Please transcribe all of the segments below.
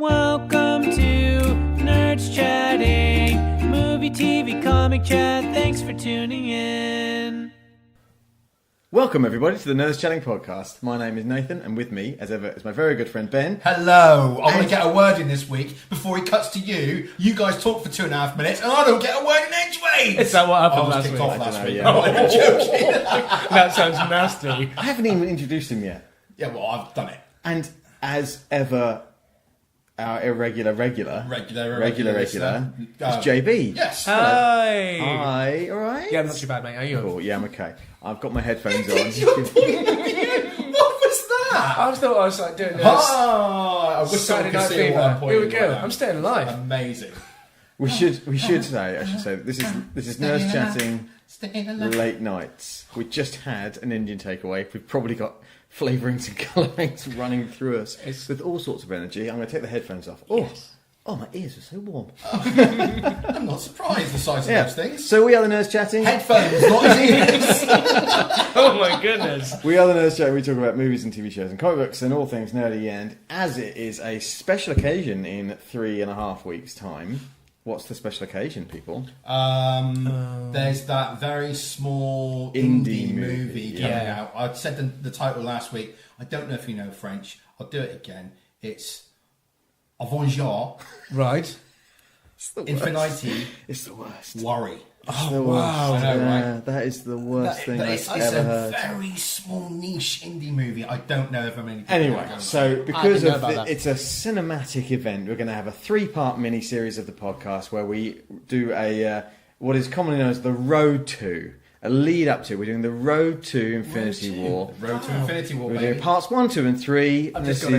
Welcome to Nerds Chatting, movie, TV, comic chat. Thanks for tuning in. Welcome everybody to the Nerds Chatting podcast. My name is Nathan, and with me, as ever, is my very good friend Ben. Hello. I want to get a word in this week before he cuts to you. You guys talk for 2.5 minutes, and I don't get a word in edgeways. Is that what happened I was last kicked week? off last week. Yeah. No, I'm joking. That sounds nasty. I haven't even introduced him yet. Yeah, well, I've done it. And as ever, our irregular regular is JB. Yes. Hi. Hi, alright? Yeah, I'm not too bad, mate. Are you? Cool, yeah, I'm okay. I've got my headphones on. What was that? I thought I was like doing this. I wish Saturday someone could Night see what I'm Fever. Here we pointing go. right now. I'm staying alive. Amazing. We should say, this is Nerds Chatting late nights. We just had an Indian takeaway. We've probably got flavourings and colourings running through us with all sorts of energy. I'm going to take the headphones off. Oh, my ears are so warm. I'm not surprised the size of those things. So we are the Nerds Chatting. Headphones, not his ears. Oh my goodness. We are the Nerds Chatting. We talk about movies and TV shows and comic books and all things nerdy. And as it is a special occasion in 3.5 weeks' time, what's the special occasion, people? There's that very small Indie movie movie, coming out. I said the title last week. I don't know if you know French. I'll do it again. It's Avengers Right. Infinity It's the worst. Worry. Oh, wow. I know, right? That is the worst thing I've It's ever heard. a very small niche indie movie. I don't know if I'm many people Anyway, know so because know about that. it's a cinematic event, we're going to have a 3-part mini-series of the podcast where we do a what is commonly known as the Road to, a lead up to. We're doing the Road to Infinity War. Road to Infinity War, We're baby. doing parts 1, 2 and 3. I've This just got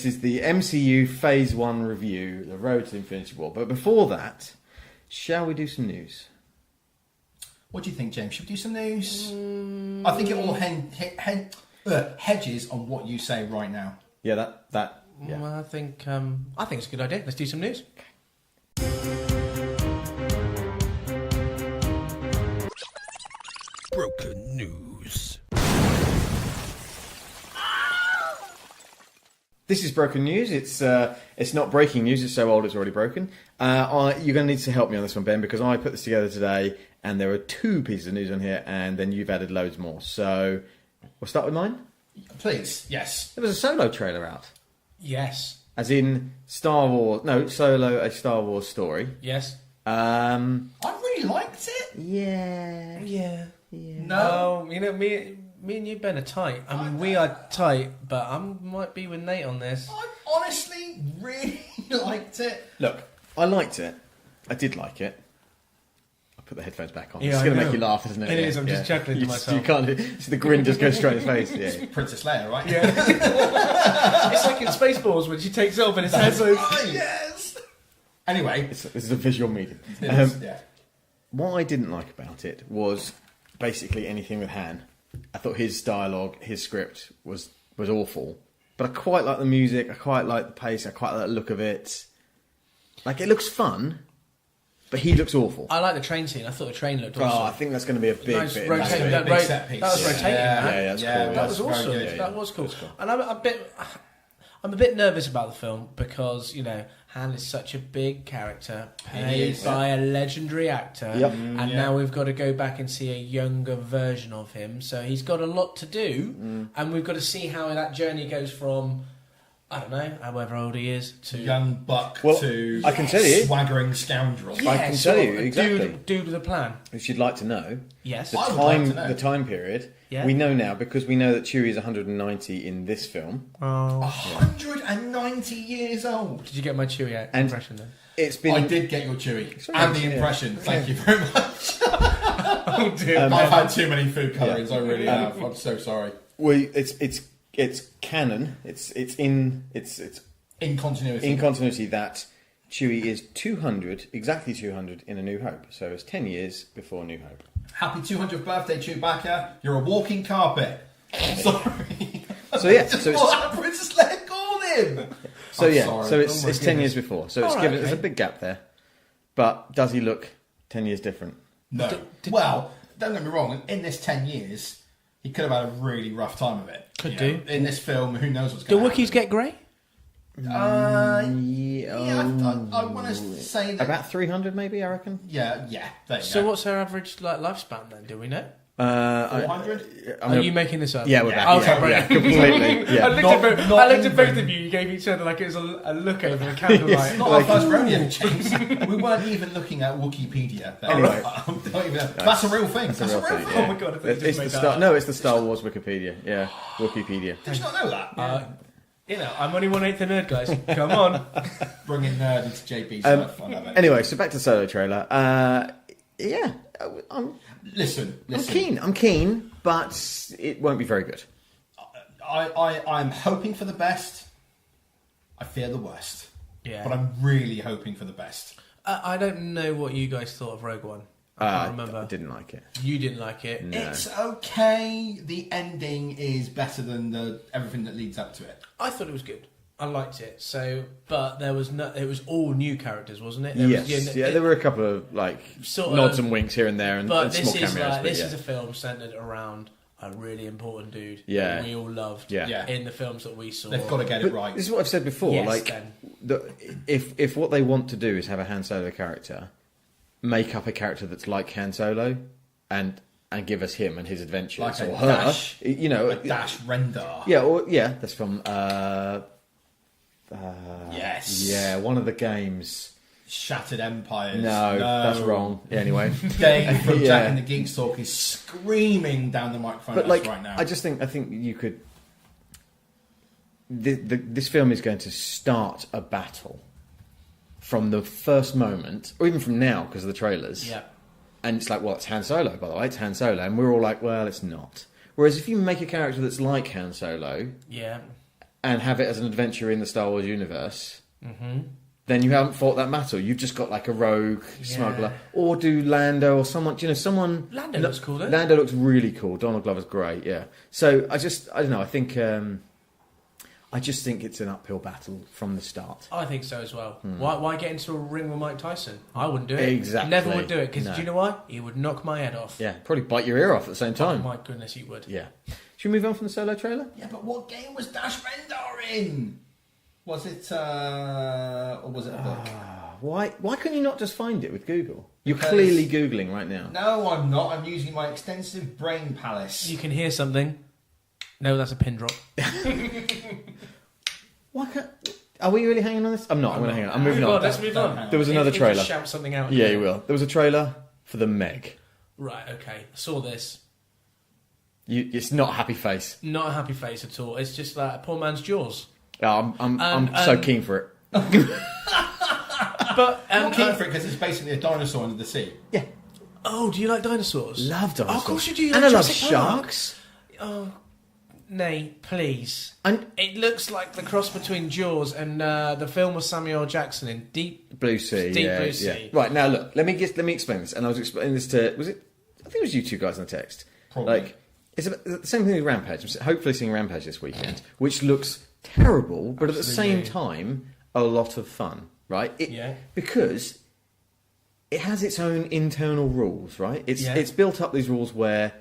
is the MCU Phase 1 review, the Road to Infinity War. But before that, shall we do some news? What do you think, James? Should we do some news? I think it all hedges on what you say right now. Yeah, yeah. Well, I think it's a good idea. Let's do some news. Broken news. This is broken news. It's not breaking news. It's so old it's already broken. You're going to need to help me on this one, Ben, because I put this together today, and there are 2 pieces of news on here, and then you've added loads more. So we'll start with mine. Please, yes. There was a Solo trailer out, Yes. as in Solo, a Star Wars story. Yes. I really liked it. Yeah. Yeah. No. You know, me and you, Ben, are tight. I mean, we are tight, but I might be with Nate on this. I honestly really liked it. Look, I liked it. I did like it. I'll put the headphones back on. Yeah, it's I going to know. make you laugh, isn't it? It is, I'm just chuckling to myself. You can't. The grin just goes straight in his face. Yeah. Princess Leia, right? Yeah. It's like in Spaceballs when she takes off and his head's like... Yes. Anyway, This is a visual medium. yeah. What I didn't like about it was basically anything with Han. I thought his dialogue, his script was awful. But I quite like the music, I quite like the pace, I quite like the look of it. Like, it looks fun, but he looks awful. I like the train scene. I thought the train looked Oh, awesome. I think that's going to be a big Nice bit. rotating. That's a big set piece. That was Yeah. rotating. Yeah. man. Yeah, that's Yeah, cool. That was very awesome. good. That was cool. And I'm a bit nervous about the film because, you know, Han is such a big character, played by a legendary actor, Yep. and Yeah. now we've got to go back and see a younger version of him. So he's got a lot to do, and we've got to see how that journey goes from, I don't know, however old he is, to Young buck Well, to I can tell you. swaggering scoundrel. I can sort tell of you, a exactly. dude with a plan. If you'd like to know, Yes. the I would like to know. the time period, Yeah. we know now because we know that Chewie is 190 in this film. Oh. 190 years old. Did you get my Chewie And- impression then? It's been I did get your Chewy right. and the impression. Thank you very much. Oh dear. I've had too many food colourings. I really have. I'm so sorry. it's canon. It's in In continuity that Chewie is 200, exactly 200 in A New Hope. So it's 10 years before New Hope. Happy 200th birthday, Chewbacca. You're a walking carpet. Sorry. So yeah, so it's, What Princess Leia called him? so I'm yeah, sorry. so Oh it's my 10 goodness. years before. So it's All right, given there's a okay. big gap there. But does he look 10 years different? No. Well, don't get me wrong. In this 10 years, he could have had a really rough time of it. Could You know, do. in this film, who knows what's Do going to happen. Wookiees get grey? I want to say that About 300, maybe, I reckon. Yeah. There you So go. what's her average lifespan then? Do we know? 400. Are you making this up? Yeah, we're back. Okay, Yeah, brilliant. completely. Yeah. I looked at both of you. You gave each other like it was a look over a candlelight. It's not our first rodeo, James. We weren't even looking at Wikipedia. Anyway. That's a real thing. That's a real thing. Oh my god! I think It's the Star Wars Wikipedia. Yeah, Wikipedia. Did you not know that? You know, I'm only 1/8 the nerd, guys. Come on. Bringing nerd into JB's life. I love it. Anyway, so back to the Solo trailer. Yeah, Listen. I'm keen, but it won't be very good. I'm hoping for the best. I fear the worst. Yeah. But I'm really hoping for the best. I don't know what you guys thought of Rogue One. I can't remember. I didn't like it. You didn't like it. No. It's okay. The ending is better than everything that leads up to it. I thought it was good. I liked it. So, but there was no. It was all new characters, wasn't it? Yes. There were a couple of Sort nods of, and winks here and there, and but small this is cameos. this is a film centered around a really important dude. Yeah. That we all loved. Yeah. In the films that we saw, They've got to get it right. This is what I've said before. Yes, If what they want to do is have a Han Solo character, make up a character that's like Han Solo, and give us him and his adventures, Like a or her. Dash. A Dash Rendar. Yeah, that's from. Yes. Yeah, one of the games. Shattered Empires. No, that's wrong. Yeah, anyway, Dave from Yeah. Jack and the Geeks Talk is screaming down the microphone but at us right now. I think you could. This film is going to start a battle from the first moment, or even from now because of the trailers. Yeah. And it's like, well, it's Han Solo, by the way. It's Han Solo, and we're all like, well, it's not. Whereas if you make a character that's like Han Solo, Yeah. and have it as an adventure in the Star Wars universe, then you haven't fought that battle. You've just got like a rogue smuggler, or do Lando or someone. Someone. Lando looks cool, though. Lando looks really cool. Donald Glover's great. Yeah. So I don't know. I just think it's an uphill battle from the start. I think so as well. Why get into a ring with Mike Tyson? I wouldn't do it. Exactly. Never would do it because No. do you know why? He would knock my head off. Yeah, probably bite your ear off at the same Oh time. my goodness, he would. Yeah. Should we move on from the Solo trailer? Yeah, but what game was Dash Rendar in? Was it, or was it a book? Why couldn't you not just find it with Google? You're Because- clearly Googling right now. No, I'm not. I'm using my extensive brain palace. You can hear something. No, that's a pin drop. Why can't... Are we really hanging on this? I'm not. I'm going to hang on. I'm moving on. Let's move on. There was another If you trailer. just shout something out. Yeah, you will. There was a trailer for the Meg. Right. Okay. I saw this. It's not a happy face. Not a happy face at all. It's just like a poor man's Jaws. Oh, I'm so keen for it. But I'm keen for it because it's basically a dinosaur under the sea. Yeah, oh, do you like dinosaurs? love dinosaurs. Oh, of course you do. You And like I love Jurassic Park. sharks. Oh, nay, please. And It looks like the cross between Jaws and the film with Samuel L. Jackson in Deep. Blue Sea. Deep yeah, Blue yeah. Sea. Right now, look. Let me explain this. And I was explaining this to. Was it? I think it was you two guys in the text. Probably. Like it's the same thing with Rampage. I'm hopefully seeing Rampage this weekend, which looks terrible, but at the same Absolutely. time a lot of fun. Right? Yeah. Because it has its own internal rules. Right? Yeah. It's built up these rules where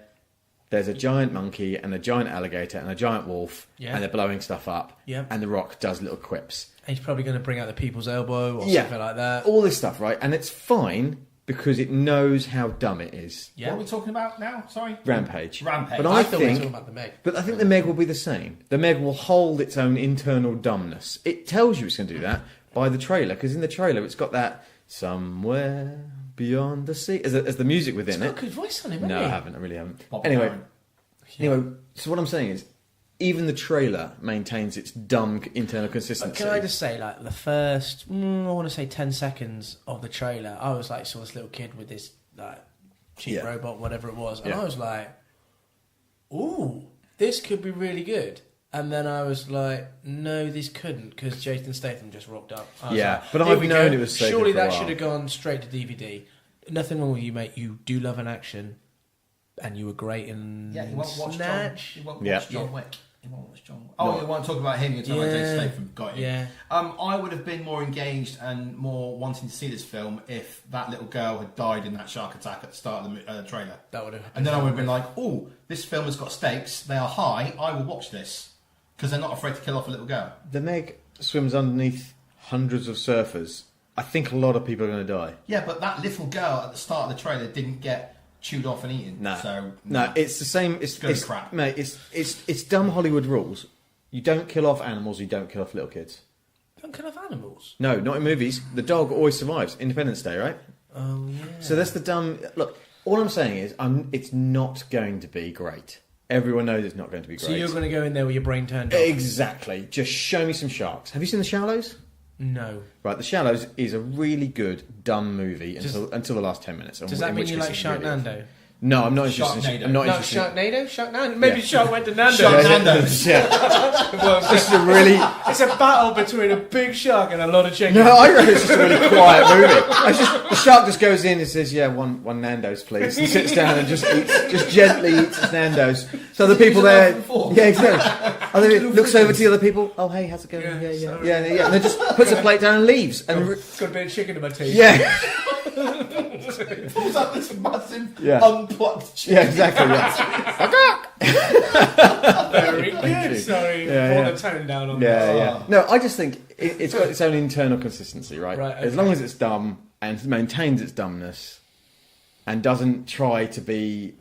there's a giant monkey and a giant alligator and a giant wolf, Yeah. and they're blowing stuff up. Yeah. And The Rock does little quips. He's probably going to bring out the people's elbow or Yeah. something like that. All this stuff, right? And it's fine because it knows how dumb it is. What are we talking about now? Sorry? Rampage. Rampage. But I I thought we were think, talking about the Meg. but I think the Meg will be the same. The Meg will hold its own internal dumbness. It tells you it's going to do that by the trailer, because in the trailer it's got that somewhere beyond the sea as the music within He's got it. a good voice on him, No, I hasn't haven't. I really haven't. Bob Anyway, Dylan. so what I'm saying is, even the trailer maintains its dumb internal he? consistency. Can I just say, like, the first, I want to say 10 seconds of the trailer, I was like, saw this little kid with this, like, cheap Yeah. robot, whatever it was, and Yeah. I was like, ooh, this could be really good. And then I was like, no, this couldn't, because Jason Statham just rocked up. I was Yeah, like, but here I've we known go. it was so surely good for a that while. should have gone straight to DVD. Nothing wrong with you, mate. You do love an action, and you were great in Yeah, you won't watch Snatch. John. You won't Yeah. watch John Wick. You won't watch John Wick. Oh, you want to talk about him? You're talking about Jason Statham. Got you. Yeah. I would have been more engaged and more wanting to see this film if that little girl had died in that shark attack at the start of the trailer. That would have. And then I would have been like, oh, this film has got stakes. They are high. I will watch this. Because they're not afraid to kill off a little girl. The Meg, swims underneath hundreds of surfers, I think a lot of people are going to die. Yeah, but that little girl at the start of the trailer didn't get chewed off and eaten. No, So no, it's the same. It's crap, mate. It's dumb Hollywood rules. You don't kill off animals. You don't kill off little kids. Don't kill off animals. No, not in movies. The dog always survives. Independence Day, right? Oh yeah. So that's the dumb. Look, all I'm saying is, it's not going to be great. Everyone knows it's not going to be great. So you're going to go in there with your brain turned off? Exactly. Just show me some sharks. Have you seen The Shallows? No. Right, The Shallows is a really good dumb movie until the last 10 minutes. Does that mean you like Sharknado? No, I'm not interested. I'm not No, interested. Sharknado? Maybe Shark went to Nando's. Sharknado. Yeah. This is a really. It's a battle between a big shark and a lot of chicken. No, I reckon it's just a really quiet movie. The shark just goes in and says, "Yeah, one Nando's, please," and sits down and just gently eats his Nando's. So the people there, yeah, exactly. And then it looks over to the other people. Oh, hey, how's it going? Yeah. And then just puts a plate down and leaves. And got a bit of chicken in my teeth. yeah. Pulls up this massive unplugged chicken. Yeah, exactly. Yeah. Very good. Sorry, brought the tone down on that. Yeah. No, I just think it's got its own internal consistency, right? Right, okay. As long as it's dumb and maintains its dumbness and doesn't try to be,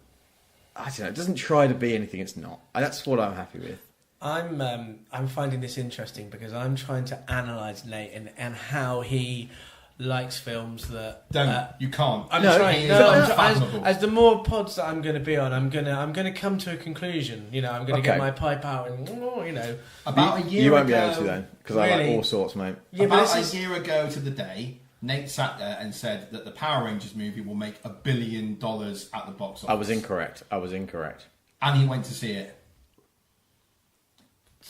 I don't know, it doesn't try to be anything it's not. That's what I'm happy with. I'm finding this interesting because I'm trying to analyse Nate and how he likes films that you can't. I'm No, trying. it's No, unfathomable. as the more pods that I'm going to be on, I'm gonna come to a conclusion. You know, I'm going to get Okay. my pipe out and you know. About a year You won't be ago, able to then, because I Really? like all sorts, mate. Yeah, but about this a is year ago to the day, Nate sat there and said that the Power Rangers movie will make $1 billion at the box office. I was incorrect. And he went to see it.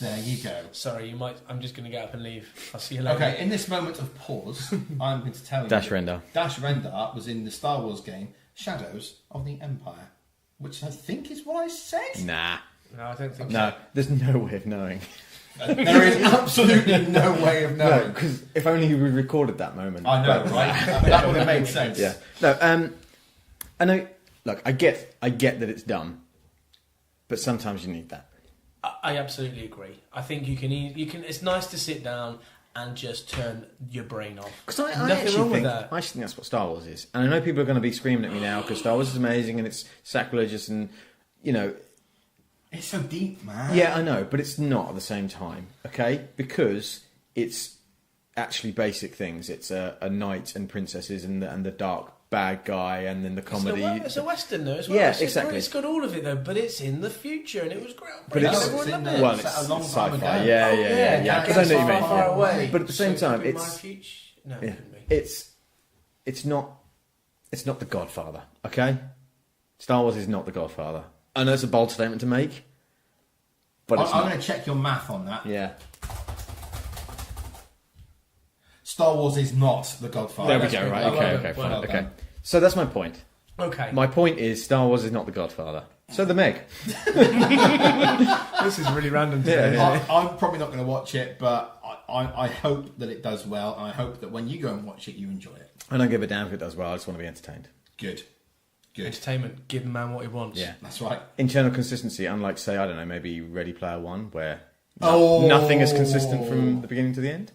There you go. sorry. You might. I'm just going to get up and leave. I'll see you later. Okay, in this moment of pause, I'm going to tell you Dash that Rendar. Dash Rendar was in the Star Wars game Shadows of the Empire, which I think is what I said. Nah. No, I don't think No, there's no way of knowing. There is absolutely no way of No, knowing. because if only we recorded that moment. I know, But- right? That would have made sense. Yeah. No. I know. Look, I get that it's dumb, but sometimes you need that. I absolutely agree. I think you can. It's nice to sit down and just turn your brain off. Because I Nothing actually wrong with think that. I actually think that's what Star Wars is, and I know people are going to be screaming at me now because Star Wars is amazing and it's sacrilegious and It's so deep, man. yeah, I know, but it's not at the same time, okay? Because it's actually basic things. It's a knight and princesses and the dark bad guy and then the comedy. It's a western though as well. Yeah, It's exactly. It's got all of it though, but it's in the future and it was great. But it's- Everyone it's in loved the- it. Well, It's it's a long sci-fi. time ago. Yeah. Oh, But I know what you mean. Far away. But at the same So it time, could be my it's future. No, it yeah, couldn't be. it's not The Godfather, okay? Star Wars is not The Godfather. I know it's a bold statement to make, but it's I'm not. going to check your math on that. Yeah. Star Wars is not The Godfather. There we go. Right. Okay. Fine. Well Okay. done. So that's my point. Okay. My point is Star Wars is not The Godfather. So The Meg. This is really random today. I'm probably not going to watch it, but I hope that it does well, and I hope that when you go and watch it, you enjoy it. I don't give a damn if it does well. I just want to be entertained. Good. Entertainment. Give the man what he wants. Yeah. That's right. Internal consistency, unlike, say, I don't know, maybe Ready Player One, where Oh. nothing is consistent from the beginning to the end.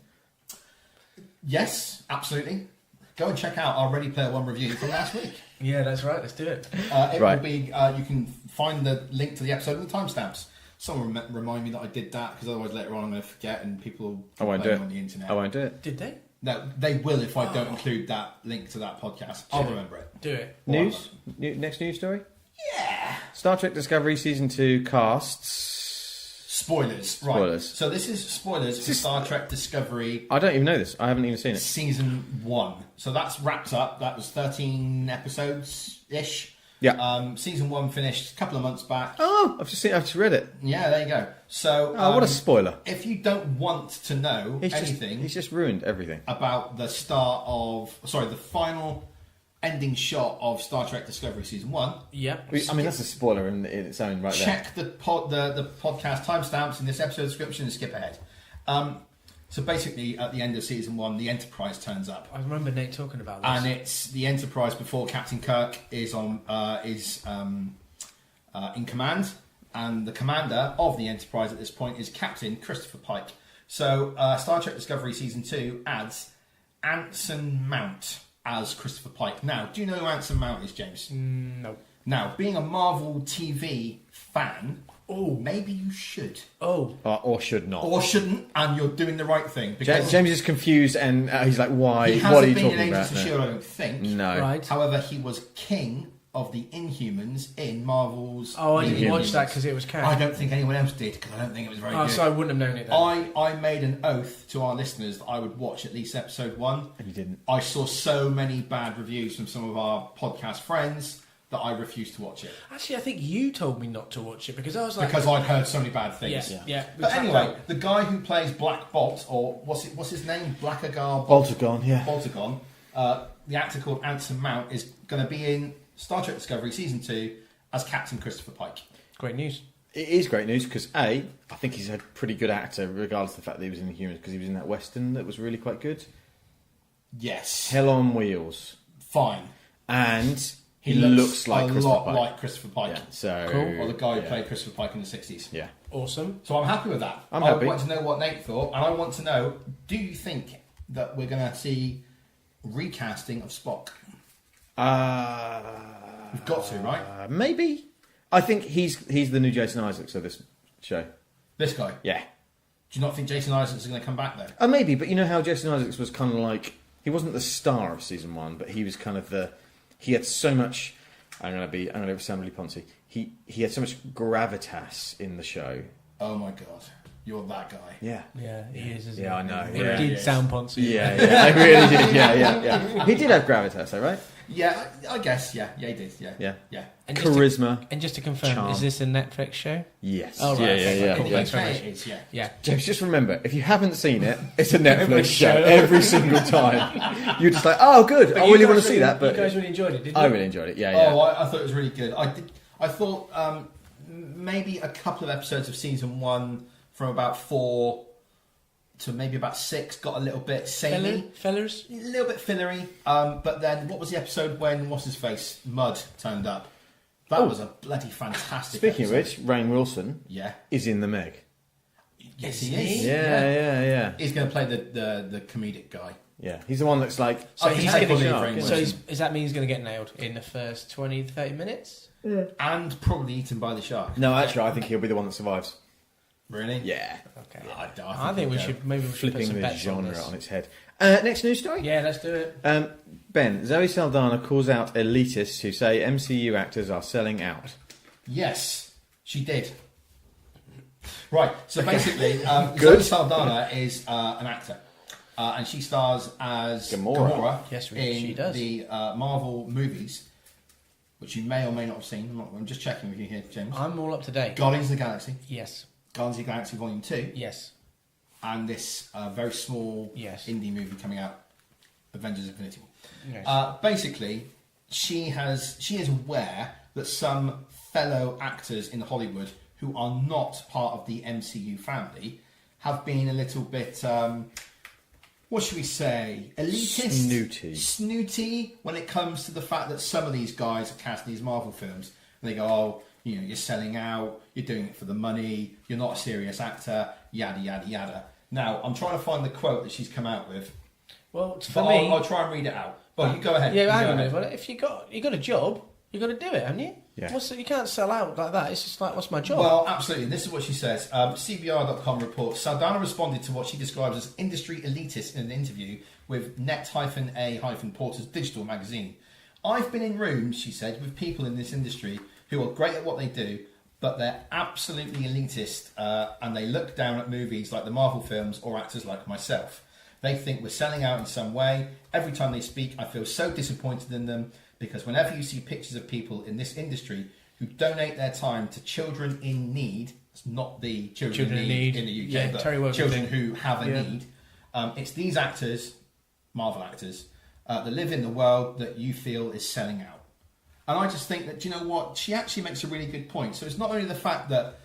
Yes, absolutely. Go and check out our Ready Player One review from last week. Yeah, that's right. Let's do it. It Right. will be. You can find the link to the episode and the timestamps. Someone remind me that I did that because otherwise later on I'm going to forget and people will I won't do complain it. on the internet. I won't do it. Did they? No, they will if I don't include that link to that podcast. I'll remember it. Do it. News? Next news story? Yeah. Star Trek Discovery Season 2 casts... Spoilers. Right. Spoilers. So this is spoilers for Star Trek Discovery I don't even know this. I haven't even seen it. Season 1. So that's wrapped up. That was 13 episodes-ish. Yeah. Season 1 finished a couple of months back. Oh, I've just read it. Yeah, there you go. So Oh, what a spoiler. if you don't want to know He's anything just ruined everything. about the the final ending shot of Star Trek Discovery Season 1, Yep. I mean, that's a spoiler in its own right there. check the podcast timestamps in this episode description and skip ahead. So basically, at the end of Season 1, the Enterprise turns up. I remember Nate talking about this. And it's the Enterprise before Captain Kirk is in command, and the commander of the Enterprise at this point is Captain Christopher Pike, So, Star Trek Discovery Season 2 adds Anson Mount as Christopher Pike. Now, do you know who Anson Mount is, James? No. Now, being a Marvel TV fan, maybe you should. Or should not. Or shouldn't, and you're doing the right thing. Because James is confused and he's like, why? he What are you hasn't been in talking Agents about? of S.H.I.E.L.D., I don't think. No. Right. However, he was king of the Inhumans in Marvel's... Oh, I didn't Inhumans. watch that because it was canned. I don't think anyone else did, because I don't think it was very good. So I wouldn't have known it then. I made an oath to our listeners that I would watch at least episode 1. And you didn't. I saw so many bad reviews from some of our podcast friends that I refused to watch it. Actually, I think you told me not to watch it because I was like... Because I'd heard so many bad things. Yeah. But anyway, the guy who plays Black Bolt, or what's his name? Blackagar Boltagon, yeah. Boltagon, the actor called Anson Mount, is going to be in Star Trek Discovery Season 2 as Captain Christopher Pike. Great news. It is great news because I think he's a pretty good actor, regardless of the fact that he was in the Humans, because he was in that Western that was really quite good. Yes. Hell on Wheels. Fine. And he looks like a Christopher lot Pike. like Christopher Pike. Yeah, so Cool. Or the guy who played Christopher Pike in the 60s. Yeah. Awesome. So I'm happy with that. I'm I happy. want to know what Nate thought, and I want to know, do you think that we're going to see recasting of Spock? We've got to, right? Maybe. I think he's the new Jason Isaacs of this show. This guy. Yeah. Do you not think Jason Isaacs is going to come back though? Maybe, but you know how Jason Isaacs was kind of like, he wasn't the star of season 1, but he was kind of he had so much, I'm going to sound really poncy, he had so much gravitas in the show. Oh my god, you're that guy. Yeah. Yeah, he is, isn't he? Yeah, I know. It Yeah. did sound poncy. Yeah, I really did. Yeah. He did have gravitas, though, right? Yeah, I guess. Yeah, he did. Yeah. And Charisma. And just to confirm, Charm. is this a Netflix show? Yes. Oh, right. Yeah. Cool. In Thanks the very UK much. it is, yeah. Yeah. James, just remember, if you haven't seen it, it's a Netflix Netflix show show. every single time. You're just like, oh, good. I you really guys want to see that. But you guys really enjoyed it, didn't you? I really enjoyed it. Yeah. Oh, I thought it was really good. I thought maybe a couple of episodes of season 1 from about 4 to maybe about 6 got a little bit samey. Fellers? A little bit fillery. But then, what was the episode when what's-his-face, Mud, turned up? That was a bloody fantastic Speaking episode. of which, Rainn Wilson is in the Meg. Yes, Is he he? is. Yeah. He's going to play the comedic guy. Yeah, he's the one that's like. So I he's can going believe to. Rainn So Wilson. does that mean he's going to get nailed in the first 20, 30 minutes? And probably eaten by the shark. No, actually, I think he'll be the one that survives. Really? Yeah, Okay. I I think we he'll should maybe we should put flipping some the bets on genre this. on its head. Next news story. Yeah, let's do it. Ben, Zoe Saldana calls out elitists who say MCU actors are selling out. Yes, she did. Right, so basically, Zoe Good. Saldana is an actor. And she stars as Gamora. Yes, in she does. the Marvel movies, which you may or may not have seen. I'm just checking with you here, James. I'm all up to date. Guardians of the Galaxy, Yes. Guardians of the Galaxy Volume 2, Yes. and this very small Yes. indie movie coming out, Avengers Infinity War. Yes. Basically, she is aware that some fellow actors in Hollywood who are not part of the MCU family have been a little bit, what should we say, elitist? Snooty when it comes to the fact that some of these guys are cast in these Marvel films. And they go, oh, you're selling out, you're doing it for the money, you're not a serious actor, yada, yada, yada. Now, I'm trying to find the quote that she's come out with. Well, But for me, I'll try and read it out. Well, you go ahead. yeah, You hang go on a ahead. minute. Well, if you got a job, you got to do it, haven't you? Yeah. You can't sell out like that. It's just like, what's my job? Well, absolutely. This is what she says. CBR.com reports Saldana responded to what she describes as industry elitists in an interview with Net-A-Porter's digital magazine. I've been in rooms, she said, with people in this industry who are great at what they do, but they're absolutely elitist and they look down at movies like the Marvel films or actors like myself. They think we're selling out in some way. Every time they speak, I feel so disappointed in them because whenever you see pictures of people in this industry who donate their time to children in need, it's not the children in need in the UK, Yeah, but Terry Wogan children thing. who have a need, it's these actors, Marvel actors, that live in the world that you feel is selling out. And I just think that, do you know what? She actually makes a really good point. So it's not only the fact that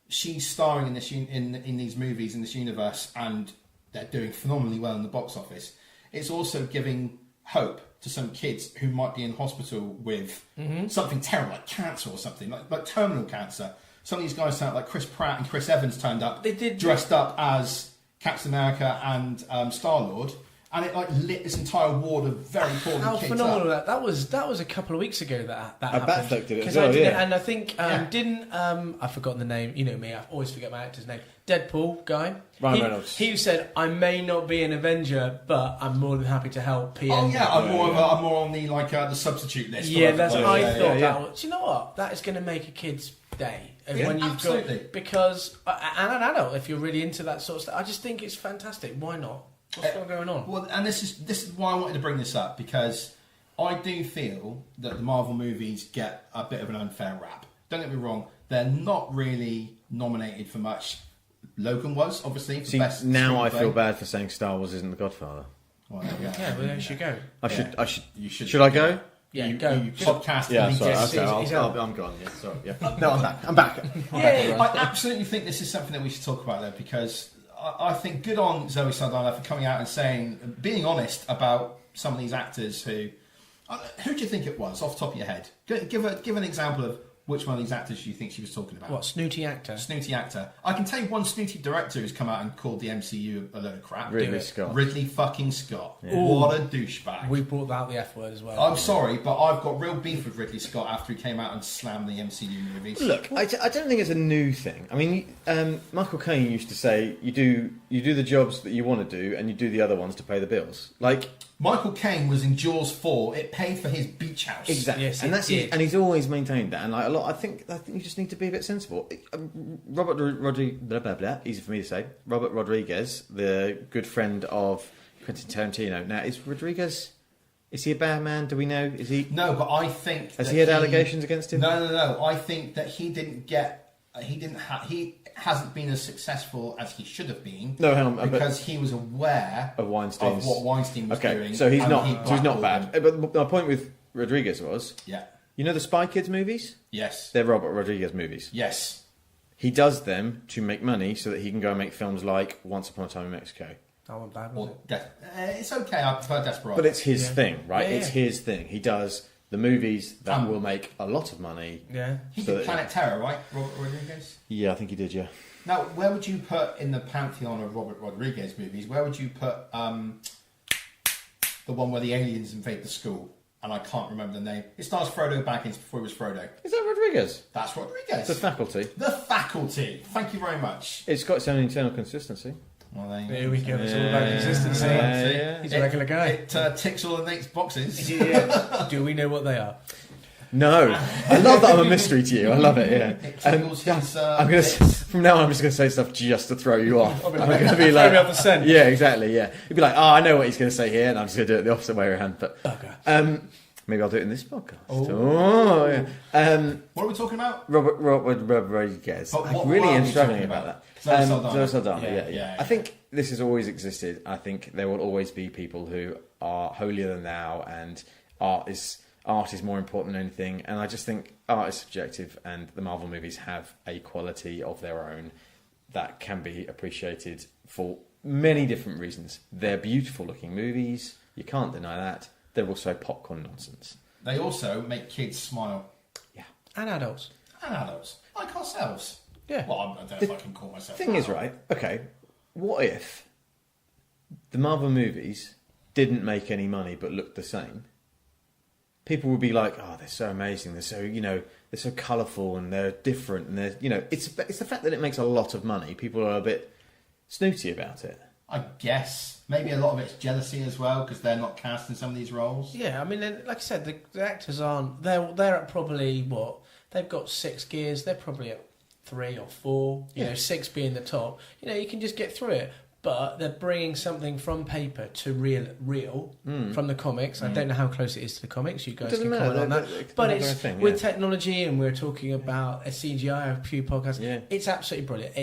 she's starring in this in these movies in this universe and they're doing phenomenally well in the box office. It's also giving hope to some kids who might be in hospital with something terrible, like cancer or something, like terminal cancer. Some of these guys sound like Chris Pratt and Chris Evans turned up, They did dressed up as Captain America and Star-Lord, and it like lit this entire ward of very poorly How kids phenomenal up. that was a couple of weeks ago that happened. Batfleck did it as 'Cause well, I did yeah. it, and I think Yeah. didn't I've forgotten the name. You know me, I always forget my actor's name. Deadpool guy. Ryan Reynolds. He said, "I may not be an Avenger, but I'm more than happy to help." PN. Oh yeah, I'm more on the the substitute list. Yeah, that's what I Yeah, thought. yeah. That was, do you know what? That is going to make a kid's day. And Yeah, when you've absolutely. got because and an adult, if you're really into that sort of stuff, I just think it's fantastic. Why not? What's going on? Well, and this is why I wanted to bring this up, because I do feel that the Marvel movies get a bit of an unfair rap. Don't get me wrong; they're not really nominated for much. Logan was obviously for See, best. now I screenplay. feel bad for saying Star Wars isn't The Godfather. Well, there we go. Yeah, well, there you should go. You should. Should I go? Yeah, you, go. You podcast. Yeah, elitist. sorry. Okay, he's I'm gone. Yeah, sorry. Yeah. No, I'm back. I'm back. Yeah, I absolutely think this is something that we should talk about, though, because I think good on Zoe Saldana for coming out and saying, being honest about some of these actors who do you think it was, off the top of your head? Give an example of which one of these actors you think she was talking about. What, snooty actor? Snooty actor. I can tell you one snooty director who's come out and called the MCU a load of crap. Ridley Scott. Ridley fucking Scott. What a douchebag. We brought out the F word as well. I'm sorry, but I've got real beef with Ridley Scott after he came out and slammed the MCU movies. Look, I don't think it's a new thing. I mean, Michael Caine used to say, you do the jobs that you want to do, and you do the other ones to pay the bills. Like Michael Caine was in Jaws 4. It paid for his beach house. exactly, Yes, and it that's did. and he's always maintained that. And like a lot, I think you just need to be a bit sensible. Robert Rodriguez, blah blah blah, easy for me to say. Robert Rodriguez, the good friend of Quentin Tarantino. Now, is Rodriguez? Is he a bad man? Do we know? Is he? No, but I think Has that he had allegations against him? No. I think that he hasn't been as successful as he should have been. No, hang on, because he was aware of Weinstein's. of what Weinstein was Okay, doing. so he's and not. he So he's not blackballed bad. him. But my point with Rodriguez was, Yeah. you know, the Spy Kids movies. Yes. They're Robert Rodriguez movies. Yes. He does them to make money so that he can go and make films like Once Upon a Time in Mexico. That one bad, was Or it? it's okay. I prefer Desperado. But it's his Yeah. thing, right? Yeah, It's yeah. his thing. He does the movies that will make a lot of money. Yeah. he so did that- Planet Terror, right, Robert Rodriguez? Yeah, I think he did, yeah. Now, where would you put in the pantheon of Robert Rodriguez movies? Where would you put the one where the aliens invade the school? And I can't remember the name. It stars Frodo Baggins before he was Frodo. Is that Rodriguez? That's Rodriguez. The Faculty. The Faculty. Thank you very much. It's got its own internal consistency. Well, There we go. It's all about consistency. Yeah. He's a regular guy. It ticks all the Nate's boxes. Yeah. Do we know what they are? No, I love that I'm a mystery to you. I love it. Yeah, It tickles his I'm gonna bits. from now on. I'm just gonna say stuff just to throw you off. I'm gonna be Throw like, me off the scent. yeah, exactly. Yeah, you'd be like, oh, I know what he's gonna say here, and I'm just gonna do it the opposite way around. But maybe I'll do it in this podcast. Oh, yeah. What are we talking about? Robert Rodriguez. But I what really are am we struggling talking about about? that. Zoe Saldana. Zoe Saldana, Yeah, yeah. yeah. I think this has always existed. I think there will always be people who are holier than thou, and art is more important than anything. And I just think art is subjective, and the Marvel movies have a quality of their own that can be appreciated for many different reasons. They're beautiful looking movies. You can't deny that. They're also popcorn nonsense. They also make kids smile. And adults. And adults. Like ourselves. Yeah. Well, I don't know if I can call myself Thing an is, adult. right, okay, what if the Marvel movies didn't make any money but looked the same? People would be like, oh, they're so amazing, they're so, they're so colourful and they're different, and they're, it's the fact that it makes a lot of money. People are a bit snooty about it. I guess. Maybe a lot of it's jealousy as well, because they're not cast in some of these roles. Yeah, I mean, like I said, the actors aren't. They're at probably what they've got 6 gears. They're probably at 3 or 4. You know, 6 being the top. You can just get through it. But they're bringing something from paper to real from the comics. I don't know how close it is to the comics. You guys doesn't can matter. comment on They that. But have it's their thing, with yeah. technology, and we're talking about a CGI, a few podcasts. Yeah. It's absolutely brilliant.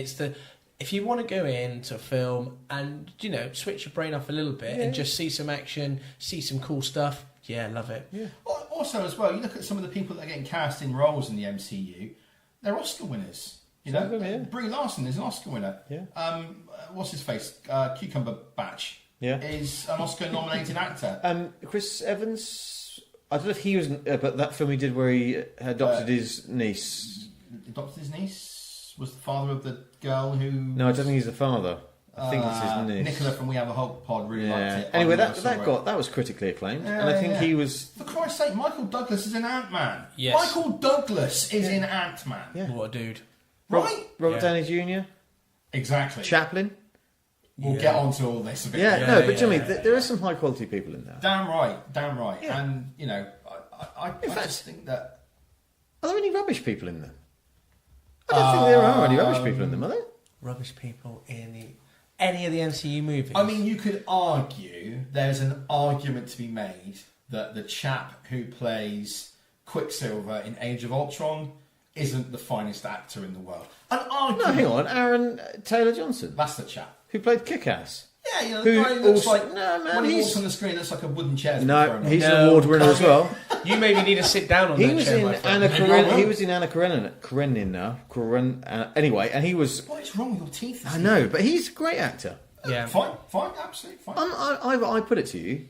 If you want to go into a film and, switch your brain off a little bit and just see some action, see some cool stuff, yeah, love it. Yeah. Also, as well, you look at some of the people that are getting cast in roles in the MCU, they're Oscar winners. Some of them, yeah. Brie Larson is an Oscar winner. Yeah. What's his face? Cucumber Batch is an Oscar-nominated actor. Chris Evans, I don't know if he was, but that film he did where he adopted his niece. Adopted his niece? Was the father of the girl who... No, I don't think he's the father. I think it's his niece. Nicola from We Have a Hulk Pod really liked it. Anyway, that was critically acclaimed, and I think he was. For Christ's sake, Michael Douglas is in Ant-Man. Yes. Michael Douglas is in Ant-Man. Yeah. What a dude. Right? Robert Downey Jr. Exactly. Chaplin. We'll get onto all this a bit. Jimmy, there are some high quality people in there. Damn right. Yeah. And I fact- just think that. Are there any rubbish people in them? I don't think there are any rubbish people in them, are there? Rubbish people in any of the MCU movies. I mean, you could argue there's an argument to be made that the chap who plays Quicksilver in Age of Ultron isn't the finest actor in the world. An argument. No, hang on, Aaron Taylor Johnson, That's the chap. who played Kick-Ass. Yeah, Who the guy who looks also- like No, man, when he he's- walks on the screen, it looks like a wooden chair. No, he's No. an award winner as well. you maybe need to sit down on He that was chair, in my friend. Anna Maybe I Karenina. will. He was in Anna Karenina. Anyway, and he was. What is wrong with your teeth? I know, but he's a great actor. Yeah. Fine, absolutely fine. I put it to you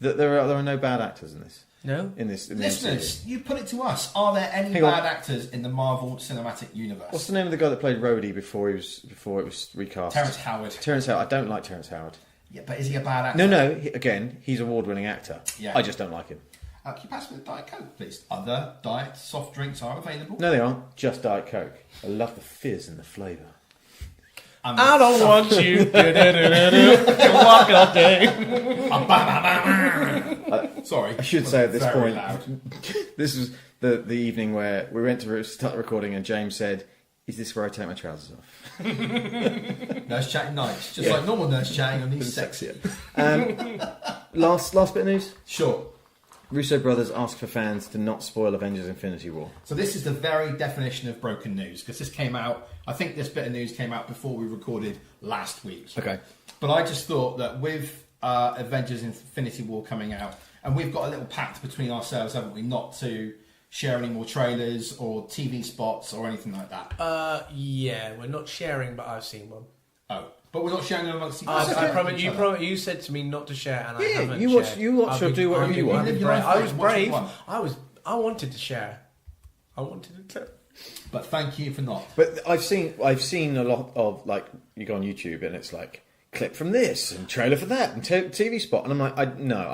that there are no bad actors in this. No? In the Listeners, MCU. you put it to us. Are there any Hang on. bad actors in the Marvel Cinematic Universe? What's the name of the guy that played Rhodey before it was recast? Terrence Howard. Terrence Howard. I don't like Terrence Howard. Yeah, but is he a bad actor? No. He's an award-winning actor. Yeah. I just don't like him. Can you pass me the Diet Coke, please? Other diet soft drinks are available. No, they aren't. Just Diet Coke. I love the fizz and the flavour. I don't want you. Walk all day. Sorry. I should say at this Very point, loud. this was the evening where we went to start recording, and James said, "Is this where I take my trousers off?" Nurse chatting nights, just like normal nurse chatting, on these sexy. Last bit of news. Sure. Russo Brothers ask for fans to not spoil Avengers Infinity War. So this is the very definition of broken news, because this came out, I think this bit of news came out before we recorded last week. Okay. But I just thought that with Avengers Infinity War coming out, and we've got a little pact between ourselves, haven't we, not to share any more trailers or TV spots or anything like that. Yeah, we're not sharing, but I've seen one. Oh. But we're not sharing them amongst each I other. promise you said to me not to share, and I haven't you watch- shared. you watch or do whatever you want. Live your life, I was mate. Watch brave. what you want. I wanted to share. I wanted to. But thank you for not. But I've seen a lot of, like, you go on YouTube and it's like clip from this and trailer for that and TV spot, and I'm like, I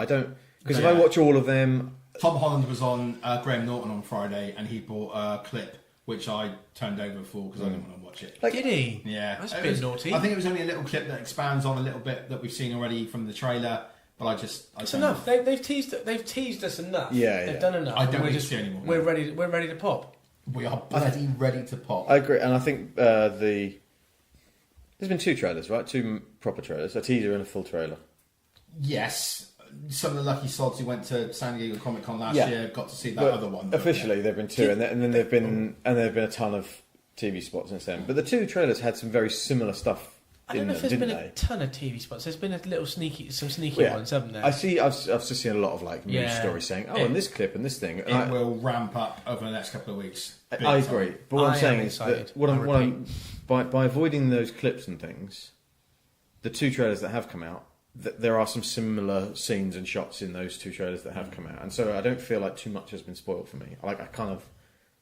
don't, because if I watch all of them. Tom Holland was on Graham Norton on Friday, and he bought a clip which I turned over for because I didn't want to watch it. Did he? Yeah, That's a It bit was- naughty. I think it was only a little clip that expands on a little bit that we've seen already from the trailer. But I It's turned enough. off. They've teased us enough. Yeah, They've yeah. done enough. I don't We're need to see any more. We're ready to pop. We are bloody ready to pop. I agree, and I think there's been 2 trailers, right? 2 proper trailers, a teaser and a full trailer. Yes, some of the lucky sods who went to San Diego Comic Con last Yeah. year got to see that But other one. officially, there've been 2, and then there've been a ton of TV spots since then. But the 2 trailers had some very similar stuff I don't in know them, if there's didn't been they? a ton of TV spots. There's been a little some sneaky ones, haven't there? I've just seen a lot of like news Yeah. stories saying, "Oh, and this clip and this thing." And It will ramp up over the next couple of weeks. Big I time. agree, but what I I'm saying am is excited. that what I I'm by avoiding those clips and things, the 2 trailers that have come out, there are some similar scenes and shots in those 2 trailers that have come out, and so I don't feel like too much has been spoiled for me. I kind of,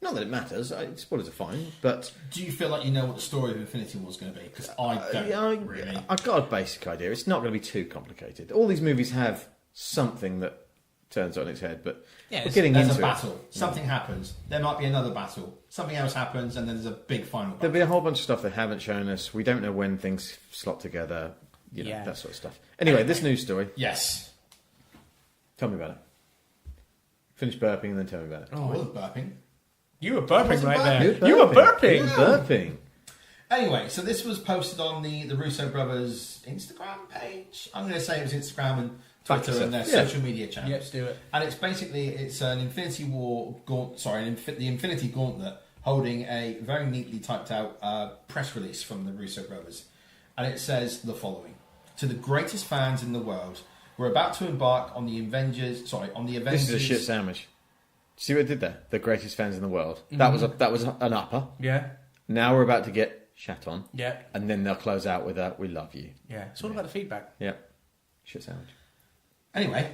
not that it matters. Spoilers are fine, but Do you feel like you know what the story of Infinity War is going to be? Because I don't really. I've got a basic idea. It's not going to be too complicated. All these movies have something that turns on its head, but Yeah, we're getting There's into a it. battle. Something happens. There might be another battle. Something else happens, and then there's a big final battle. There'll be a whole bunch of stuff they haven't shown us. We don't know when things slot together. Yeah. That sort of stuff. Anyway, this news story. Yes. Tell me about it. Finish burping and then tell me about it. I wasn't burping. You were burping Wasn't right burping. there. You were burping. You were burping. Anyway, so this was posted on the Russo Brothers Instagram page. I'm going to say it was Instagram and Twitter and their Yeah. social media channels. Let's do it. And it's basically an Infinity War the Infinity Gauntlet holding a very neatly typed out press release from the Russo Brothers, and it says the following: to the greatest fans in the world, we're about to embark on the Avengers. This is a shit sandwich. See what it did there? The greatest fans in the world. That was an upper. Yeah. Now we're about to get shat on. Yeah. And then they'll close out with a "We love you." Yeah. It's all about the feedback. Yeah. Shit sandwich. Anyway,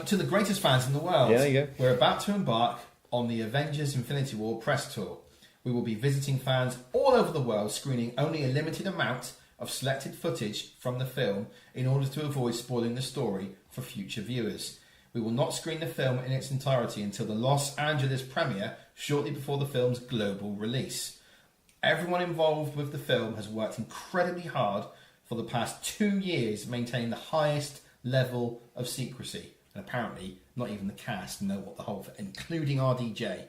to the greatest fans in the world, Yeah, there you go. we're about to embark on the Avengers Infinity War press tour. We will be visiting fans all over the world, screening only a limited amount of selected footage from the film in order to avoid spoiling the story for future viewers. We will not screen the film in its entirety until the Los Angeles premiere shortly before the film's global release. Everyone involved with the film has worked incredibly hard for the past 2 years, maintaining the highest level of secrecy. And apparently, not even the cast know what the whole, including RDJ,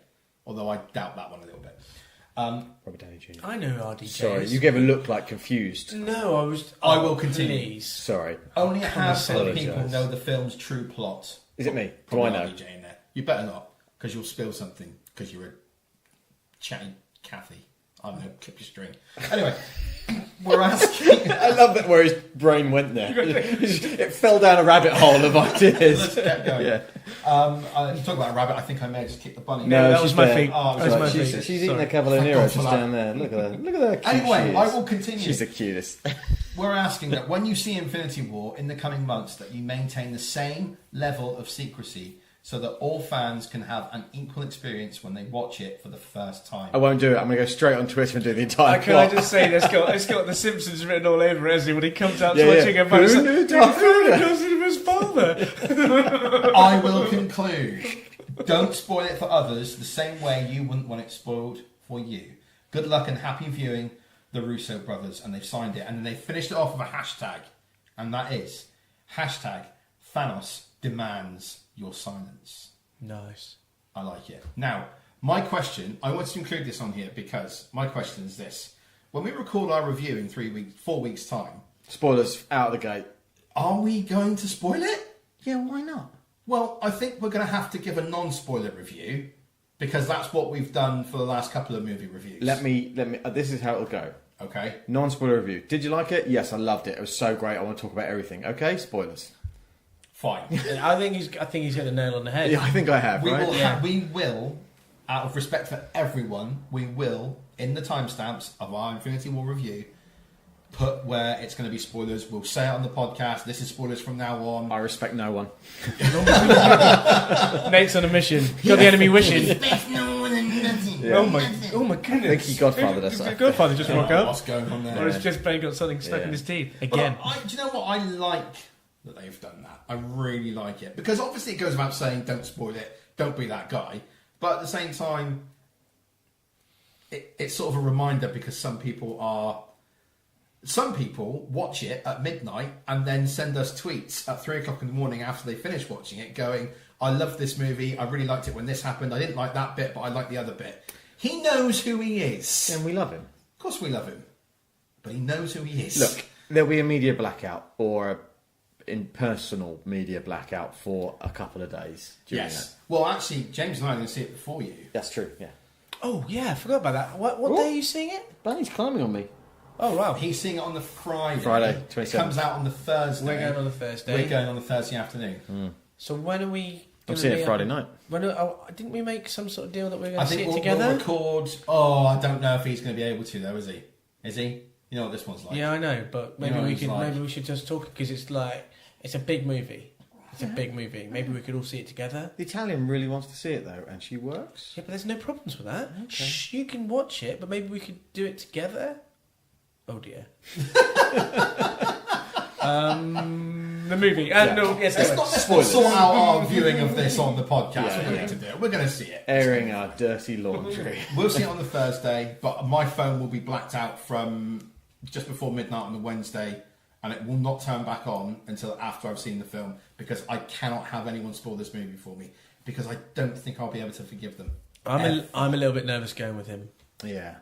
although I doubt that one a little bit. Robert Downey Jr. I know RDJ. Sorry, you gave a look like confused. No, I was. I will continue. Please. Sorry. Only a handful of apologise. people know the film's true plot. Is it me? Do Probably I know? RDJ in there. You better not, because you'll spill something, because you're a chatty Kathy. I don't know, clip your string. Anyway, we're asking... I love that where his brain went there. It fell down a rabbit hole of ideas. Let's get going. Yeah. You talk about a rabbit, I think I may have just kicked the bunny. No, that was she's my there. feet. Oh, That was my she's feet. she's eating Sorry. a Cavallonero. Thank God She's for that. down there. Look at her. Look at her. Cute Anyway, she is. I will continue. She's the cutest. We're asking that when you see Infinity War in the coming months, that you maintain the same level of secrecy so that all fans can have an equal experience when they watch it for the first time. I won't do it. I'm going to go straight on Twitter and do the entire Can I plot. just say, it's got The Simpsons written all over it, hasn't it? When he comes out Yeah, watching yeah. a man, it's Who like, knew "He Darth found Vader?" a cousin of his father. I will conclude. Don't spoil it for others the same way you wouldn't want it spoiled for you. Good luck and happy viewing, the Russo Brothers. And they've signed it. And then they finished it off with a hashtag. And that is hashtag Thanos demands your silence. Nice. I like it. Now, my question, I want to include this on here because my question is this. When we record our review in 4 weeks' time, Spoilers out of the gate. are we going to spoil it? Yeah, why not? Well, I think we're going to have to give a non-spoiler review because that's what we've done for the last couple of movie reviews. Let me. This is how it'll go. Okay. Non-spoiler review. Did you like it? Yes, I loved it. It was so great. I want to talk about everything. Okay, spoilers. Fine. I think he's hit the nail on the head. Yeah, I think I have. we Right? will, Yeah. we will, out of respect for everyone, we will, in the timestamps of our Infinity War review, put where it's going to be spoilers. We'll say it on the podcast. This is spoilers from now on. I respect no one. Nate's on a mission. Got the enemy wishing. Yeah. Oh my goodness. I think he Godfathered us. Godfather just woke up. What's going on there? Or has just got something stuck in his teeth again. But do you know what? I like that they've done that. I really like it. Because obviously it goes without saying, don't spoil it, don't be that guy. But at the same time, it's sort of a reminder because some people watch it at midnight and then send us tweets at 3 o'clock in the morning after they finish watching it going, I love this movie, I really liked it when this happened, I didn't like that bit, but I like the other bit. He knows who he is. And we love him. Of course we love him. But he knows who he is. Look, there'll be a media blackout or a impersonal media blackout for a couple of days. During Yes. that. Well, actually, James and I are going to see it before you. That's true, yeah. Oh yeah, I forgot about that. What day are you seeing it? Bunny's climbing on me. Oh wow. He's seeing it on the Friday. Friday, It 27th. comes out on the Thursday. We're going on the Thursday. We're going on the Thursday afternoon. So when are we? I'm gonna seeing be it Friday night. Didn't we make some sort of deal that we're going I to see think it we'll together? record. Oh, I don't know if he's going to be able to though. Is he? Is he? You know what this one's like. Yeah, I know, but maybe You know what we it's could. like. Maybe we should just talk because it's a big movie. It's a big movie. Maybe we could all see it together. The Italian really wants to see it though, and she works. Yeah, but there's no problems with that. Okay. Shh, you can watch it, but maybe we could do it together. Oh dear. The movie. No, yes, Let's anyway. not Spoilers. sort out our viewing of this on the podcast. Yeah, We're going yeah. to do it. We're going to see it. Airing our dirty laundry. We'll see it on the Thursday, but my phone will be blacked out from just before midnight on the Wednesday, and it will not turn back on until after I've seen the film because I cannot have anyone spoil this movie for me because I don't think I'll be able to forgive them. I'm a little bit nervous going with him, Yeah.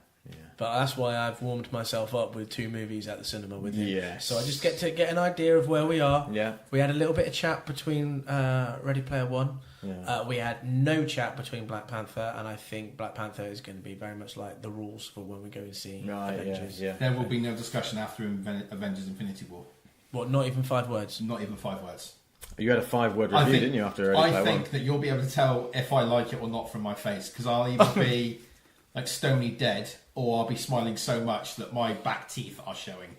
but that's why I've warmed myself up with 2 movies at the cinema with him. Yes. So I just get to get an idea of where we are. Yeah. We had a little bit of chat between Ready Player One. Yeah. We had no chat between Black Panther, and I think Black Panther is going to be very much like the rules for when we go and see Right, Avengers. yeah. There will be no discussion after Avengers Infinity War. What, not even 5 words? Not even 5 words. You had a 5-word review, didn't you, after Ready I Player think One? that you'll be able to tell if I like it or not from my face because I'll either be like stony dead or I'll be smiling so much that my back teeth are showing.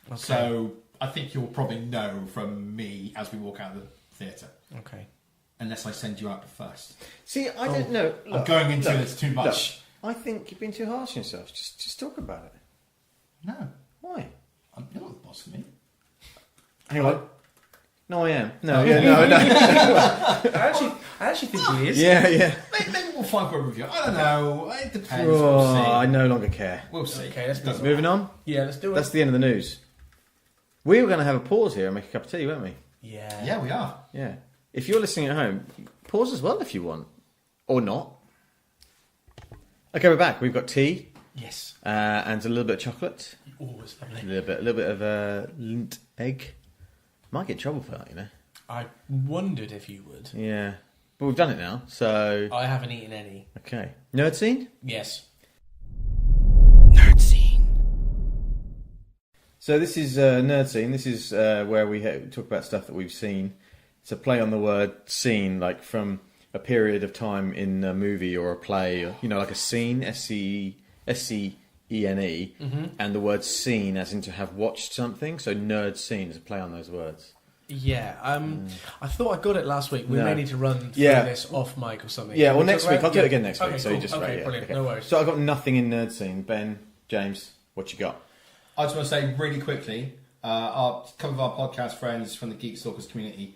Okay. So I think you'll probably know from me as we walk out of the theatre. Okay. Unless I send you out first. See, I don't know. I'm Look, going into look, this too much. look, I think you've been too harsh on yourself. Just talk about it. No. Why? You're not the boss of me. Hang on. No, I am. No, yeah, no. I actually think he is. Yeah. Maybe we'll find for a review. I don't know. It depends. Oh, We'll see. I no longer care. We'll see. Okay, let's do it. Moving on. Yeah, let's do it. That's the end of the news. We were going to have a pause here and make a cup of tea, weren't we? Yeah. Yeah, we are. Yeah. If you're listening at home, pause as well if you want. Or not. Okay, we're back. We've got tea. Yes. And a little bit of chocolate. Always A lovely. little bit of lint egg. Might get in trouble for that, you know. I wondered if you would. Yeah. But we've done it now, so... I haven't eaten any. Okay. Nerdscene? Yes. Nerdscene. So this is Nerdscene. This is where we talk about stuff that we've seen. It's a play on the word scene, like from a period of time in a movie or a play, or, you know, like a scene, S-C-E-N-E, and the word scene as in to have watched something. So Nerdscene is a play on those words. Yeah. I thought I got it last week. We No. may need to run through Yeah. this off mic or something. Yeah, Can well, we next talk week. about- I'll do it again next week. Okay, So cool. you just okay, right, yeah, brilliant. okay. No worries. So I've got nothing in Nerdscene. Ben, James, what you got? I just want to say really quickly, a couple of our podcast friends from the Geek Stalkers community,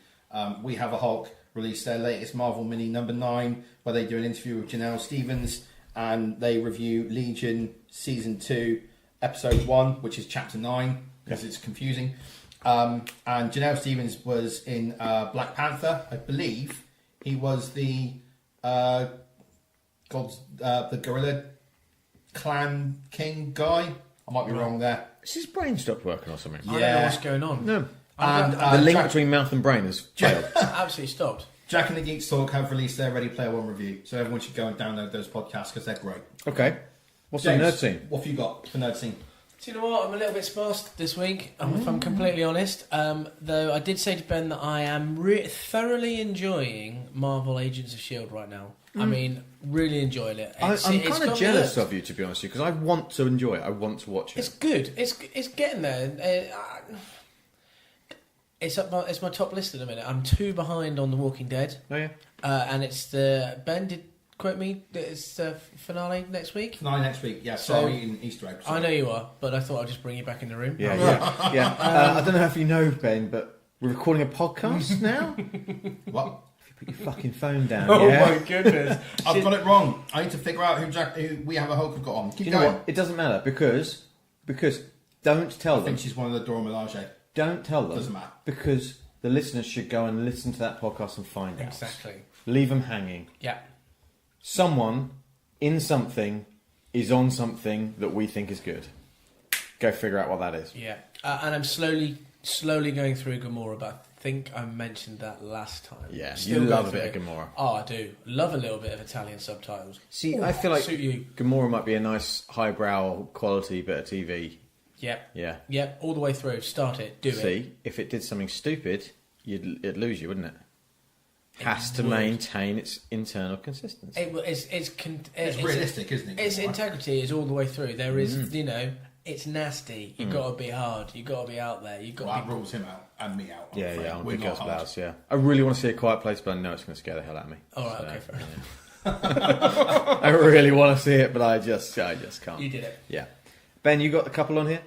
We Have a Hulk, released their latest Marvel Mini number 9, where they do an interview with Janelle Stevens, and they review Legion Season 2, Episode 1, which is Chapter 9, because it's confusing. And Janelle Stevens was in Black Panther, I believe. He was the the Gorilla Clan King guy. I might be wrong there. Has his brain stopped working or something? I don't know what's going on. No. And The link Jack, between mouth and brain has failed. Absolutely stopped. Jack and the Geeks Talk have released their Ready Player One review, so everyone should go and download those podcasts because they're great. Okay. What's James, the Nerdscene? What have you got for Nerdscene? Do you know what? I'm a little bit sparse this week, if I'm completely honest. Though I did say to Ben that I am thoroughly enjoying Marvel Agents of S.H.I.E.L.D. right now. I mean, really enjoying it. I'm It's kind got of me jealous hooked. of you, to be honest with you, because I want to enjoy it. I want to watch it. It's good. It's getting there. It's my top list at the minute. I'm 2 behind on The Walking Dead, Oh, yeah? and it's the Ben did quote me that it's the finale next week. 9 next week, yeah, So- sorry, in Easter egg. I know you are, but I thought I'd just bring you back in the room. Yeah. I don't know if you know, Ben, but we're recording a podcast now? What? Put your fucking phone down, Oh yeah? my goodness! I've got it wrong. I need to figure out who We Have a Hulk have got on. Keep Do you know going. what? It doesn't matter, because don't tell I them. think she's one of the Dora Milaje. Don't tell them. Doesn't matter. Because the listeners should go and listen to that podcast and find out. Exactly. Leave them hanging. Yeah. Someone in something is on something that we think is good. Go figure out what that is. Yeah. And I'm slowly going through Gamora, but I think I mentioned that last time. Yeah, Still you going love a through bit it. of Gamora. Oh, I do. Love a little bit of Italian subtitles. See, I feel like Suit you. Gamora might be a nice highbrow quality bit of TV. Yep. Yeah. Yep. All the way through. Start it. Do it. See, if it did something stupid, it'd lose you, wouldn't it? Has to would. maintain its internal consistency. It's realistic, isn't it? Its Right? integrity is all the way through. There is, it's nasty. You got to be hard. You got to be out there. You got Well, to that be. rules him out and me out. I'm Yeah, afraid. yeah, on We're Big not Girls hard. Blouse, yeah. I really want to see A Quiet Place, but I know it's going to scare the hell out of me. All right. So, Okay. Fair enough. I really want to see it, but I just can't. You did it. Yeah. Ben, you got a couple on here?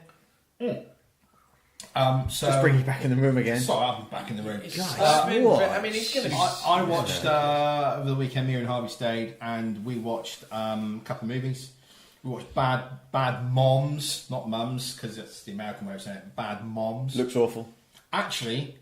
So Just bring you back in the room again. Sorry, I'm back in the room. It's Guys, been- what? I mean, it's going to be. I watched over the weekend. Me and Harvey stayed, and we watched a couple of movies. We watched Bad Moms, not Mums, because it's the American way of saying it. Bad Moms. Looks awful. Actually,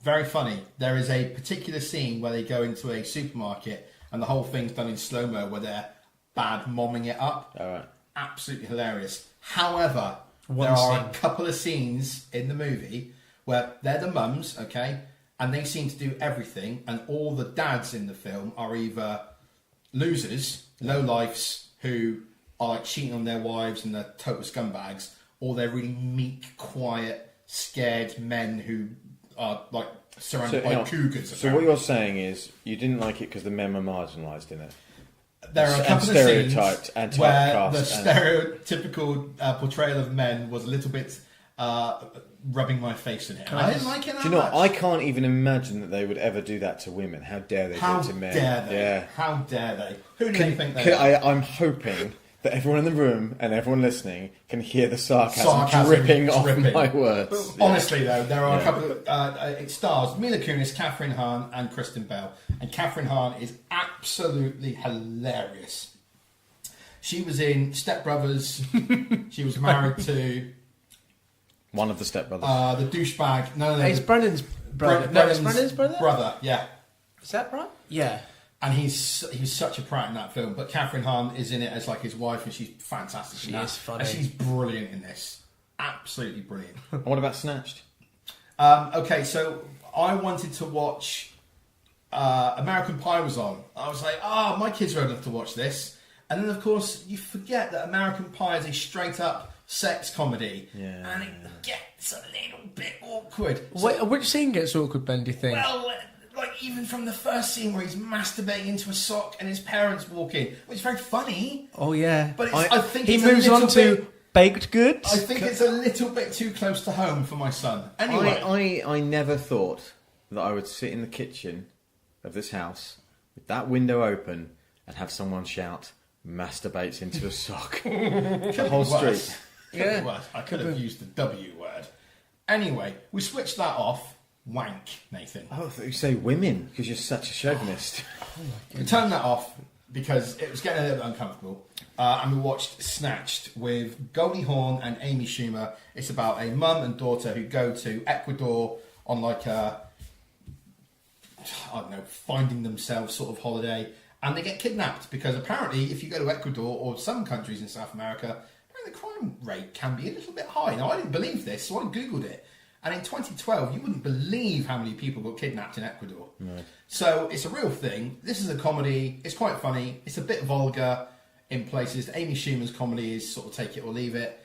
very funny. There is a particular scene where they go into a supermarket, and the whole thing's done in slow mo, where they're bad momming it up. All right. Absolutely hilarious. However, One there are scene. a couple of scenes in the movie where they're the mums, okay, and they seem to do everything, and all the dads in the film are either losers, lowlifes who are like cheating on their wives and they're total scumbags, or they're really meek, quiet, scared men who are like surrounded by cougars. So what you're saying is you didn't like it because the men were marginalised in it. There are a and couple of stereotyped scenes and where typecast the stereotypical portrayal of men was a little bit rubbing my face in it. I didn't like it that Do you know what? much. I can't even imagine that they would ever do that to women. How dare they How do it to men? dare they? Yeah. How dare they? Who do they think they are? I'm hoping that everyone in the room and everyone listening can hear the sarcasm dripping off my words. Honestly, though, there are a couple of... it stars Mila Kunis, Catherine Hahn and Kristen Bell. And Catherine Hahn is absolutely hilarious. She was in Step Brothers. She was married to... One of the Step Brothers. The douchebag. No, It's Brennan's brother. Brennan's It's Brennan's brother? Brother, yeah. Is that right? Yeah. And he was such a prat in that film. But Catherine Hahn is in it as like his wife, and she's fantastic. She in that. is funny. And she's brilliant in this. Absolutely brilliant. And what about Snatched? Okay, so I wanted to watch American Pie was on. I was like, my kids are old enough to watch this. And then, of course, you forget that American Pie is a straight-up sex comedy. Yeah. And it gets a little bit awkward. Which scene gets awkward, Ben, do you think? Well, like even from the first scene where he's masturbating into a sock and his parents walk in, which is very funny. Oh, yeah. But I think he it's moves a little on to bit, baked goods. I think it's a little bit too close to home for my son. Anyway. I never thought that I would sit in the kitchen of this house with that window open and have someone shout, masturbates into a sock. The whole street. Yeah. I could have used the W word. Anyway, we switched that off. Wank, Nathan. Oh, I thought you'd say women, because you're such a chauvinist. We turned that off because it was getting a little bit uncomfortable. And we watched Snatched with Goldie Hawn and Amy Schumer. It's about a mum and daughter who go to Ecuador on like a, finding themselves sort of holiday. And they get kidnapped because apparently if you go to Ecuador or some countries in South America, the crime rate can be a little bit high. Now, I didn't believe this, so I Googled it. And in 2012, you wouldn't believe how many people got kidnapped in Ecuador. No. So it's a real thing. This is a comedy. It's quite funny. It's a bit vulgar in places. Amy Schumer's comedy is sort of take it or leave it.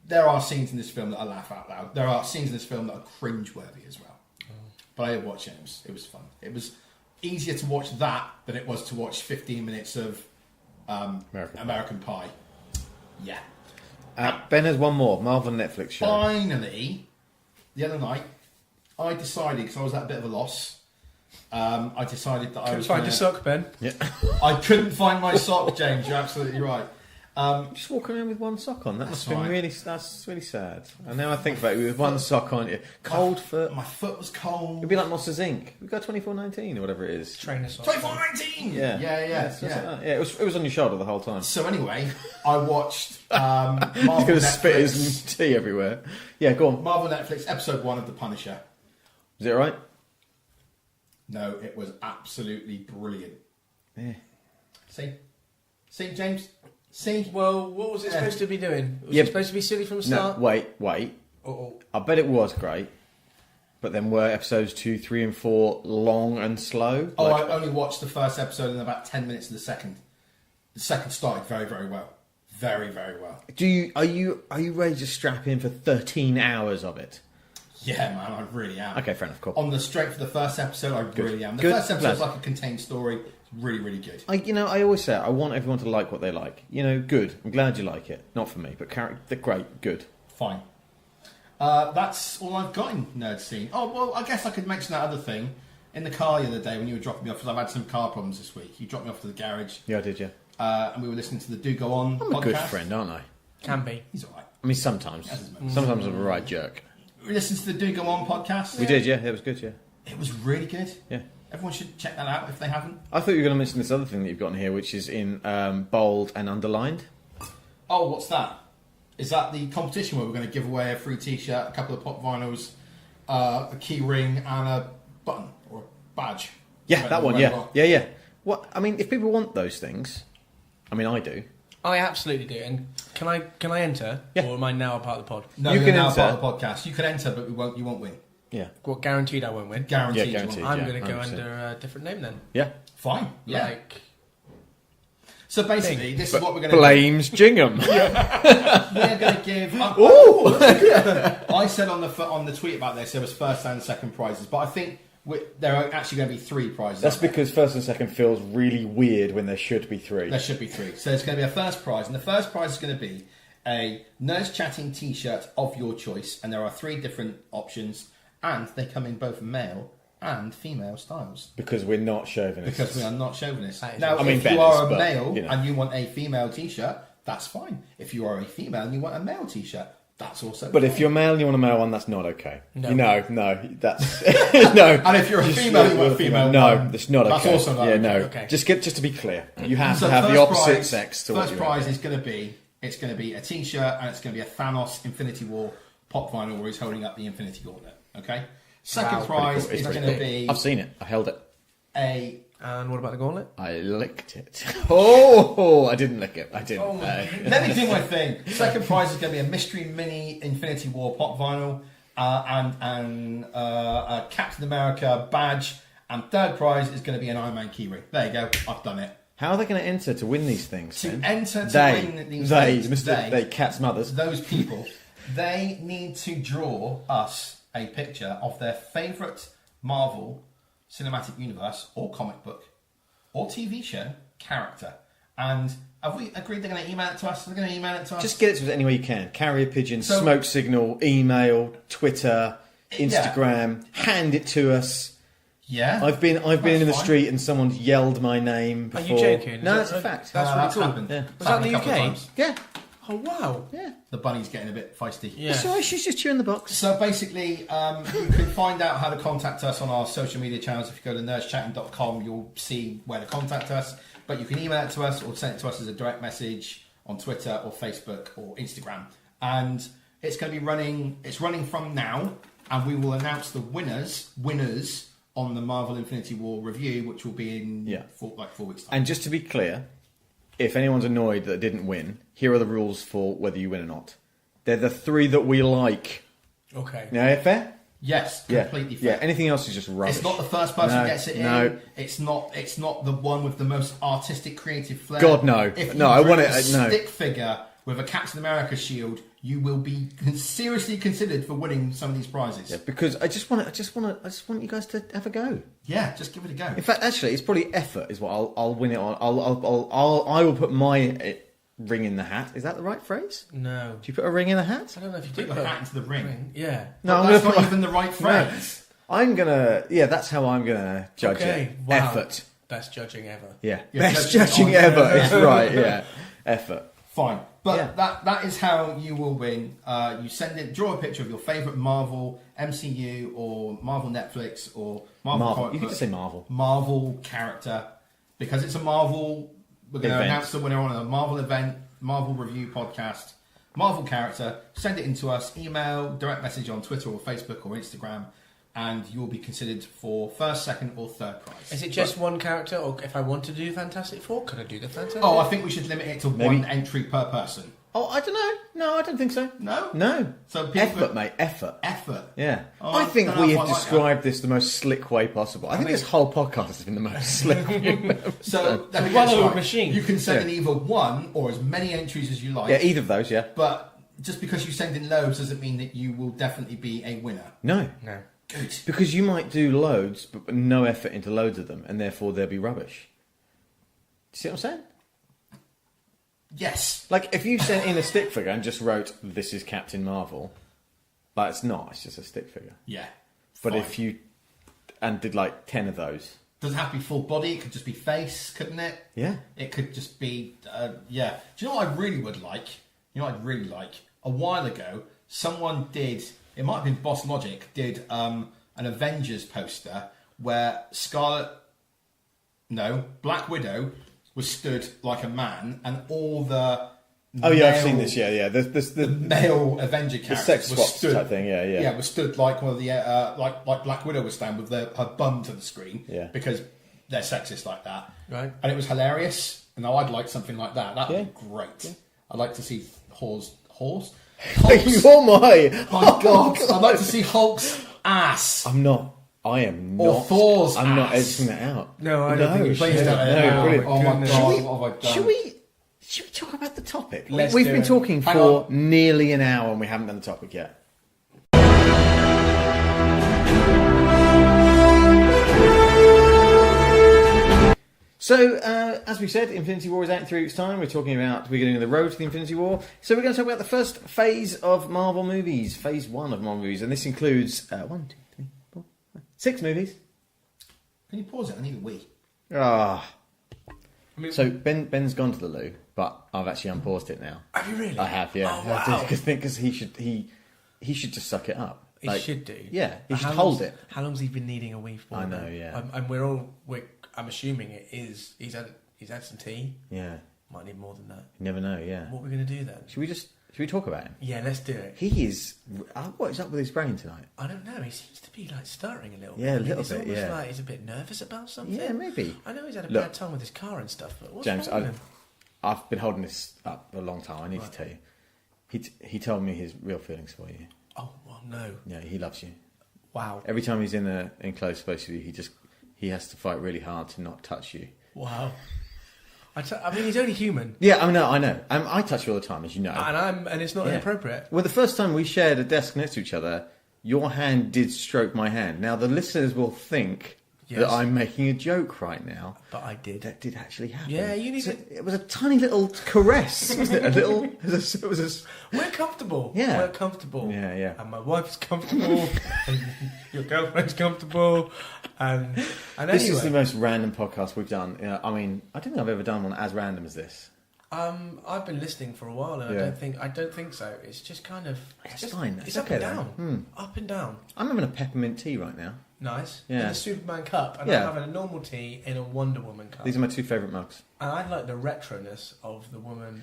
There are scenes in this film that I laugh out loud. There are scenes in this film that are cringeworthy as well. Oh. But I did watch it. It was fun. It was easier to watch that than it was to watch 15 minutes of American Pie. Yeah. Ben has one more. Marvel Netflix show. Finally, the other night, I decided, because I was at a bit of a loss, I decided that I was find your sock, Ben. Yeah. I couldn't find my sock, James. You're absolutely right. Just walking around with one sock on. That's been right. That's really sad. And now I think about it, with one sock on, cold foot. My foot was cold. It'd be like Monsters Inc. We've got 2419 or whatever it is. Trainer sock. 2419. Yeah. Yeah. It was on your shoulder the whole time. So anyway, I watched Marvel He's going to Netflix. spit his tea everywhere. Yeah, go on. Marvel Netflix episode 1 of The Punisher. Is it right? No, it was absolutely brilliant. Yeah. See, James. See? Well, what was it supposed to be doing? Was Yeah, it supposed to be silly from the start? No, wait. Uh-oh. I bet it was great. But then were episodes 2, 3 and 4 long and slow? Oh, I only watched the first episode and about 10 minutes of the second. The second started very, very well. Very, very well. Are you ready to strap in for 13 hours of it? Yeah, man, I really am. Okay, fair enough, cool. On the strength of the first episode, I really am. The Good. first episode is Glad. like a contained story. It's really, really good. I always say I want everyone to like what they like. Good. I'm glad you like it. Not for me, but they're great. Good. Fine. That's all I've got in Nerdscene. Oh, well, I guess I could mention that other thing. In the car the other day when you were dropping me off, because I've had some car problems this week. You dropped me off to the garage. Yeah, I did, yeah. And we were listening to the Do Go On I'm podcast. a good friend, aren't I? Can be. He's all right. I mean, sometimes. Sometimes I'm a right jerk. We listened to the Do Go On podcast. We did, yeah. It was good, yeah. It was really good. Yeah. Everyone should check that out if they haven't. I thought you were going to mention this other thing that you've got in here, which is in bold and underlined. Oh, what's that? Is that the competition where we're going to give away a free T-shirt, a couple of pop vinyls, a key ring, and a button or a badge? Yeah, that one, yeah. Yeah. What? I mean, if people want those things, I mean, I do. I absolutely do. And can I enter? Yeah. Or am I now a part of the pod? No, You you're can now enter. part of the podcast. You can enter, but you won't win. Yeah. What, guaranteed I won't win? Guaranteed. Yeah, guaranteed. You won't. I'm going to go 100%. under a different name then. Yeah. Fine. Yeah. Like, So basically, this is what we're going to Blames Jingham. do. We're going to give. I said on the tweet about this there was first and second prizes, but I think there are actually going to be 3 prizes. That's because first and second feels really weird when there should be 3. There should be 3. So there's going to be a first prize, and the first prize is going to be a Nerds Chatting T-shirt of your choice, and there are 3 different options, and they come in both male and female styles. Because we're not chauvinists. Because we are not chauvinists. That is Now, I mean, if Ben you are is, a but, male you know. and you want a female T-shirt, that's fine. If you are a female and you want a male T-shirt, that's also But fine. if you're male and you want a male one, that's not okay. No. No, that's no. And if you're a female and you want a female no, one, that's not okay. that's also not yeah, okay. no. Okay. Just to be clear, you have So to have the first opposite prize- sex to what First you prize have. is going to be a T-shirt, and it's going to be a Thanos Infinity War pop vinyl where he's holding up the Infinity Gauntlet. Okay. Second Wow, prize Pretty is cool. It's going to pretty be cool. I've seen it. I held it. a. And what about the gauntlet? I licked it. Oh, I didn't lick it. I didn't. Oh my Let me do my thing. Second prize is going to be a mystery mini Infinity War pop vinyl and a Captain America badge. And third prize is going to be an Iron Man keyring. There you go. I've done it. How are they going to enter to win these things? To then? enter to win these things, they, Cat's mothers. those people, they need to draw us a picture of their favourite Marvel Cinematic Universe or comic book or TV show character. And have we agreed they're going to email it to us? They're going to email it to us? Just get it to us any way you can. Carrier pigeon, So- smoke signal, email, Twitter, Instagram. Hand it to us. Yeah. I've been in the fine. street and someone's yelled my name Are before. you joking? No, Is that's that- a fact. That's really That's cool. happened. Yeah. It's Was that happened the a couple of UK? times. Yeah, Oh wow. yeah. The bunny's getting a bit feisty. Yeah. So she's just chewing the box. So basically, you can find out how to contact us on our social media channels. If you go to nerdschatting.com, you'll see where to contact us. But you can email it to us or send it to us as a direct message on Twitter or Facebook or Instagram. And it's going to be running. It's running from now, and we will announce the winners on the Marvel Infinity War review, which will be in 4 weeks' time. And just to be clear, if anyone's annoyed that it didn't win, here are the rules for whether you win or not. They're the 3 that we like. Okay. Yeah, fair? Yes, Yeah. completely fair. Yeah, anything else is just rubbish. It's not the first person No, who gets it no. in. It's not the one with the most artistic, creative flair. God, no. If No, you I bring want it- a no. stick figure with a Captain America shield, you will be seriously considered for winning some of these prizes. Yeah, because I just want you guys to have a go. Yeah, just give it a go. In fact, actually, it's probably effort is what I'll win it on. I will put my ring in the hat. Is that the right phrase? No. Do you put a ring in the hat? I don't know if you Put do the hat into the ring. Yeah. No, But I'm that's gonna not put even the right phrase. I'm gonna. Yeah, that's how I'm gonna judge Okay. it. Wow. Effort. Best judging ever. Yeah. You're Best judging judging on- ever. It's right. Yeah. Effort. Fine. But Yeah. that is how you will win. You draw a picture of your favourite Marvel, MCU, or Marvel Netflix, or Marvel. Marvel. comic You could book. just say Marvel. Marvel character, because it's a Marvel. We're going to Event. announce the winner on a Marvel event, Marvel review podcast. Marvel character. Send it in to us. Email, direct message on Twitter or Facebook or Instagram, and you will be considered for first, second, or third prize. Is it just one character, or if I want to do Fantastic Four, could I do the Fantastic? Oh, I think we should limit it to Maybe. one entry per person. Oh, I don't know. No, I don't think so. No. No. So people- effort, mate. Effort. Effort. Yeah. Oh, I think don't know we if have I like described this the most slick way possible. I think this whole podcast has been the most slick way. So let me One get this little right. machine. You can send in Yeah. either one or as many entries as you like. Yeah, either of those, yeah. But just because you send in loads doesn't mean that you will definitely be a winner. No. No. Good. Because you might do loads, but no effort into loads of them, and therefore they'll be rubbish. Do you see what I'm saying? Yes. Like, if you sent in a stick figure and just wrote, "This is Captain Marvel," but it's not, it's just a stick figure. Yeah. But Fine. if you, and did like 10 of those. Doesn't have to be full body, it could just be face, couldn't it? Yeah. It could just be, yeah. Do you know what I really would like? You know what I'd really like? A while ago, someone did, it might have been Boss Logic, did an Avengers poster where Black Widow was stood like a man, and all the Oh yeah, I've male- seen this, yeah. the male Avenger characters sex were swaps stood, type thing, yeah. Yeah, was stood like one of the like Black Widow was standing with her bum to the screen, Yeah. because they're sexist like that, Right. And it was hilarious. And now I'd like something like that. That would Yeah. be great. I'd like to see Hulk's. Oh my! My God, I'd like to see Hulk's ass. I am not. Or Thor's I'm not ass. editing that out. No, I don't think you Please should. don't. No, brilliant. Oh my Goodness. God, what have I done? Should we talk about the topic? Let's We've do been it. talking Hang for on. nearly an hour and we haven't done the topic yet. So, as we said, Infinity War is out in 3 weeks' time. We're talking about we're getting on the road to the Infinity War. So we're going to talk about the first phase of Marvel movies, phase 1 of Marvel movies, and this includes 1, 2, 3, 4, 5, 6 movies. Can you pause it? I need a wee. Ah, I mean, So Ben's gone to the loo, but I've actually unpaused it now. have you really? I have, yeah. Oh, wow. Because he should just suck it up. He should do. Yeah, he But should how hold long's- it. How long's he been needing a wee for? I know, then? yeah. I'm assuming it is. He's had some tea. Yeah, Might need more than that. you never know. Yeah. What are we going to do then? Should we talk about him? Yeah, let's do it. He is. What is up with his brain tonight? I don't know. He seems to be like stuttering a little bit. Yeah, a I mean, little it's bit, almost yeah. like he's a bit nervous about something. Yeah, maybe. I know he's had a Look. bad time with his car and stuff, but what's James, wrong with him? I've been holding this up for a long time. I need to tell you. He told me his real feelings for you. Oh, well, no. Yeah, he loves you. Wow. Every time he's in an enclosed space with you, he has to fight really hard to not touch you. Wow. I mean, he's only human. Yeah, I know. I touch you all the time, as you know. And it's not Yeah. inappropriate. Well, the first time we shared a desk next to each other, your hand did stroke my hand. Now, the listeners will think Yes. that I'm making a joke right now. But I did. That did actually happen. Yeah, you need So to- it was a tiny little caress, wasn't it? It was a We're comfortable. Yeah. We're comfortable. Yeah. And my wife's comfortable. And your girlfriend's comfortable. And This anyway. is the most random podcast we've done. I mean, I don't think I've ever done one as random as this. I've been listening for a while, and Yeah. I don't think so. It's just kind of. It's just, fine. It's It's up okay and then. down. Up and down. I'm having a peppermint tea right now. Nice. Yeah. In a Superman cup, and Yeah. I'm having a normal tea in a Wonder Woman cup. These are my two favourite mugs. And I like the retroness of the Wonder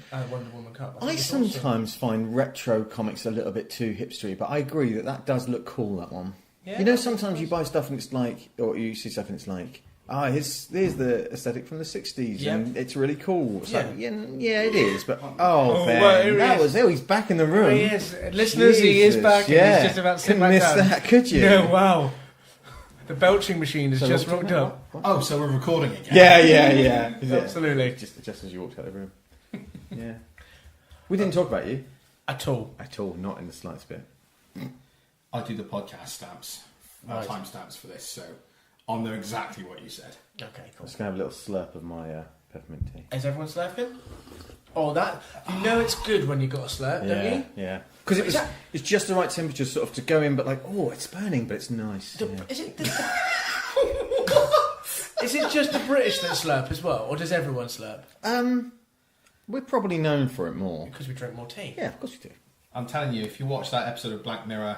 Woman cup. I think it's awesome. sometimes find retro comics a little bit too hipstery, but I agree that does look cool, that one. Yeah, You know, I think sometimes it you does. buy stuff and it's like, or you see stuff and it's like, here's the aesthetic from the 60s, Yeah. and it's really cool. It's like, Yeah. yeah, it is, but Ben, well, here he is. he's back in the room. He is. Listeners, he is Jesus, back, and yeah. he's just about to sit Couldn't back miss down. that, could you? No, wow. The belching machine has So just what- rocked up. Oh, so we're recording again. Yeah. Absolutely. Just as you walked out of the room. Yeah. We didn't talk about you At all. at all, not in the slightest bit. I do the podcast stamps, Right. timestamps for this, so I'll know exactly what you said. Okay, I'm cool. just going to have a little slurp of my peppermint tea. Is everyone slurping? Oh, that. You know it's good when you got a slurp, don't you? Yeah. Because Is that- it's just the right temperature sort of to go in, but like, it's burning, but it's nice. The- Yeah. Is it? Is it just the British that slurp as well, or does everyone slurp? We're probably known for it more. Because we drink more tea. Yeah, of course we do. I'm telling you, if you watch that episode of Black Mirror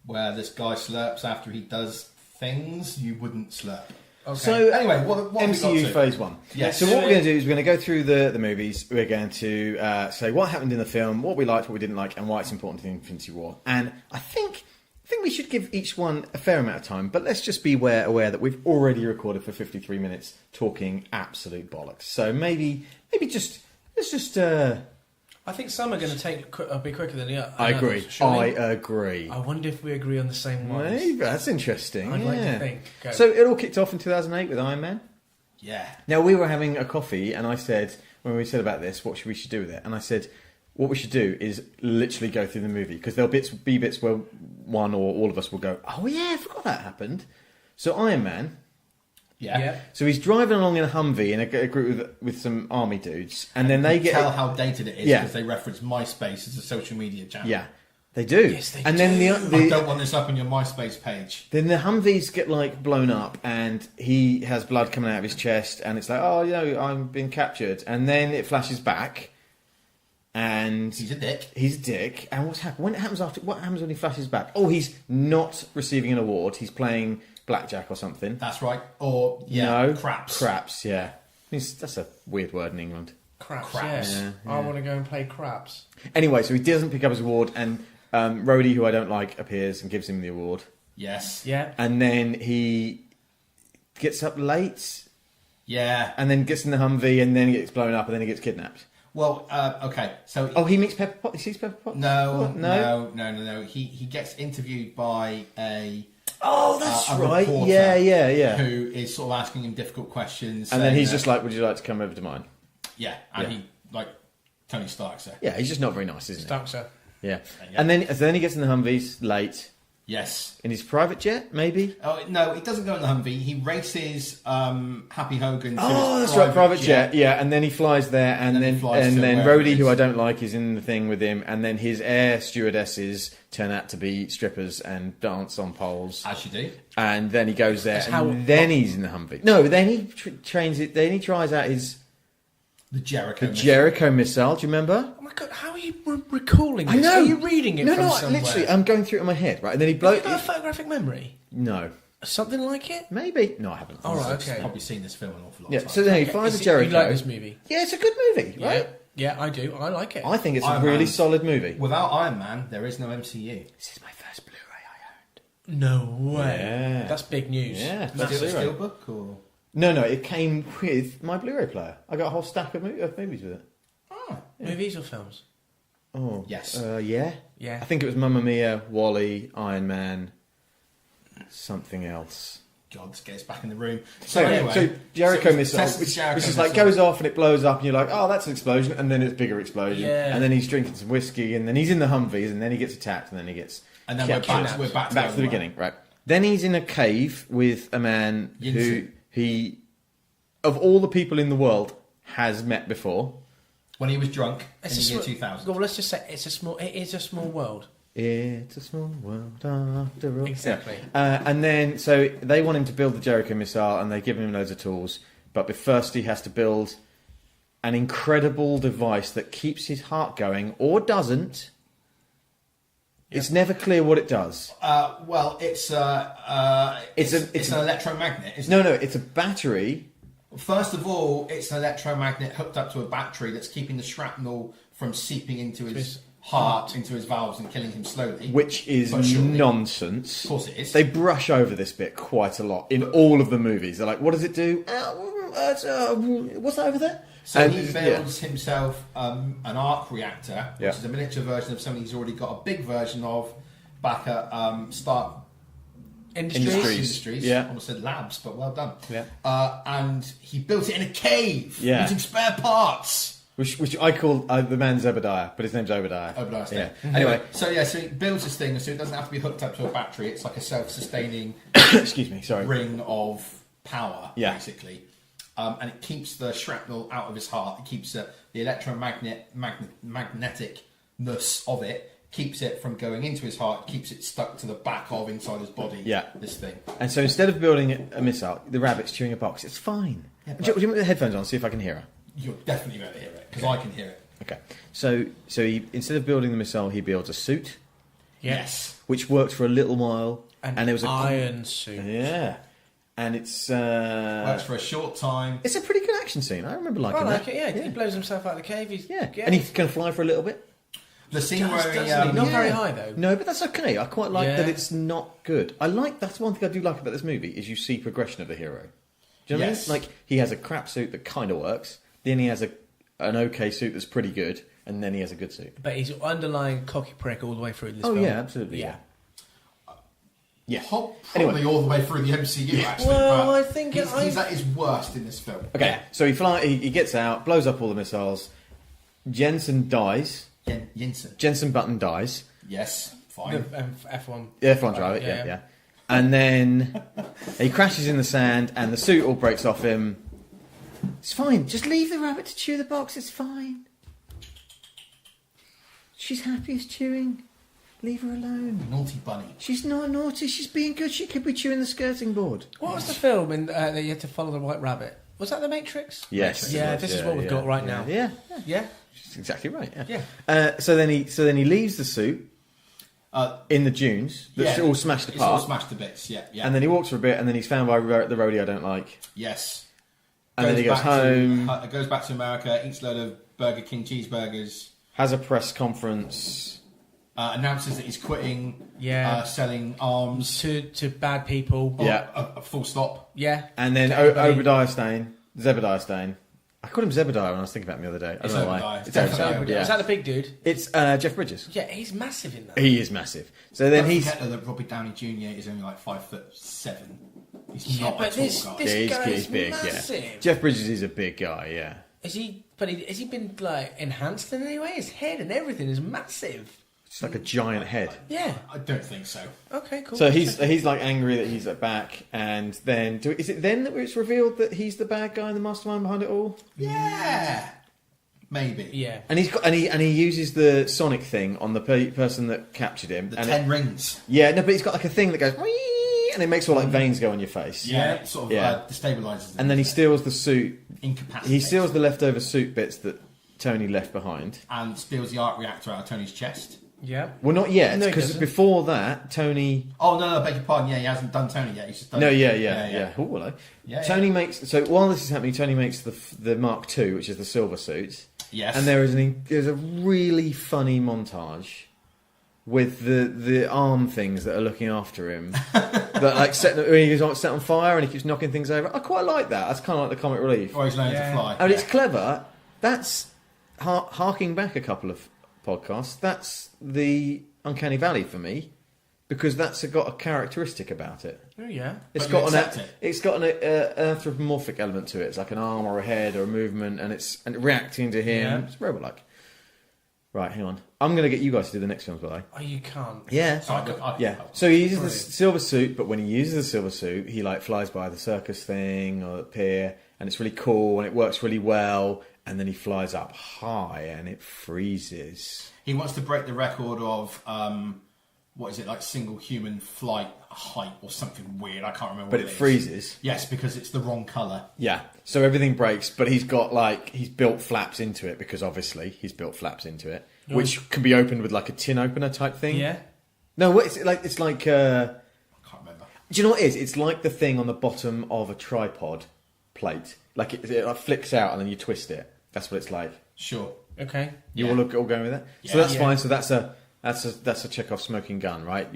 where this guy slurps after he does things, you wouldn't slurp. Okay. So Anyway, what have we MCU got to? Phase 1. Yes. So what we're going to do is we're going to go through the movies. We're going to say what happened in the film, what we liked, what we didn't like, and why it's important to the Infinity War. And I think we should give each one a fair amount of time, but let's just be aware that we've already recorded for 53 minutes talking absolute bollocks. So maybe let's just. I think some are going to be quicker than the others. I agree. I agree. I wonder if we agree on the same ones. Maybe that's interesting. I'd like to yeah. think. Go. So it all kicked off in 2008 with Iron Man. Yeah. Now, we were having a coffee, and I said, when we said about this, what we should do with it? And I said, what we should do is literally go through the movie, because there'll be bits where one or all of us will go, oh yeah, I forgot that happened. So Iron Man, Yeah. so he's driving along in a Humvee in a group with some army dudes, and then they get... Tell how dated it is Yeah. because they reference MySpace as a social media channel. Yeah, they do. Yes, they and then I the don't want this up on your MySpace page. Then the Humvees get like blown up, and he has blood coming out of his chest, and it's like, oh, I've been captured. And then it flashes back, and He's a dick. he's a dick. And what's happened? What happens when he flashes back? Oh, he's not receiving an award. He's playing blackjack or something. That's right. Or, No, craps. Craps, yeah. That's a weird word in England. Craps, Craps. yeah. I want to go and play craps. Anyway, so he doesn't pick up his award, and Rhodey, who I don't like, appears and gives him the award. Yes. Yeah. And then he gets up late. Yeah. And then gets in the Humvee, and then he gets blown up, and then he gets kidnapped. Well, okay. So Oh, he meets Pepper Potts. He sees Pepper Potts. no, What? no. He gets interviewed by a Oh, that's a right. reporter Yeah. who is sort of asking him difficult questions. And then saying he's that- just like, "Would you like to come over to mine?" yeah, and Yeah. he like Tony Stark. So Yeah, he's just not very nice, isn't he? Stuxer. Yeah. Yeah. And then he gets in the Humvees late yes. in his private jet, maybe. Oh no, he doesn't go in the Humvee. He races Happy Hogan. To Oh, his that's right, private jet. Yeah, and then he flies there, and And then then he flies to Rhodey, wherever it who is. I don't like, is in the thing with him, and then his air stewardesses turn out to be strippers and dance on poles, As you do. and then he goes there, That's and how- then he's in the Humvee. No, then he trains it. Then he tries out his The Jericho. The Jericho missile. Do you remember? Oh my god, how are you recalling this? I know. Are you reading it from somewhere? Literally, I'm going through it in my head, right? And then he Have blows. you got a photographic memory? No, Something like it? maybe. No, I haven't. All right, I've okay. probably seen this film an awful lot Yeah. of times. So then he finds the Jericho. You like this movie? Yeah, it's a good movie, right? Yeah, I do. I like it. I think it's a Iron really Man. solid movie. Without Iron Man, there is no MCU. This is my first Blu-ray I owned. No way. Yeah. That's big news. Yeah. Was it a Zero. Steelbook or? No, it came with my Blu-ray player. I got a whole stack of movies with it. Oh, Movies or films? Oh, Yes. Yeah. Yeah. I think it was Mamma Mia, Wall-E, Iron Man, something else. God, let's get us back in the room. So, anyway, so Jericho so missile, test the which Jericho is like missile. goes off and it blows up, and you're like, oh, that's an explosion, and then it's a bigger explosion, Yeah. and then he's drinking some whiskey, and then he's in the Humvees, and then he gets attacked, and then he gets And then kidnapped. we're back to back to the beginning, right? Then he's in a cave with a man who Yinsen. he, of all the people in the world, has met before. When he was drunk in It's the year a 2000. Well, let's just say it is a small world. It's a small world after all. Exactly. Yeah. And then, so they want him to build the Jericho missile, and they give him loads of tools. But first, he has to build an incredible device that keeps his heart going, or doesn't. It's never clear what it does. Well, it's an electromagnet. Isn't No, it's a battery. it? First of all, it's an electromagnet hooked up to a battery that's keeping the shrapnel from seeping into his heart, into his valves, and killing him slowly. Which is But surely. nonsense. Of course it is. They brush over this bit quite a lot in all of the movies. They're like, what does it do? What's that over there? So And- he builds himself an arc reactor, which Yeah. is a miniature version of something he's already got a big version of back at Stark Industries. Yeah. Almost said labs, but well done. Yeah. And he built it in a cave Yeah. using spare parts. Which I call the man Zebediah, but his name's Obadiah. Obadiah Yeah. Stane. Anyway, so he builds this thing, so it doesn't have to be hooked up to a battery. It's like a self-sustaining excuse me, sorry. ring of power, Yeah. basically. And it keeps the shrapnel out of his heart. It keeps the magneticness of it, keeps it from going into his heart, keeps it stuck to the back of inside his body. Yeah. This thing. And so instead of building a missile, the rabbit's chewing a box. It's fine. Yeah, Do you want me to put the headphones on, see if I can hear her? You're definitely going to hear it, because I can hear it. Okay. So he, instead of building the missile, he builds a suit, Yes. which worked for a little while. And it was iron suit. Yeah. And it's Works for a short time. it's a pretty good action scene. I remember liking I like that. it, yeah. He blows himself out of the cave. Yeah. And he can fly for a little bit. The scene where he, doesn't he? Not very Yeah. high, though. No, but that's okay. I quite like Yeah. that it's not good. That's one thing I do like about this movie is you see progression of the hero. Do you know Yes. what I mean? Like he has a crap suit that kind of works, then he has an okay suit that's pretty good, and then he has a good suit. But he's underlying cocky prick all the way through this Oh film. yeah, absolutely. Yeah. Yeah. Probably Anyway. all the way through the MCU, actually. Well, but I think he's at his worst in this film. Okay, so he gets out, blows up all the missiles. Jensen dies. Yinsen. Jensen Button dies. Yes, The fine. F1. Yeah, F1 driver. Yeah. And then he crashes in the sand, and the suit all breaks off him. It's fine. Just leave the rabbit to chew the box. It's fine. She's happy as chewing. Leave her alone. Naughty bunny. She's not naughty. She's being good. She could be chewing the skirting board. What was the film in that you had to follow the White Rabbit? Was that The Matrix? Yes. Yeah, this is what we've got right now. Yeah. Yeah? That's exactly right. Yeah. Yeah. So then he leaves the suit in the dunes. That's all smashed It's all apart. smashed to bits. Yeah. And then he walks for a bit, and then he's found by the roadie I don't like. Yes. And then he goes back home. Goes back to America, eats a load of Burger King cheeseburgers, Has a press conference. announces that he's quitting Yeah. selling arms. To bad people. Yeah. A full stop. Yeah. And then To everybody. Zebediah Stane. I called him Zebediah when I was thinking about him the other day. I It's don't know why. Obadiah. It's It's definitely Obadiah, Obadiah. yeah. Is that the big dude? It's Jeff Bridges. Yeah, he's massive in that. He is massive. So then Don't he's forget that Robert Downey Jr. is only like 5'7". He's Yeah, not but a tall this- guy. this- yeah, guy's he's big. massive. Yeah. Jeff Bridges is a big guy. Yeah. Has he been like enhanced in any way? His head and everything is massive. It's like a giant head. Yeah. I don't think so. Okay, cool. So he's like angry that he's back, and then is it then that it's revealed that he's the bad guy and the mastermind behind it all? Yeah. Maybe. Yeah. And he uses the Sonic thing on the person that captured him. The and 10 rings. Yeah, no, but he's got like a thing that goes, "Wee," and it makes all like veins go on your face. Yeah, it sort of destabilizes them. And then he steals the suit. Incapacitates. He steals the leftover suit bits that Tony left behind. And steals the arc reactor out of Tony's chest. Yeah. Well, not yet, No, he because doesn't. before that, Tony. Oh no, beg your pardon. Yeah, he hasn't done Tony yet. He's just done. No, yeah. Oh, hello. Yeah, Tony makes. So while this is happening, Tony makes the Mark II, which is the silver suit. Yes. And there's a really funny montage with the arm things that are looking after him. That like when he's set on fire and he keeps knocking things over. I quite like that. That's kind of like the comic relief. Or he's learning to fly. And it's clever. That's harking back a couple of podcasts. That's the Uncanny Valley for me, because that's got a characteristic about it. Oh yeah. It's But got you accept it. it's got an anthropomorphic element to it. It's like an arm or a head or a movement, and it's reacting to him. Yeah. It's robot-like. Right, hang on. I'm going to get you guys to do the next films, by the way. Oh, you can't. Yeah. Yeah. So he uses the silver suit, but when he uses the silver suit, he like flies by the circus thing or the pier, and it's really cool and it works really well. And then he flies up high and it freezes. He wants to break the record of what is it, like single human flight height or something weird. I can't remember. But what it is. freezes. Yes, because it's the wrong colour. Yeah. So everything breaks, but he's built flaps into it, because obviously he's built flaps into it, which can be opened with like a tin opener type thing. Yeah. No, it's like. I can't remember. Do you know what it is? It's like the thing on the bottom of a tripod plate. Like it like flicks out and then you twist it. That's what it's like. Sure. Okay. You all going with that? So Yeah. that's fine. So that's a Chekhov smoking gun, right?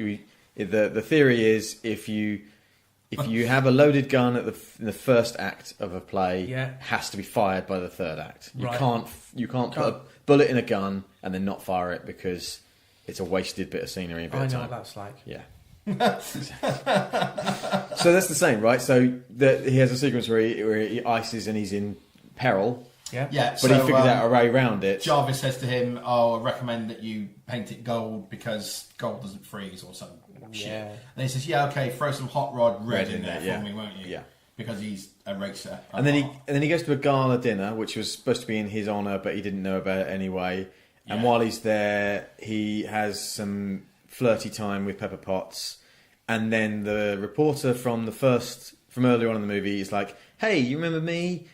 The theory is if you have a loaded gun in the first act of a play, it has to be fired by the third act. You can't put a bullet in a gun and then not fire it, because it's a wasted bit of scenery. A bit I of know time. what that's like. Yeah. So that's the same, right? So he has a sequence where he ices and he's in peril. Yeah. Yeah. But he figures out a way around it. Jarvis says to him, "Oh, I recommend that you paint it gold because gold doesn't freeze or something." Shit. Yeah. And he says, "Yeah, okay, throw some hot rod red in there yeah. for me, won't you?" Yeah. Because he's a racer. And then he goes to a gala dinner, which was supposed to be in his honour, but he didn't know about it anyway. And while he's there, he has some flirty time with Pepper Potts. And then the reporter from earlier on in the movie is like, "Hey, you remember me?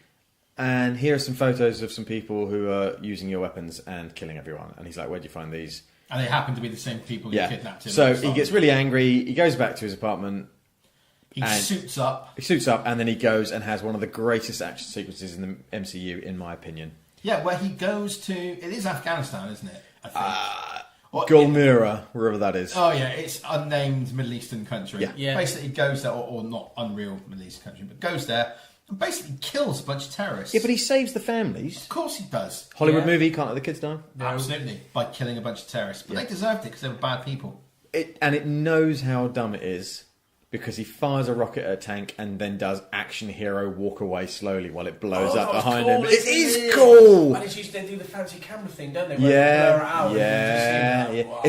And here are some photos of some people who are using your weapons and killing everyone." And he's like, "Where'd you find these?" And they happen to be the same people who kidnapped him. So he gets really angry. He goes back to his apartment. He suits up. He suits up, and then he goes and has one of the greatest action sequences in the MCU, in my opinion. Yeah, where he goes to... It is Afghanistan, isn't it? I think. Gulmira, wherever that is. Oh, yeah, it's unnamed Middle Eastern country. Yeah. Basically, he goes there, or not unreal Middle Eastern country, but goes there and basically kills a bunch of terrorists. Yeah, but he saves the families. Of course he does. Hollywood movie, can't let the kids die. Absolutely, by killing a bunch of terrorists. But they deserved it because they were bad people. It knows how dumb it is, because he fires a rocket at a tank and then does action hero walk away slowly while it blows up behind him. It is cool! And it's usually they do the fancy camera thing, don't they? Yeah, Where they blur it out and you yeah. just see that. Wow.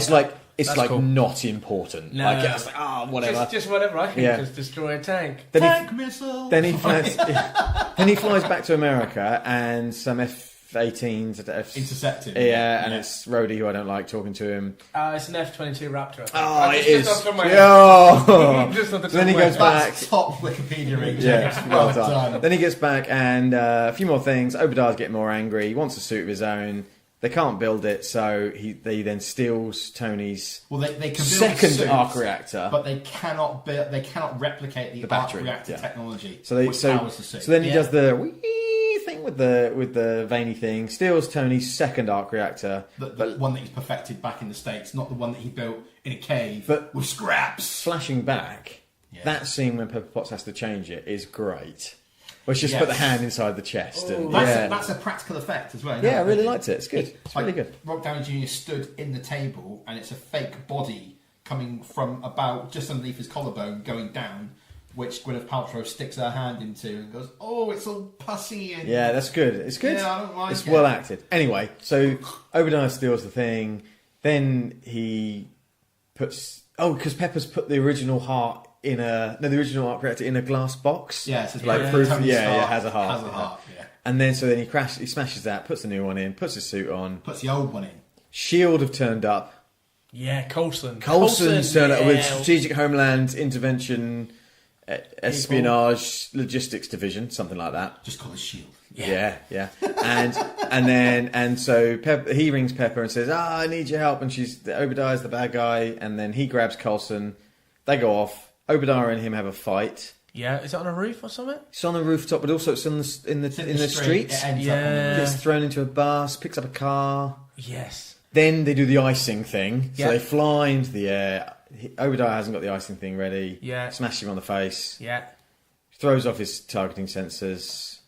It's like cool. not important. No. Like, it's like, whatever. Just whatever. I can Yeah. just destroy a tank. Tank missile! Then he flies back to America, and some F-18s Intercepted. Yeah, and it's Rhodey, who I don't like, talking to him. It's an F-22 Raptor. I think. Oh, it Just is. off the top of my head. Oh. Just off the top Then he of my goes head. back. That's top Wikipedia reading. Yeah, well done. done. Then he gets back, and a few more things. Obadiah's getting more angry. He wants a suit of his own. They can't build it, so they then steals Tony's Well, they can build second suits, arc reactor. but they cannot build. They cannot replicate the battery, arc reactor yeah. technology. So which powers the suit. then he does the wee thing with the veiny thing. Steals Tony's second arc reactor. the one that he's perfected back in the States, not the one that he built in a cave But- with scraps. Flashing back, Yeah. that scene when Pepper Potts has to change it is great. Well, she just put the hand inside the chest. And, That's a practical effect as well. I really liked it. It's good. It's really good. Robert Downey Jr. stood in the table, and it's a fake body coming from about just underneath his collarbone, going down, which Gwyneth Paltrow sticks her hand into and goes, "Oh, it's all pussy." And Yeah, that's good. It's good. Yeah, I don't like it's it. well acted. Anyway, so Obadiah steals the thing. Then he puts... Oh, because Pepper's put the original heart in the original arc reactor in a glass box. Yeah, so it's like like proof. Tony's Yeah, heart has a heart. Has a heart. Yeah. And then he smashes that, puts the new one in, puts his suit on. Puts the old one in. Shield have turned up. Yeah, Coulson. Coulson's turned up with yeah. Strategic Homeland Intervention, Espionage Logistics Division, something like that. Just call it SHIELD. Yeah. And so he rings Pepper and says, I need your help. And Obadiah's the bad guy. And then he grabs Coulson. They go off. Obadiah and him have a fight. Yeah, is it on a roof or something? It's on a rooftop, but also it's in the streets. It ends up on the roof. Gets thrown into a bus, picks up a car. Yes. Then they do the icing thing. So Yeah. they fly into the air. Obadiah hasn't got the icing thing ready. Yeah. Smash him on the face. Yeah. Throws off his targeting sensors.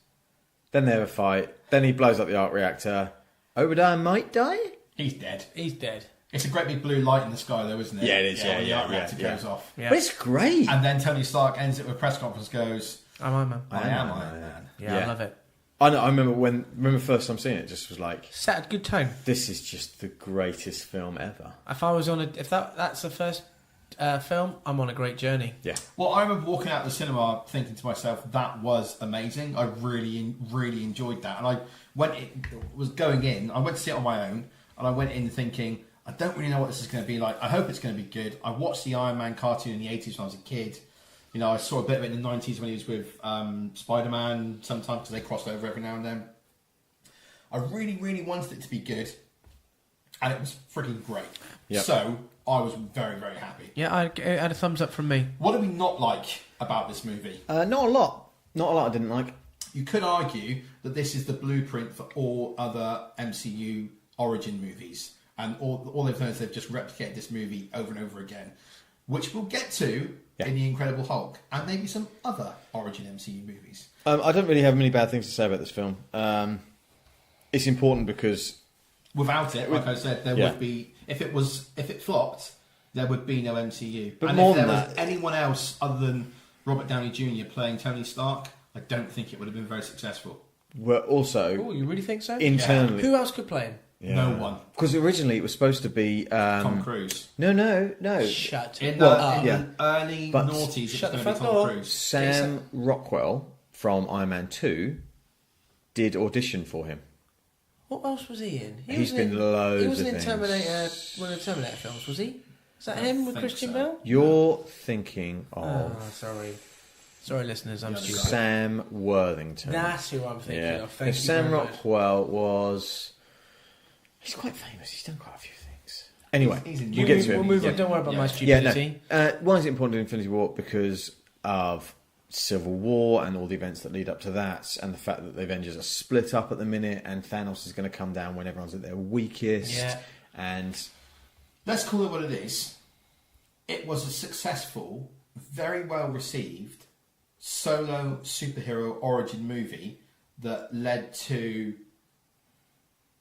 Then they have a fight. Then he blows up the arc reactor. Obadiah might die? He's dead. He's dead. It's a great big blue light in the sky, though, isn't it? Yeah, it is, when the arc reactor yeah. goes off. Yeah. But it's great. And then Tony Stark ends it with a press conference, goes, I'm Iron Man. I am Iron Man. Yeah, I Yeah. love it. I know. I remember first time seeing it. Just was like, Set a good tone. this is just the greatest film ever. If I was on if that's the first film, I'm on a great journey. Yeah. Well, I remember walking out of the cinema thinking to myself, that was amazing. I really, really enjoyed that. And I went to see it on my own, and I went in thinking, I don't really know what this is going to be like. I hope it's going to be good. I watched the Iron Man cartoon in the 80s when I was a kid. You know, I saw a bit of it in the 90s when he was with Spider-Man sometimes, because they crossed over every now and then. I really, really wanted it to be good, and it was freaking great. Yep. So I was very, very happy. Yeah, I had a thumbs up from me. What do we not like about this movie? Not a lot. Not a lot I didn't like. You could argue that this is the blueprint for all other MCU origin movies. And all they've done is they've just replicated this movie over and over again, which we'll get to in The Incredible Hulk and maybe some other origin MCU movies. I don't really have many bad things to say about this film. It's important because Without it, like I said, there Yeah. would be... If it flopped, there would be no MCU. But and more if there than was that- anyone else other than Robert Downey Jr. playing Tony Stark, I don't think it would have been very successful. we're also Oh, you really think so? internally. Who else could play him? No one. Because originally it was supposed to be Tom Cruise. No. Shut In Well, the, yeah. in the early But- noughties, it's Shut the going to be front Tom door. Cruise. Sam Rockwell from Iron Man 2 did audition for him. What else was he in? He's been loads He wasn't of in things. Terminator, one of the Terminator films, was he? Is that him with think Christian so. Bale? You're thinking of Oh, sorry. Sorry, listeners, I'm Yeah, stupid. Sam Worthington. That's who I'm thinking yeah. of. Thank If you Sam very much. Rockwell was... He's quite famous. He's done quite a few things. Anyway, He's in we'll get to We'll him. move Yeah. on. Don't worry about my Yeah, stupidity. no. Why is it important in Infinity War? Because of Civil War and all the events that lead up to that, and the fact that the Avengers are split up at the minute, and Thanos is going to come down when everyone's at their weakest. Yeah. And Let's call it what it is. It was a successful, very well received solo superhero origin movie that led to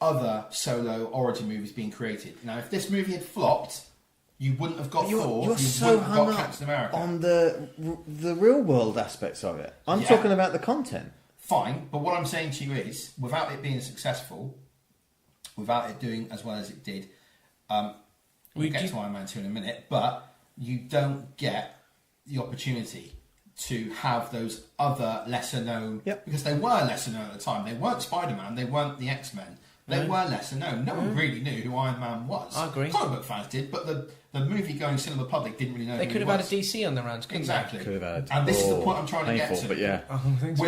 other solo origin movies being created. Now, if this movie had flopped, you wouldn't have got Thor. you're you so wouldn't have hung got up Captain America. on the real world aspects of it. I'm Yeah. talking about the content. Fine, but what I'm saying to you is, without it being successful, without it doing as well as it did, we'll get to Iron Man 2 in a minute, but you don't get the opportunity to have those other lesser known, Yep. because they were lesser known at the time. They weren't Spider-Man, they weren't the X-Men. They were lesser known. No one really knew who Iron Man was. I agree. Comic book fans did, but the movie-going cinema public didn't really know They who could he have had was. a DC on their hands, couldn't Exactly. Could have had. And this is the point I'm trying to get painful, to. but yeah. they? I don't think so.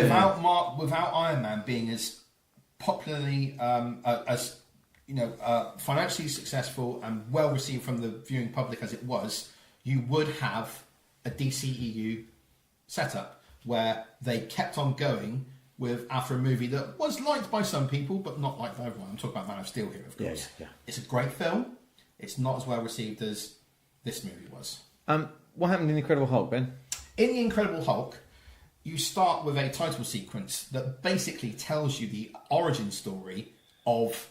Without Iron Man being as popularly financially successful and well received from the viewing public as it was, you would have a DCEU setup where they kept on going with after a movie that was liked by some people but not liked by everyone. I'm talking about Man of Steel here, of course. Yeah. It's a great film. It's not as well received as this movie was. What happened in The Incredible Hulk, Ben? In The Incredible Hulk, you start with a title sequence that basically tells you the origin story of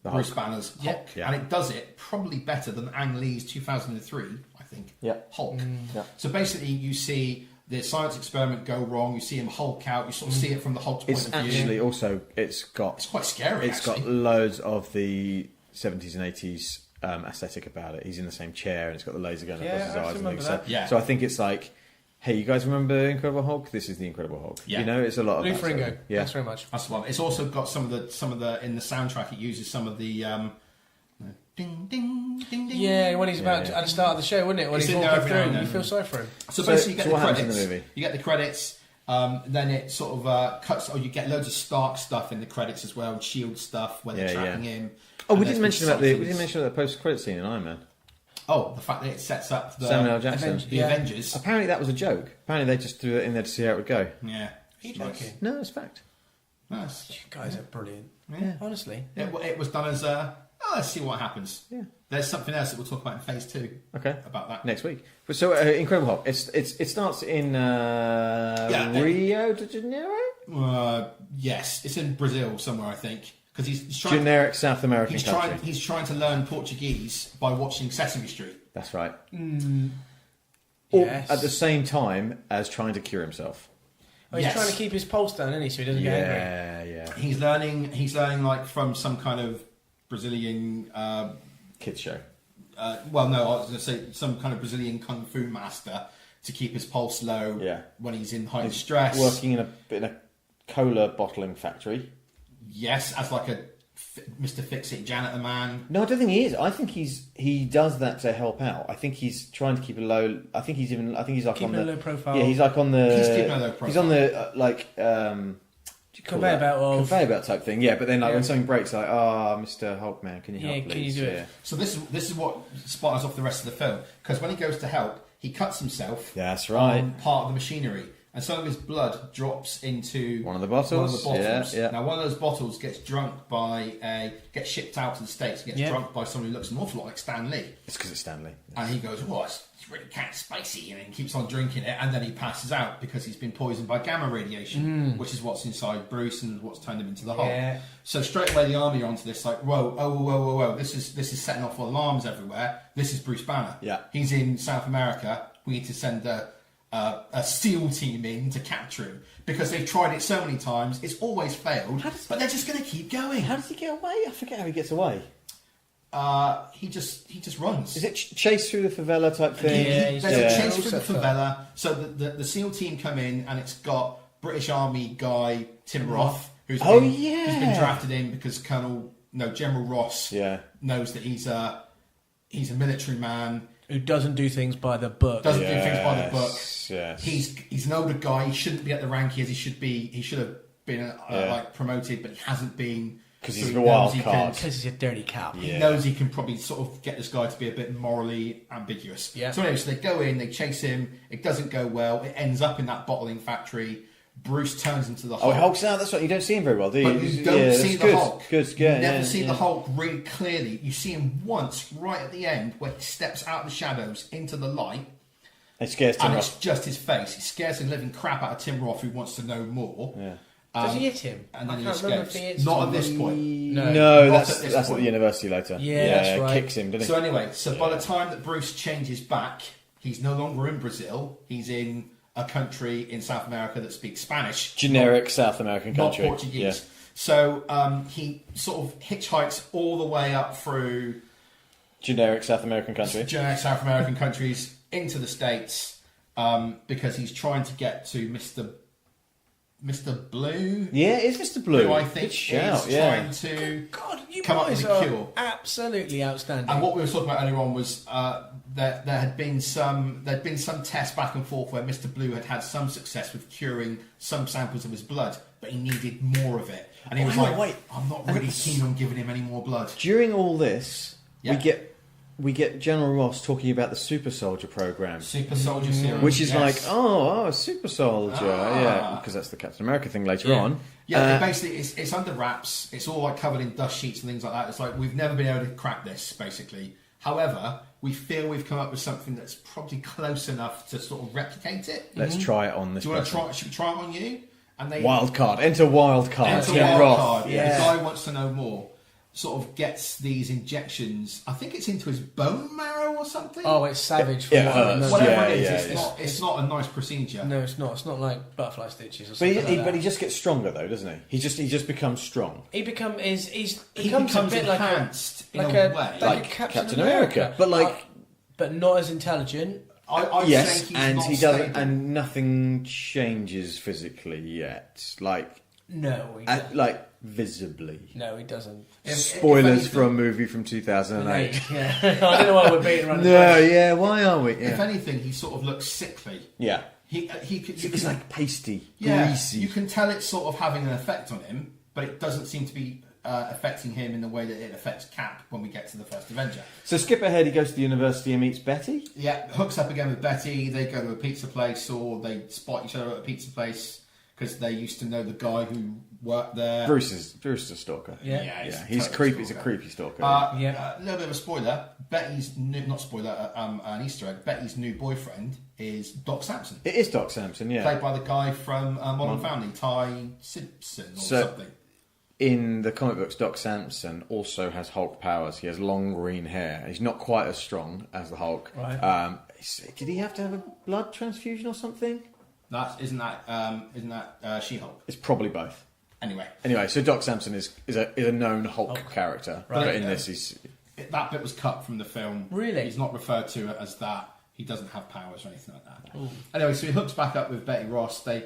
Bruce Banner's Hulk. Yeah. And it does it probably better than Ang Lee's 2003, I think, Hulk. Yeah. So basically you see the science experiment go wrong, you see him Hulk out, you sort of see it from the Hulk's point It's of view. actually also It's quite scary, It's actually. got loads of the 70s and 80s aesthetic about it. He's in the same chair and it's got the laser gun Yeah, across his I eyes and remember things. that. Yeah. So I think it's like, hey, you guys remember Incredible Hulk? This is the Incredible Hulk. Yeah. You know, it's a lot of Lou that sort of Ferrigno. thing. Yeah. Thanks very much. That's the one. It's also got some of the in the soundtrack. It uses some of the ding, ding, ding, ding. Yeah, when he's about to, at the start of the show, wouldn't it? When It's he's in there walking every now and through, then. you feel sorry for him. So basically, you get so the what happens in credits. the movie? You get the credits. Then it sort of cuts. Or you get loads of Stark stuff in the credits as well, and Shield stuff when they're tracking him. Oh, And we there's didn't mention been about the somethings- post-credit scene in Iron Man. Oh, the fact that it sets up the Samuel L. Jackson. the Yeah. Avengers. Apparently that was a joke. Apparently they just threw it in there to see how it would go. Yeah, Are you joking? No, it's fact. Nice. You guys are brilliant. Yeah. Honestly. It was done as let's see what happens. Yeah. There's something else that we'll talk about in Phase 2. Okay. About that. Next week. But so Incredible Hulk. It starts in Rio de Janeiro. Yes, it's in Brazil somewhere, I think, because he's trying. Generic South American country. He's trying to learn Portuguese by watching Sesame Street. That's right. Or Yes. at the same time as trying to cure himself. Oh, he's Yes. trying to keep his pulse down, isn't he? So he doesn't get angry. Yeah. He's learning like from some kind of Brazilian. Kids show. Well, no, I was going to say some kind of Brazilian kung fu master to keep his pulse low. Yeah. When he's in high stress. Working in a cola bottling factory. Yes, as like a Mr. Fix-It janitor man. No, I don't think he is. I think he does that to help out. I think he's trying to keep a low. I think he's like Keeping on a the low profile. Yeah, he's like on the. He's keeping a low profile. He's on the Conveyor belt of... conveyor belt type thing. Yeah, but then like Yeah. when something breaks, like, Mr. Hulk man, can you help? Yeah, can you please? do it? Yeah. So this is what sparks off the rest of the film, because when he goes to help, he cuts himself. That's right. On part of the machinery, and some of his blood drops into One of the bottles. Yeah. Now one of those bottles gets shipped out to the States, gets Yeah. drunk by someone who looks an awful lot like Stan Lee, It's because it's Stanley. and he goes, "Oh, it's really kind of spicy," and he keeps on drinking it, and then he passes out because he's been poisoned by gamma radiation, which is what's inside Bruce and what's turned him into the Hulk. Yeah. So straight away the army are onto this, like, whoa, this is setting off alarms everywhere. This is Bruce Banner. Yeah. He's in South America. We need to send a SEAL team in to capture him, because they've tried it so many times. It's always failed, but they're just going to keep going. How does he get away? I forget how he gets away. He just runs. Is it chase through the favela type thing? Yeah, There's a chase all through the set up. favela. So the SEAL team come in, and it's got British Army guy Tim Roth, who's been drafted in because General Ross knows that he's a military man. Who doesn't do things by the book. Doesn't do things by the book. Yes. He's an older guy. He shouldn't be at the rank he is. He should have been like promoted, but he hasn't been. Because So he's he the knows wild he card. Because he's a dirty cow. He knows he can probably sort of get this guy to be a bit morally ambiguous. Yeah. So anyway, so they go in, they chase him. It doesn't go well. It ends up in that bottling factory. Bruce turns into the Hulk. Oh, he hulks out. That's right. You don't see him very well, do you? But you don't see the Hulk. Good. You Yeah, never see the Hulk really clearly. You see him once, right at the end, where he steps out of the shadows into the light, It scares Tim and Roth. it's just his face. He scares the living crap out of Tim Roth, who wants to know more. Yeah. Does he hit him? And then I he can't remember if escapes. he hits Not him. at this point. No. No, Not that's at this at the point. university later. Yeah, that's right. Kicks him, doesn't he? So anyway, by the time that Bruce changes back, he's no longer in Brazil. He's in a country in South America that speaks Spanish. Generic South American country. Not Portuguese. So he sort of hitchhikes all the way up through Generic South American country. generic South American countries into the States because he's trying to get to Mr. Blue. Yeah, it's Mr. Blue. Who I think Good shout, is yeah. trying to God, you come up boys with a are cure. absolutely outstanding. And what we were talking about earlier on was there had been some tests back and forth where Mr. Blue had some success with curing some samples of his blood, but he needed more of it. And he was hang on, like, wait. I'm not really keen on giving him any more blood. During all this, Yeah. we get General Ross talking about the Super Soldier program, Super Soldier Serum. which is yes. like, a Super Soldier, Ah. yeah, because that's the Captain America thing later Yeah. on. Yeah, basically, it's under wraps. It's all like covered in dust sheets and things like that. It's like we've never been able to crack this, basically. However, we feel we've come up with something that's probably close enough to sort of replicate it. Let's try it on this. Do you want person. to try? Should we try it on you? And they Wild card. Enter wild card. enter Tim wild Roth. card. Yeah. The guy wants to know more. Sort of gets these injections. I think it's into his bone marrow or something. Oh, it's savage. For It what I hurts. remember. Whatever Yeah, it is, yeah, it's not a nice procedure. No, it's not. It's not like butterfly stitches or But something he, like but that. he just gets stronger though, doesn't he? He just becomes strong. He becomes He becomes a becomes bit like a enhanced in like a a way. like a Captain America. But like but not as intelligent. I'd say yes, he's and not he doesn't, stable. and nothing changes physically yet. Like No, he doesn't. Like, visibly. No, he doesn't. Spoilers for a movie from 2008. Yeah. I don't know why we're beating around the No, bush. yeah, why are we? If Yeah. anything, he sort of looks sickly. Yeah. He could. It's like pasty, Yeah, greasy. you can tell it's sort of having an effect on him, but it doesn't seem to be affecting him in the way that it affects Cap when we get to the first Avenger. So skip ahead, he goes to the university and meets Betty. Yeah, hooks up again with Betty. They go to a pizza place, or they spot each other at a pizza place because they used to know the guy who worked there. Bruce is a stalker. Yeah. He's totally creepy. He's a stalker. creepy stalker. A little bit of a spoiler. Betty's not spoiler. An Easter egg. Betty's new boyfriend is Doc Samson, It is Doc Samson, yeah. played by the guy from Modern Family, Ty Simpson or So- something. In the comic books, Doc Samson also has Hulk powers. He has long green hair. He's not quite as strong as the Hulk. Right. Did he have to have a blood transfusion or something? Isn't that She-Hulk? It's probably both. Anyway, So Doc Samson is a known Hulk character, Right. but in this he's that bit was cut from the film. Really? He's not referred to it as that. He doesn't have powers or anything like that. Ooh. Anyway, so he hooks back up with Betty Ross. They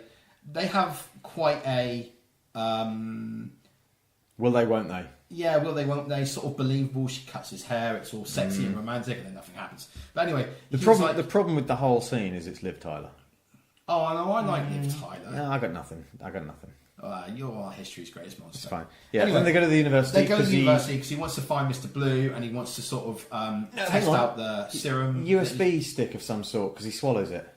have quite a will they, won't they? yeah, well, they won't. They sort of believable. She cuts his hair. It's all sexy and romantic, and then nothing happens. But anyway, The he's problem like, the problem with the whole scene is it's Liv Tyler. oh no, I like Liv Tyler. No, I got nothing. You're history's greatest monster. It's fine. Yeah, Anyway, then they go to the university. They go to the 'cause university because he wants to find Mr. Blue and he wants to sort of test hang on. out the serum. USB stick of some sort because he swallows it.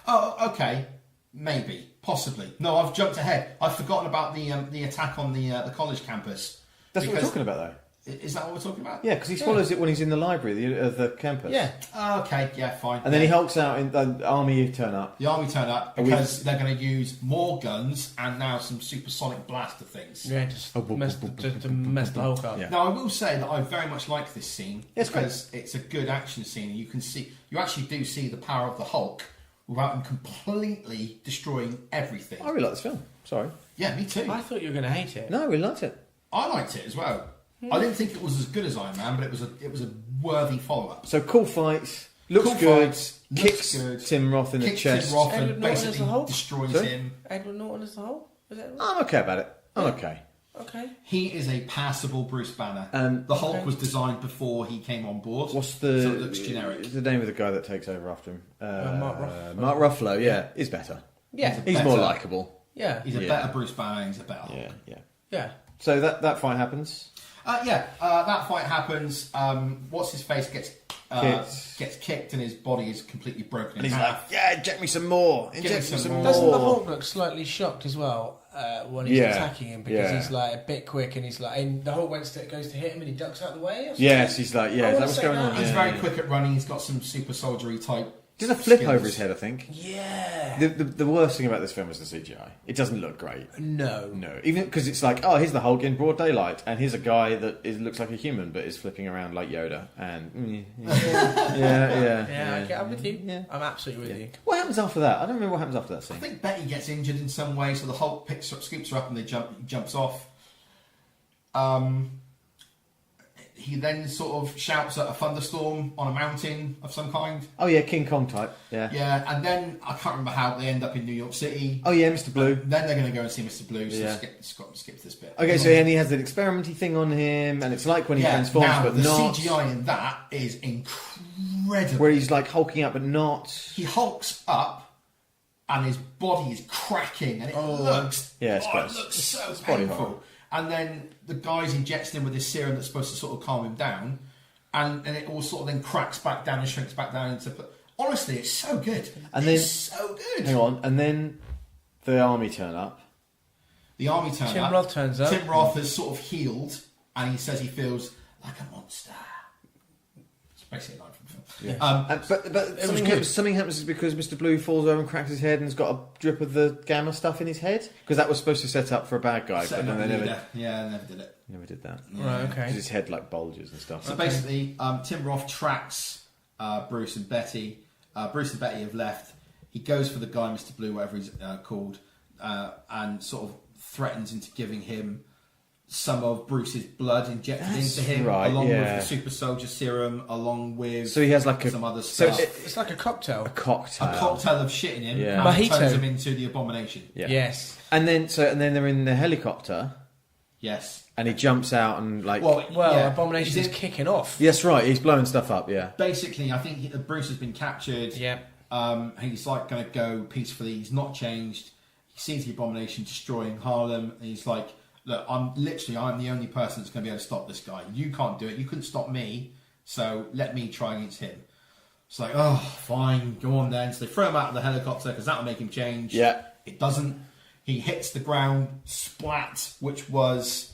Oh, okay, maybe, possibly. No, I've jumped ahead. I've forgotten about the attack on the college campus. That's what we're Because- talking about, though. Is that what we're talking about? Yeah, because he swallows it when he's in the library of the campus. Yeah. Oh, okay, yeah, fine. And then he hulks out in the army turn up. The army turn up And because they're going to use more guns and now some supersonic blaster things. Yeah, just to mess the Hulk up. Yeah. Now, I will say that I very much like this scene It's because it's a good action scene. You actually do see the power of the Hulk without him completely destroying everything. I really like this film. Sorry. Yeah, me too. I thought you were going to hate it. No, I really liked it. I liked it as well. I didn't think it was as good as Iron Man, but it was a worthy follow up. So cool fights. Looks Cool good. fights, Kicks looks good. Tim Roth in the Kicks chest. Tim Roth Edward and Norton as the basically Hulk? destroys Sorry? him. Edward Norton as the Hulk? Is that right? I'm okay about it. I'm okay. Okay. He is a passable Bruce Banner. And- the Hulk Okay. was designed before he came on board. What's the So it looks generic. The name of the guy that takes over after him? Mark Ruffalo. Mark Ruffalo. Yeah, is better. Yeah. He's Better. more likable. Yeah. He's a Yeah. better Bruce Banner. He's a better Hulk. Yeah. Yeah. So that fight happens. That fight happens. What's his face gets kicked and his body is completely broken And in he's half. like, yeah, inject me some more. me Inject me some some more. more. Doesn't the Hulk look slightly shocked as well when he's Yeah. attacking him because Yeah. he's like a bit quick and he's like, and the Hulk goes to hit him and he ducks out the way? Or something? Yes, he's like, I yeah, is wanna that what's say going that. on? He's Yeah, very yeah. quick at running. He's got some super soldiery type. There's a flip skills. over his head, I think. Yeah. The worst thing about this film is the CGI. It doesn't look great. No. No, even because it's like, oh, here's the Hulk in broad daylight, and here's a guy that looks like a human but is flipping around like Yoda, and Yeah, I'm with you. Yeah. I'm absolutely with you. What happens after that? I don't remember what happens after that I scene. think Betty gets injured in some way, so the Hulk scoops her up and he jumps off. He then sort of shouts at a thunderstorm on a mountain of some kind. Oh yeah, King Kong type. Yeah. Yeah, and then I can't remember how they end up in New York City. Oh yeah, Mr. Blue. Then they're going to go and see Mr. Blue, so Yeah. skip this bit. Okay, so and he has an experimenty thing on him, and it's like when he transforms, now, but the not. CGI in that is incredible. Where he's like hulking up, but not. He hulks up, and his body is cracking, and it looks Yeah, it's it gross. looks so It's body painful. horror. And then the guy's injecting him with this serum that's supposed to sort of calm him down, and it all sort of then cracks back down and shrinks back down into. Honestly, it's so good. And it's then- so good. Hang on, and then the army turn up. The army turn Tim up. Roth turns up. Tim Roth has sort of healed, and he says he feels like a monster. It's basically a line from the film. But something happens because Mr. Blue falls over and cracks his head and has got a drip of the gamma stuff in his head because that was supposed to set up for a bad guy, but then they never did it. never did that. Right, okay. Because his head like bulges and stuff. So basically, Tim Roth tracks Bruce and Betty. Bruce and Betty have left. He goes for the guy, Mr. Blue, whatever he's called, and sort of threatens into giving him some of Bruce's blood injected That's into him, right, along yeah. with the super soldier serum, along with So he has like some other so stuff. It's like a cocktail. a cocktail. A cocktail of shit in him, Yeah. and it Mojito. turns him into the Abomination. Yeah. Yes. And then they're in the helicopter, Yes. and he jumps out and like. Well, yeah. Abomination He's is in- kicking off. Yes, right. He's blowing stuff up. Yeah. Basically, I think Bruce has been captured. Yeah. He's like going to go peacefully. He's not changed. He sees the Abomination destroying Harlem, and he's like, "Look, I'm the only person that's going to be able to stop this guy. You can't do it. You couldn't stop me. So let me try against him." It's like, oh, fine, go on then. So they throw him out of the helicopter because that'll make him change. Yeah. It doesn't. He hits the ground, splat, which was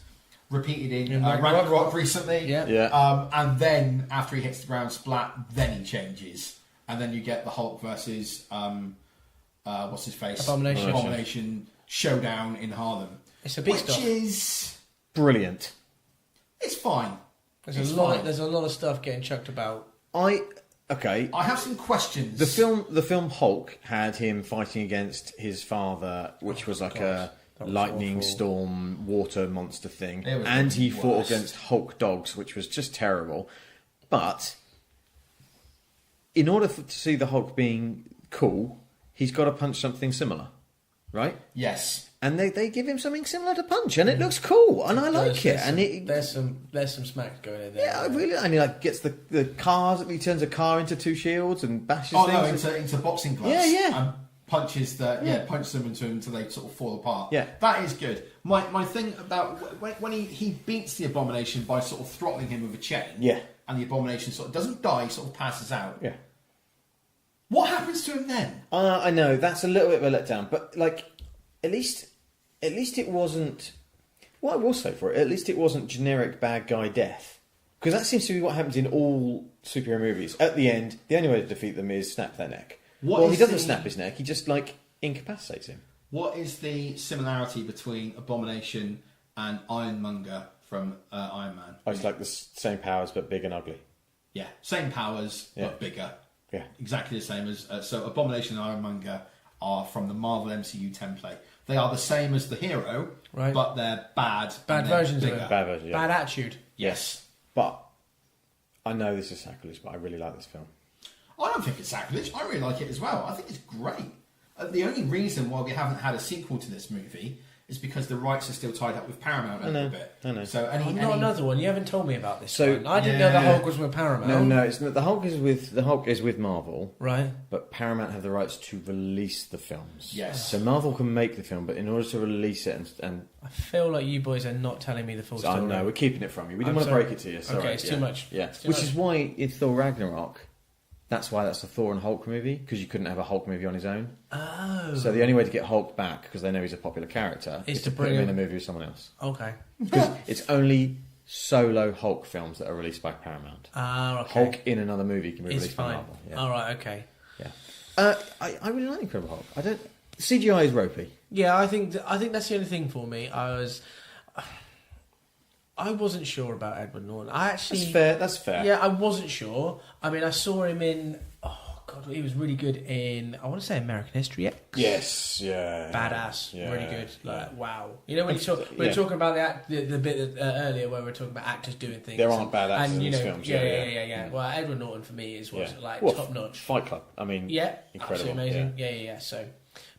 repeated in Ragnarok recently. Yeah. Yeah. And then after he hits the ground, splat, then he changes, and then you get the Hulk versus what's his face, Abomination showdown in Harlem. It's a beast which off. is Brilliant. it's fine. There's It's a lot. fine. There's a lot of stuff getting chucked about. Okay. I have some questions. The film Hulk had him fighting against his father, which was like a that was lightning awful. storm water monster thing, It was and he worse. fought against Hulk dogs, which was just terrible. But in order to see the Hulk being cool, he's got to punch something similar, right? Yes. And they give him something similar to punch, and it looks cool, and I like it. And there's some smack going in there. yeah, I really, and he like gets the cars. He turns a car into two shields and bashes Oh no, things. into boxing gloves. Yeah, yeah. And punches punches them into him until they sort of fall apart. Yeah. That is good. My thing about when he beats the Abomination by sort of throttling him with a chain. Yeah. And the Abomination sort of doesn't die, sort of passes out. Yeah. What happens to him then? I know that's a little bit of a letdown, but like, at least it wasn't. What I will say for it, at least it wasn't generic bad guy death, because that seems to be what happens in all superhero movies. At the end, the only way to defeat them is snap their neck. What He is doesn't the- snap his neck; he just like incapacitates him. What is the similarity between Abomination and Ironmonger from Iron Man? Oh, it's like the same powers but big and ugly. Yeah, same powers Yeah. but bigger. Yeah. Exactly the same as so. Abomination and Ironmonger are from the Marvel MCU template. They are the same as the hero, Right. but they're bad. Bad and they're versions of bigger. it. Bad version, yeah. Bad attitude. Yes. But I know this is sacrilege, but I really like this film. I don't think it's sacrilege. I really like it as well. I think it's great. The only reason why we haven't had a sequel to this movie is because the rights are still tied up with Paramount a little bit. I know. So Not another one. You haven't told me about this So- one. I didn't know the Yeah. Hulk was with Paramount. No, it's not. The Hulk is with Marvel. Right. But Paramount have the rights to release the films. Yes. So Marvel can make the film, but in order to release it and I feel like you boys are not telling me the full I story. know we're keeping it from you. We didn't I'm want to sorry. break it to you. Sorry. Okay, it's too much. Yeah, It's too which much. is why in Thor Ragnarok, that's why that's a Thor and Hulk movie, because you couldn't have a Hulk movie on his own. Oh. So the only way to get Hulk back, because they know he's a popular character, is to put bring him in him- a movie with someone else. Okay. Because it's only solo Hulk films that are released by Paramount. Ah, okay. Hulk in another movie can be It's released by fine. Marvel. Yeah. All right. Okay. Yeah. I really like Incredible Hulk. I don't. CGI is ropey. Yeah, I think that's the only thing for me. I wasn't sure about Edward Norton. I actually That's fair. That's fair. Yeah, I wasn't sure. I mean, I saw him in. Oh God, he was really good in. I want to say American History X. Yes. Yeah. Badass, Yeah, really good. Like yeah. wow, you know when we were talking about the bit earlier where we were talking about actors doing things. There aren't bad actors and, in you these know, films, Yeah, yeah, yeah, yeah. yeah. Well, Edward Norton for me is Yeah. like Well, top notch. Fight Club. I mean, Yeah, incredible. absolutely amazing. Yeah. Yeah. So,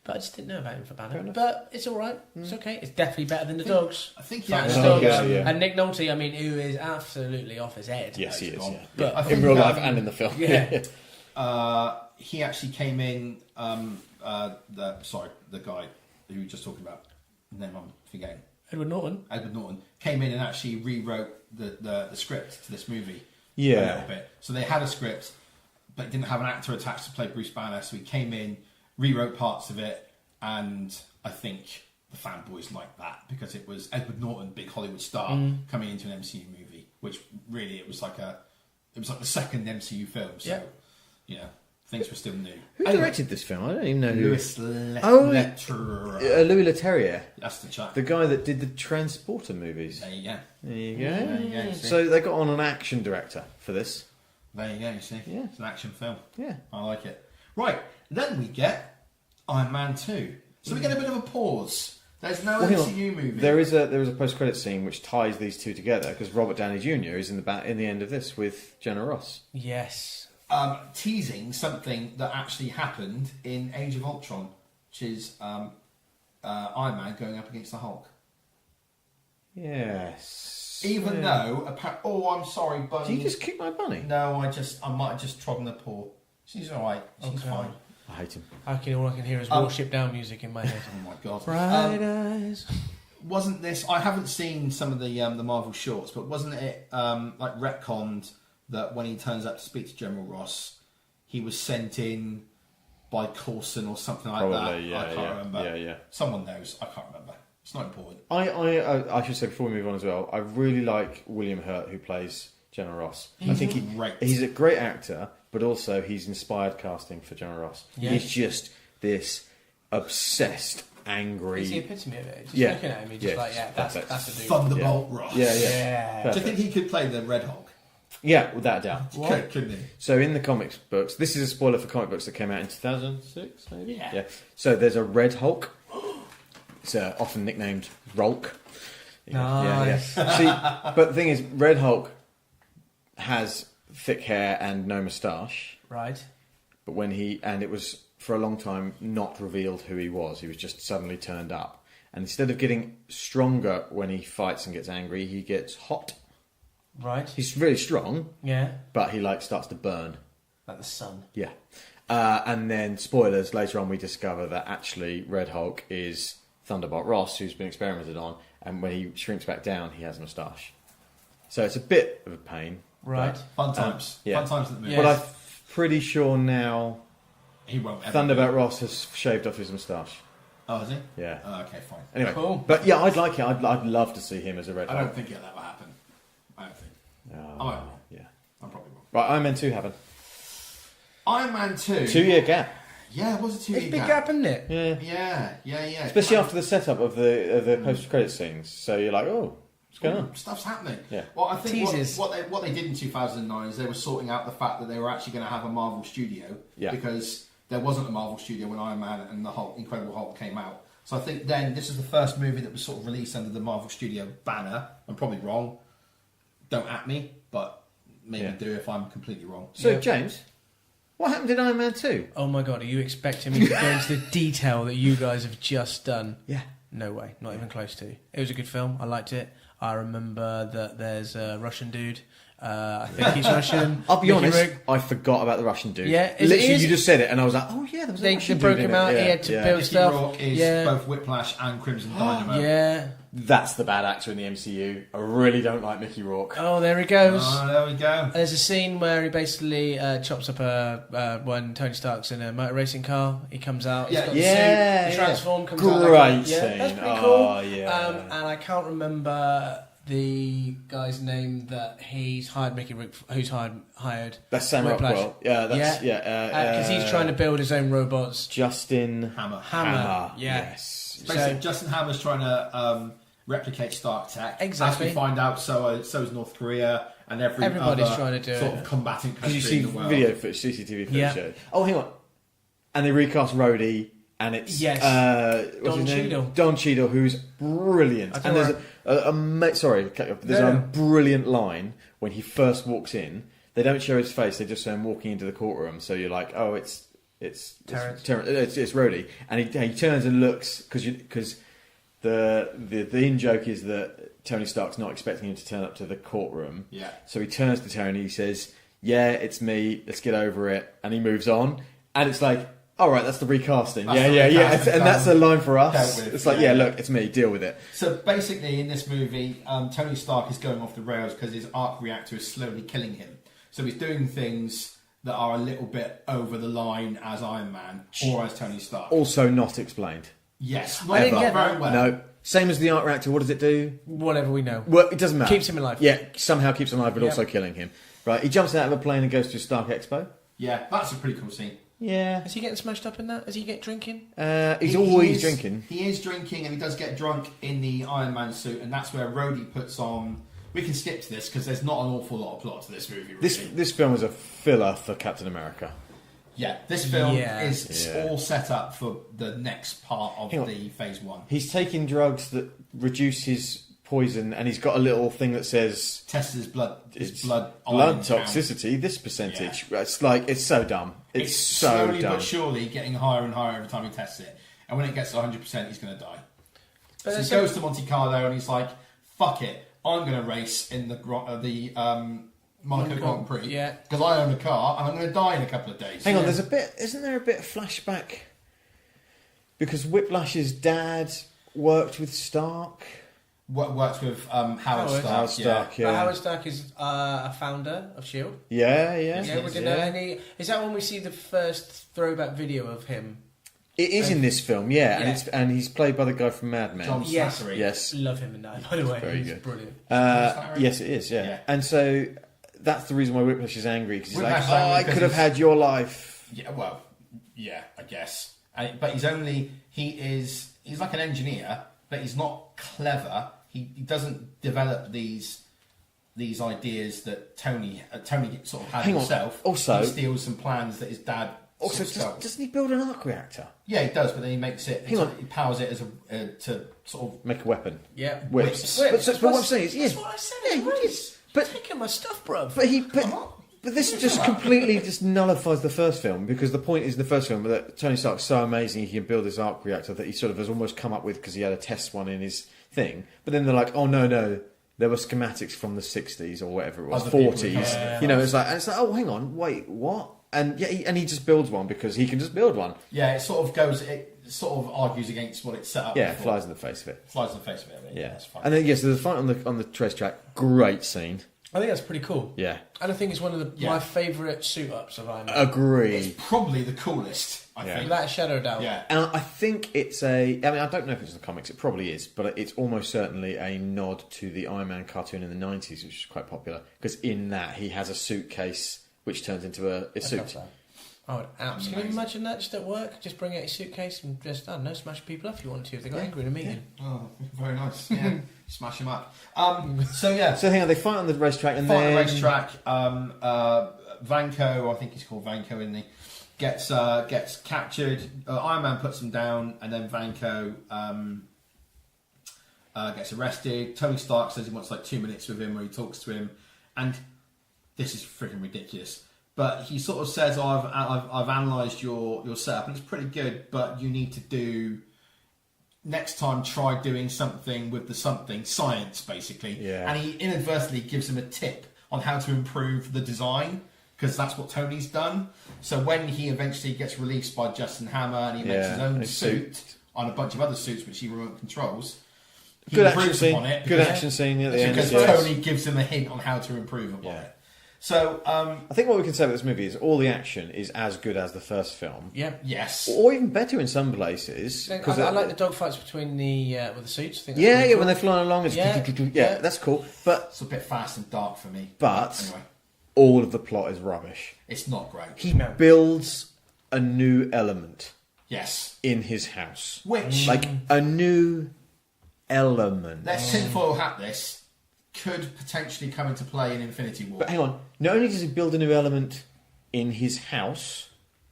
but I just didn't know about him for Fair Banner. enough. But it's all right. It's okay. It's definitely better than the dogs. I think Fuck yeah. the Oh, dogs. yeah, yeah. And Nick Nolte, I mean, who is absolutely off his head. Yes, he is. gone. Yeah. But- I in think, real life and in the film. Yeah. He actually came in. The guy who we were just talking about. Name I'm forgetting. Edward Norton. Edward Norton came in and actually rewrote the script to this movie. Yeah. A little bit. So they had a script, but didn't have an actor attached to play Bruce Banner. So he came in, rewrote parts of it, and I think the fanboys liked that because it was Edward Norton, big Hollywood star, coming into an MCU movie, which really it was like the second MCU film. So Yeah. you know, things were still new. Who directed this film? I don't even know who. Louis Louis Leterrier, That's the chap. the guy that did the Transporter movies. There you go. There you go. There you go. you see. So they got on an action director for this. There you go. You see, Yeah. it's an action film. Yeah. I like it. Right, then we get Iron Man 2. So we get a bit of a pause There's no Well, hang on. MCU movie. There is a post-credit scene which ties these two together because Robert Downey Jr. is in the end of this with Jenna Ross. Yes. Teasing something that actually happened in Age of Ultron, which is Iron Man going up against the Hulk. Yes. Even though, I'm sorry, Bunny. Did you just kick my bunny? No, I might have just trodden her paw. She's all right. She's Okay. fine. I hate him. All I can hear is Warship Down music in my head. Oh my god. Bright eyes. Wasn't this? I haven't seen some of the Marvel shorts, but wasn't it like retconned that when he turns up to speak to General Ross, he was sent in by Coulson or something like that? Probably, yeah, I can't remember. Yeah. Someone knows. I can't remember. It's not important. I should say before we move on as well, I really like William Hurt who plays Jenna Ross. I think he's a great actor, but also he's inspired casting for Jenna Ross. Yeah. He's just this obsessed, angry. He's the epitome of it. Just Yeah. looking at him, you're just like, that's a dude. Thunderbolt Ross. Yeah. Do you think he could play the Red Hulk? Yeah, without a doubt. Couldn't he? So in the comics books, this is a spoiler for comic books that came out in 2006, maybe? Yeah. So there's a Red Hulk. It's often nicknamed Rolk. Nice. See, but the thing is, Red Hulk has thick hair and no moustache. Right. But it was for a long time not revealed who he was. He was just suddenly turned up. And instead of getting stronger when he fights and gets angry, he gets hot. Right. He's really strong, Yeah. but he starts to burn. Like the sun. Yeah. And then, spoilers, later on we discover that actually Red Hulk is Thunderbolt Ross, who's been experimented on, and when he shrinks back down, he has a moustache. So it's a bit of a pain. Right. Fun times. Yeah. Fun times at the movie. Yeah. But I'm pretty sure now He won't ever. Thunderbolt Ross has shaved off his moustache. Oh, is he? Yeah. Oh, okay, fine. Anyway, Cool. but yeah, I'd like it. I'd love to see him as a Red I Hulk. don't think it'll ever happen. I don't think. Oh, I might be wrong. yeah. I'm probably wrong. Right, Iron Man 2 happened. Iron Man 2. 2-year gap. Yeah, it was a 2 It's year a big gap, isn't it? Yeah. Yeah. Especially after the setup of the post-credit scenes. So you're like, oh, what's going on? Stuff's happening. Yeah. Well, I think Teasers. what they did in 2009 is they were sorting out the fact that they were actually going to have a Marvel studio. Yeah. Because there wasn't a Marvel studio when Iron Man and the Hulk, Incredible Hulk came out. So I think then this is the first movie that was sort of released under the Marvel Studio banner. I'm probably wrong. Don't at me, but maybe do if I'm completely wrong. So, James, what happened in Iron Man 2? Oh my god, are you expecting me to go into the detail that you guys have just done? Yeah. No way, not even close to. It was a good film, I liked it. I remember that there's a Russian dude. I think he's Russian. I'll be Mickey honest, Rourke. I forgot about the Russian dude. Yeah, literally, is- you just said it, and I was like, oh yeah, there was a They Russian broke dude him in out, it. he had to build Mickey stuff. Rourke is Yeah. both Whiplash and Crimson Dynamo. Yeah. That's the bad actor in the MCU. I really don't like Mickey Rourke. Oh, there he goes. Oh, there we go. There's a scene where he basically chops up when Tony Stark's in a motor racing car. He comes out. He's got the suit. The transform comes out. Great Yeah, scene. that's pretty Oh, cool. yeah. And I can't remember the guy's name that he's hired Mickey Rourke, who's hired. That's Sam Whiplash. Rockwell. Yeah, that's Because he's trying to build his own robots. Justin Hammer. Hammer. Yeah. Yes. Basically, Justin Hammer's trying to replicate Stark tech. Exactly. As we find out, so is North Korea and Everybody's other trying to do sort it. of combating Because country you see in the world. video footage, CCTV footage. Yeah. Yeah. Oh, hang on. And they recast Rhodey, and it's Yes. what's Don his name? Cheadle. Don Cheadle, who's brilliant. I And don't there's there's No. a brilliant line when he first walks in. They don't show his face; they just show him walking into the courtroom. So you're like, oh, it's Terrence. it's Rhodey, and he turns and looks because the in joke is that Tony Stark's not expecting him to turn up to the courtroom. Yeah. So he turns to Tony, he says, "Yeah, it's me. Let's get over it," and he moves on. And it's like, all right, that's the recasting. That's yeah, the yeah, yeah. recasting. And that's a line for us. Dealt with, It's like, yeah. yeah, look, it's me. Deal with it. So basically, in this movie, Tony Stark is going off the rails because his arc reactor is slowly killing him. So he's doing things that are a little bit over the line as Iron Man or as Tony Stark. Also not explained. Yes, I didn't not get very that. well. No. Same as the arc reactor. What does it do? Whatever we know. Well, it doesn't matter. Keeps him alive. Yeah, somehow keeps him alive, but Yep. also killing him. Right. He jumps out of a plane and goes to Stark Expo. Yeah, that's a pretty cool scene. Yeah. Is he getting smashed up in that? Is he get drinking? He's He always is- drinking. He is drinking, and he does get drunk in the Iron Man suit, and that's where Rhodey puts on. We can skip to this because there's not an awful lot of plot to this movie. Really. This film is a filler for Captain America. Yeah, this film Yeah. is Yeah. all set up for the next part of Hang on. the Phase 1. He's taking drugs that reduce his poison, and he's got a little thing that says Tests his blood blood iron count. toxicity, this percentage. It's like, it's so dumb. It's so slowly dumb. but surely getting higher and higher every time he tests it. And when it gets to 100%, he's going to die. But So he it's goes to Monte Carlo and he's like, fuck it, I'm going to race in the Monaco Grand Prix. Yeah. Because I own a car and I'm going to die in a couple of days. Hang on, isn't there a bit of flashback? Because Whiplash's dad worked with Stark. Works with Howard Stark. Howard Stark, But yeah. Howard Stark is a founder of S.H.I.E.L.D. Yeah. Yeah, we didn't know any. Is that when we see the first throwback video of him? It is in this film, yeah, Yeah. and he's played by the guy from Mad Men. John Yes. Slattery. Yes. Love him in that, by the way. Very He's good. brilliant. Yes, it is, yeah. Yeah. And so that's the reason why Whiplash is angry, because he's Whiplash like, is angry I because could have he's- had your life. Yeah, well, yeah, I guess. But he's like an engineer, but he's not clever. He doesn't develop these ideas that Tony sort of had Hang on, himself. also- he steals some plans that his dad. Also, sort of stole. doesn't he build an arc reactor? Yeah, he does, but then he makes it. Hang on. He powers it as to sort of. Make a weapon. Yeah. Whips. Whips. But what I'm saying is, That's yeah, what I said. yeah, it you was. did. But Taking my stuff, bruv. but this just completely just nullifies the first film, because the point is in the first film that Tony Stark's so amazing he can build this arc reactor that he sort of has almost come up with because he had a test one in his thing. But then they're like, oh no, there were schematics from the 60s or whatever it was, Other people 40s. had- You know, it's like oh, hang on, wait, what? And yeah, he just builds one because he can just build one. Yeah, it sort of argues against what it's set up. Yeah, for. flies in the face of it. Flies in the face of it. I mean, Yeah, that's fine. and then yes, there's a fight on the racetrack. Great scene. I think that's pretty cool. Yeah, And I think it's one of Yeah. my favourite suit-ups of Iron Man. agree. Probably the coolest. I Yeah. think. Without a shadow of doubt. Yeah. And I think it's I mean, I don't know if it's in the comics. It probably is, but it's almost certainly a nod to the Iron Man cartoon in the 90s, which is quite popular. Because in that he has a suitcase which turns into a suit. I would absolutely imagine that just at work. Just bring out your suitcase and just, I don't know, smash people up if you want to if they got angry in a meeting. Oh, very nice. Yeah, smash him up. So yeah, So hang on, they fight on the racetrack and fight on then the racetrack. Vanko, I think he's called Vanko, isn't he? Gets captured. Iron Man puts him down, and then Vanko gets arrested. Tony Stark says he wants like 2 minutes with him, where he talks to him, and this is freaking ridiculous. But he sort of says, I've analysed your setup, and it's pretty good, but you need to do. Next time, try doing something with the science, basically. Yeah. And he inadvertently gives him a tip on how to improve the design, because that's what Tony's done. So when he eventually gets released by Justin Hammer and he makes Yeah, his own his suit on a bunch of other suits which he remote controls, he good action improves scene. upon it Good because- action scene at the end. because yes. Tony gives him a hint on how to improve upon Yeah. it. So, I think what we can say about this movie is all the action is as good as the first film, Yeah. yes. or even better in some places. I like the dogfights between with the suits. I think that's Yeah, really yeah, cool. when they're flying along, it's Yeah, yeah, yeah. that's cool. But It's a bit fast and dark for me. But- anyway, all of the plot is rubbish. it's not great. He builds a new element Yes. in his house, Which, like a new element. let's tinfoil hat this, could potentially come into play in Infinity War. But hang on, not only does he build a new element in his house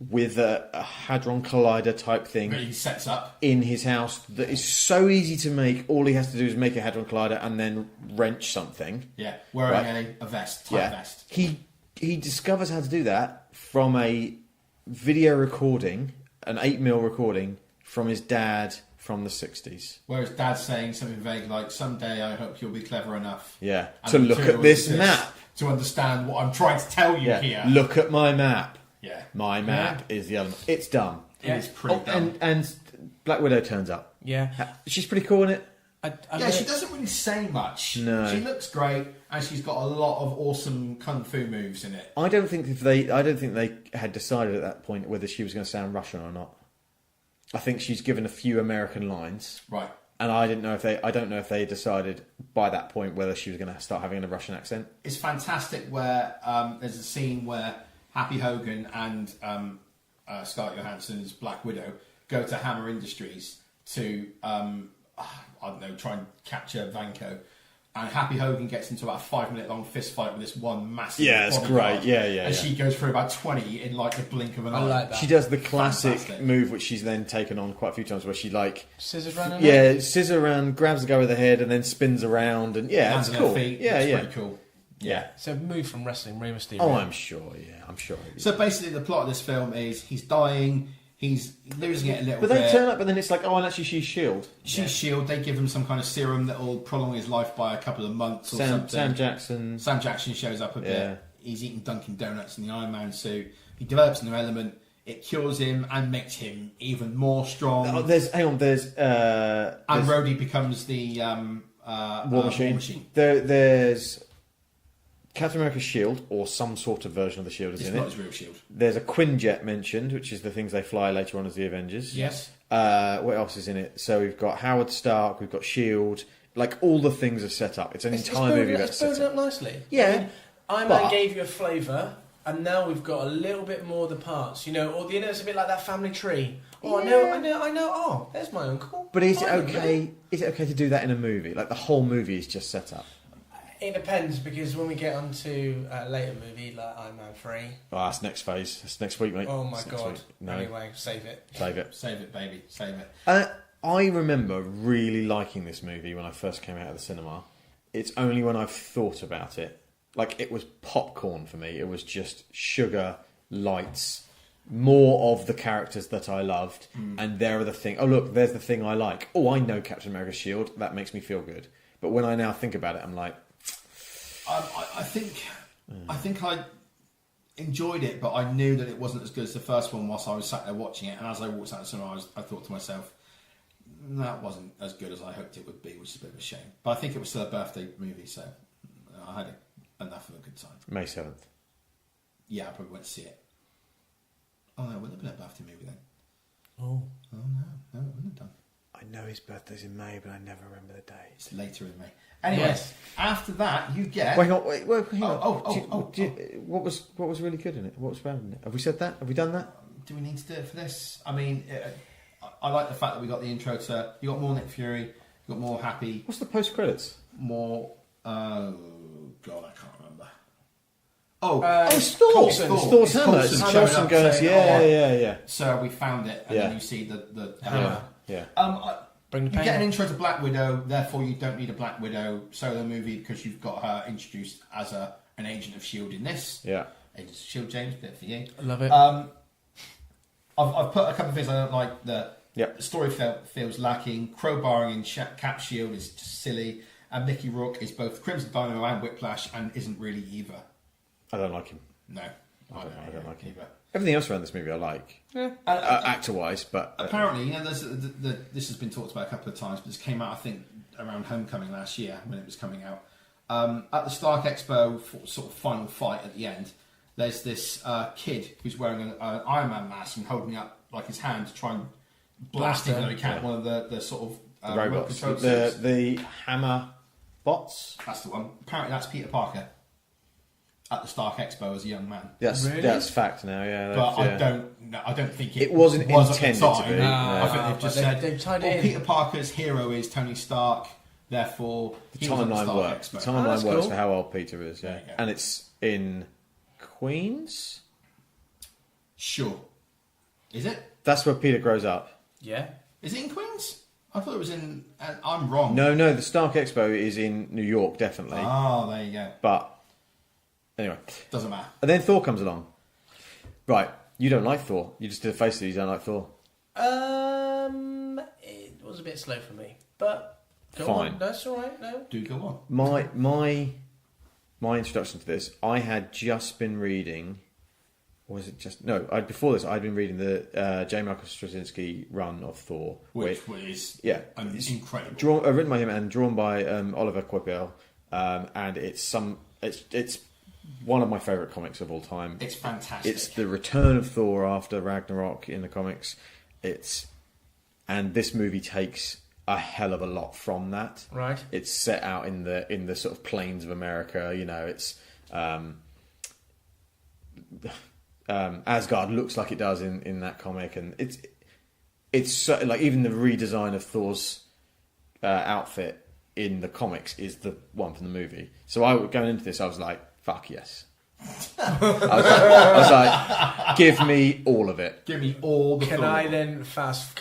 with a hadron collider type thing That he sets up. in his house that is so easy to make. All he has to do is make a hadron collider and then wrench something. Yeah, wearing Right. a vest, tight vest. He discovers how to do that from a video recording, an 8mm recording from his dad from the 60s. Whereas Dad's saying something vague like, "Someday I hope you'll be clever enough Yeah, and to look material at this exists map. to understand what I'm trying to tell you Yeah, here." look at my map. Yeah, My map is the element. It's dumb. it is pretty dumb. And Black Widow turns up. Yeah. She's pretty cool in it. Yeah, she doesn't really say much. No. She looks great, and she's got a lot of awesome kung fu moves in it. I don't think they had decided at that point whether she was going to sound Russian or not. I think she's given a few American lines, Right. and I don't know if they decided by that point whether she was going to start having a Russian accent. It's fantastic where there's a scene where Happy Hogan and Scarlett Johansson's Black Widow go to Hammer Industries to I don't know, try and capture Vanko. And Happy Hogan gets into about a 5-minute long fist fight with this one massive. Yeah, it's bodyguard. great. Yeah. And she goes through about 20 in like the blink of an eye. I like that. She does the classic Fantastic. move, which she's then taken on quite a few times, where she Scissors around her yeah, scissor around, grabs the guy with the head, and then spins around, and yeah, Hands it's on her cool. feet. Yeah, It's yeah, pretty cool. yeah. So a move from wrestling, Rey Mysterio. Oh, I'm sure. Yeah, I'm sure. So basically, the plot of this film is he's dying, he's losing it a little But bit. they turn up, but then it's like, oh, and actually she's S.H.I.E.L.D. She's Shield. They give him some kind of serum that will prolong his life by a couple of months or something. Sam Jackson. Sam Jackson shows up a bit. Yeah. He's eating Dunkin' Donuts in the Iron Man suit. He develops a new element. It cures him and makes him even more strong. Oh, there's and Rhodey becomes the War Machine. There's Captain America's shield, or some sort of version of the shield is It's in not it. his real shield. There's a Quinjet mentioned, which is the things they fly later on as the Avengers. Yes. What else is in it? So we've got Howard Stark, we've got shield. Like, all the things are set up. It's an entire movie that's It's set building up. up nicely. Yeah, I mean, Iron but- Man gave you a flavour, and now we've got a little bit more of the parts. You know, or it's a bit like that family tree. Oh, Yeah. I know. Oh, there's my uncle. But is it I know okay? him. Is it okay to do that in a movie? Like, the whole movie is just set up. It depends, because when we get onto a later movie like Iron Man 3, Oh, that's next phase. That's next week, mate. oh my That's next god. week. No, Anyway, save it. save it. Save it, baby. Save it. I remember really liking this movie when I first came out of the cinema. It's only when I've thought about it. Like, it was popcorn for me. It was just sugar, lights, more of the characters that I loved. And there are the thing. Oh, look, there's the thing I like. Oh, I know Captain America's shield. That makes me feel good. But when I now think about it, I'm like... I think I enjoyed it, but I knew that it wasn't as good as the first one whilst I was sat there watching it. And as I walked out of the cinema, I thought to myself, that wasn't as good as I hoped it would be, which is a bit of a shame. But I think it was still a birthday movie, so I had enough of a good time. May 7th. Yeah, I probably went to see it. Oh, no, it wouldn't have been a birthday movie then. Oh. Oh, no, it wouldn't have done. I know his birthday's in May, but I never remember the date. It's later in May. Anyway, Yes. after that, you get... Wait, hang on. Oh. What was really good in it? What was bad in it? Have we said that? Have we done that? Do we need to do it for this? I mean, I like the fact that we got the intro to... You got more Nick Fury, you got more Happy, What's the post credits? more... Oh, God, I can't remember. Oh, It's Thor. Coulson. It's Thor's It's hammer. Coulson It's showing Coulson up going, saying, yeah. so we found it, and Yeah. then you see the Yeah. hammer. Yeah. Bring the You pain. get an intro to Black Widow, therefore you don't need a Black Widow solo movie because you've got her introduced as an agent of S.H.I.E.L.D. in this. Yeah. Agent of S.H.I.E.L.D., James, bit for you. I love it. I've put a couple of things I don't like. The Yep. story feels lacking. Crowbarring in Cap Shield is just silly. And Mickey Rourke is both Crimson Dynamo and Whiplash and isn't really either. I don't like him. No, I don't like him. either. Everything else around this movie I like. Yeah. Actor-wise, but... Apparently, this has been talked about a couple of times, but this came out, I think, around Homecoming last year when it was coming out. At the Stark Expo sort of final fight at the end, there's this kid who's wearing an Iron Man mask and holding up like his hand to try and blast even though he can't. Yeah. One of the sort of the robots. remote-controlled suits. The hammer bots. That's the one. Apparently, that's Peter Parker at the Stark Expo as a young man. Really? That's fact now, yeah. But yeah. I don't think It wasn't was intended at the to time. be. I think they've but just they- said, they've tied it well, in. Peter Parker's hero is Tony Stark, therefore The he was at the timeline Stark works. Expo. The timeline that's works cool. for how old Peter is, yeah. There you go. And it's in Queens? Sure. Is it? That's where Peter grows up. Yeah. Is it in Queens? I thought it was in... I'm wrong. No, the Stark Expo is in New York, definitely. Oh, there you go. But, anyway. Doesn't matter. And then Thor comes along. Right, you don't like Thor. You just did a face that you don't like Thor. It was a bit slow for me, but go Fine. on. That's all right. No. Do go on. My introduction to this, I had just been reading... Was it just... No, before this, I'd been reading the J. Michael Straczynski run of Thor. Which is Yeah. incredible. Written by him and drawn by Oliver Coipel. And it's one of my favourite comics of all time. It's fantastic. It's the return of Thor after Ragnarok in the comics. And this movie takes a hell of a lot from that. Right. It's set out in the sort of plains of America. You know, it's Asgard looks like it does in that comic, and it's so, like even the redesign of Thor's outfit in the comics is the one from the movie. So going into this, I was like, fuck yes. I was like, give me all of it. Give me all the. Can I then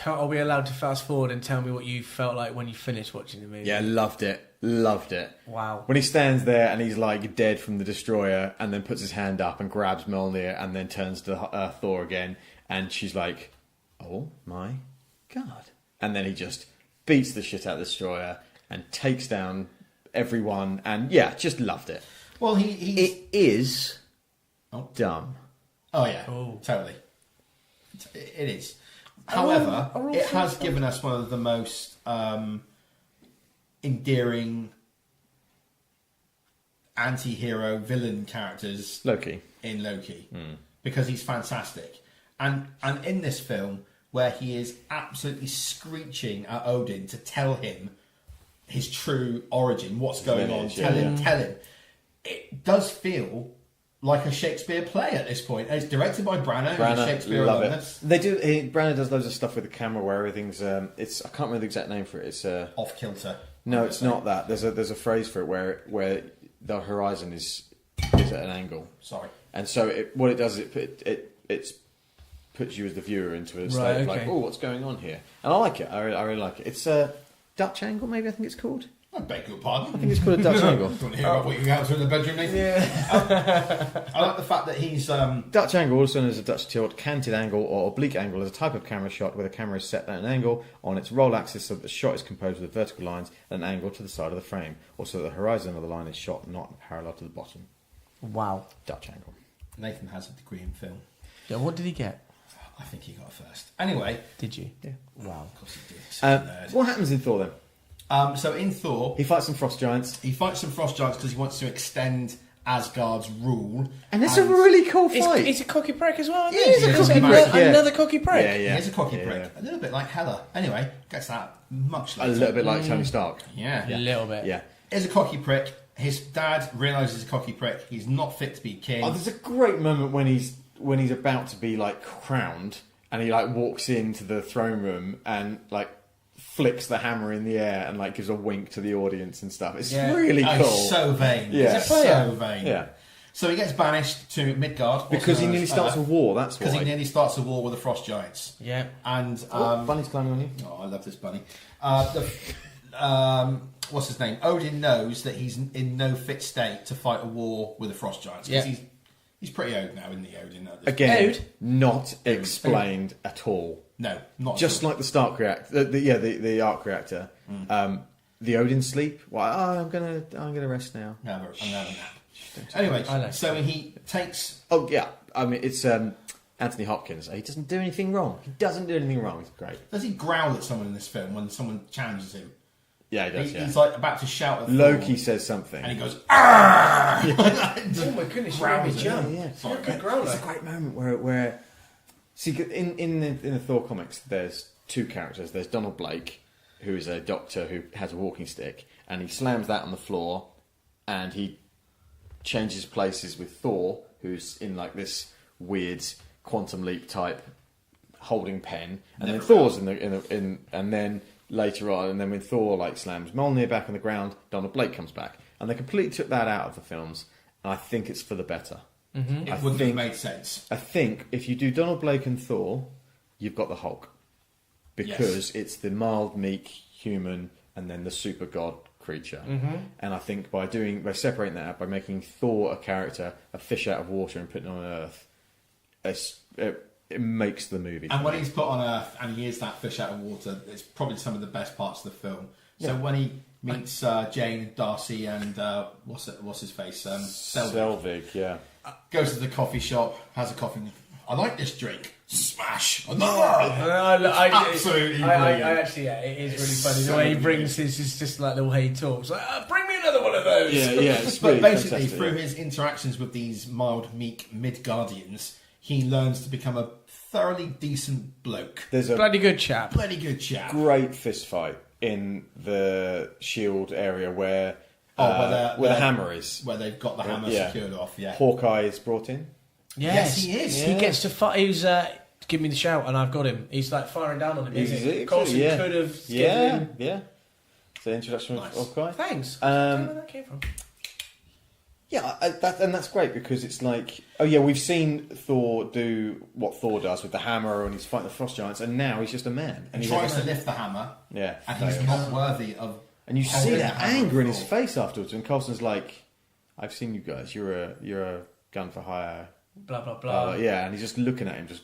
are we allowed to fast forward and tell me what you felt like when you finished watching the movie? Yeah, loved it. Wow. When he stands there and he's like dead from the destroyer, and then puts his hand up and grabs Mjolnir, and then turns to Thor again, and she's like, "Oh my god!" And then he just beats the shit out of the destroyer and takes down everyone, and yeah, just loved it. Well, it is dumb. Oh yeah, totally. It is. However, it has given us one of the most endearing anti-hero villain characters, Loki, because he's fantastic, and in this film where he is absolutely screeching at Odin to tell him his true origin, what's going on, tell him. It does feel like a Shakespeare play at this point. It's directed by Branagh, who's Shakespeare alumnus. They do. Branagh does loads of stuff with the camera where everything's. I can't remember the exact name for it. It's off kilter. No, it's not that. There's a phrase for it where the horizon is at an angle. Sorry. And so what it does is it puts you as the viewer into a state of like, oh, what's going on here? And I like it. I really like it. It's a Dutch angle, maybe I think it's called. I beg your pardon. I think it's called a Dutch angle. Do you want to hear about what you got to in the bedroom, Nathan? Yeah. I like the fact that he's... Dutch angle, also known as a Dutch tilt, canted angle, or oblique angle, is a type of camera shot where the camera is set at an angle on its roll axis so that the shot is composed with vertical lines at an angle to the side of the frame. Also, the horizon of the line is shot not parallel to the bottom. Wow. Dutch angle. Nathan has a degree in film. Yeah, what did he get? I think he got first. Anyway. Did you? Yeah. Wow. Of course he did. What happens in Thor then? So in Thor... He fights some frost giants. Because he wants to extend Asgard's rule. And it's a really cool fight. He's a cocky prick as well, isn't he? He's a cocky prick. Another cocky prick. Yeah, yeah. He is a cocky prick. A little bit like Hela. Anyway, gets that much later. A little bit like Tony Stark. Yeah. A little bit. Yeah. He's a cocky prick. His dad realises he's a cocky prick. He's not fit to be king. Oh, there's a great moment when he's about to be like crowned, and he like walks into the throne room and like flicks the hammer in the air and like gives a wink to the audience and stuff. It's really cool. He's so vain. Yeah. He's so vain. Yeah. So he gets banished to Midgard because he nearly starts a war. That's why. Because he nearly starts a war with the Frost Giants. Yeah. And bunny's climbing on you. Oh, I love this bunny. What's his name? Odin knows that he's in no fit state to fight a war with the Frost Giants. Yeah. He's pretty old now, isn't he, Odin? Again, not explained at all. No, not just at all. like the Stark reactor. The arc reactor. The Odin sleep. Well, I'm gonna rest now. I'm gonna have a nap. Anyway, so he takes. Oh yeah, I mean it's Anthony Hopkins. He doesn't do anything wrong. It's great. Does he growl at someone in this film when someone challenges him? Yeah, he does. He's like about to shout at Loki Thor, says something, and he goes, "Arr!" Oh my goodness! Yeah. It's a great moment where see in the Thor comics, there's two characters. There's Donald Blake, who is a doctor who has a walking stick, and he slams that on the floor, and he changes places with Thor, who's in like this weird quantum leap type holding pen, and then Thor's in and then later on, and then when Thor like slams Mjolnir back on the ground, Donald Blake comes back, and they completely took that out of the films, and I think it's for the better. Mm-hmm. It wouldn't have made sense. I think if you do Donald Blake and Thor, you've got the Hulk, because it's the mild, meek human, and then the super god creature. Mm-hmm. And I think by separating that out, by making Thor a character, a fish out of water, and putting him on Earth, it makes the movie. And when he's put on Earth and he is that fish out of water, it's probably some of the best parts of the film. So when he meets Jane, Darcy, and what's his face, Selvig, yeah, goes to the coffee shop, has a coffee. I like this drink. Smash! Absolutely I actually, it is really funny. The way he brings his, it's just like the way he talks. Like, bring me another one of those. Yeah. It's but really basically, fantastic, through his interactions with these mild, meek Midgardians, he learns to become a thoroughly decent bloke. There's a bloody good chap. Great fist fight in the shield area where the hammer is. Where they've got the hammer secured off, yeah. Hawkeye is brought in. Yes, he is. Yeah. He gets to fight. He's give me the shout, and I've got him. He's like firing down on him. Coulson could have. Yeah. the introduction Nice. of Hawkeye. Thanks. I don't know where that came from. Yeah, and that's great because it's like, oh yeah, we've seen Thor do what Thor does with the hammer and he's fighting the frost giants, and now he's just a man. And He tries to lift the hammer, yeah, and he's not worthy of. and you see holding that the hammer anger in of his Thor. face afterwards. And Coulson's like, "I've seen you guys. You're a gun for hire." Blah blah blah. Yeah, and he's just looking at him, just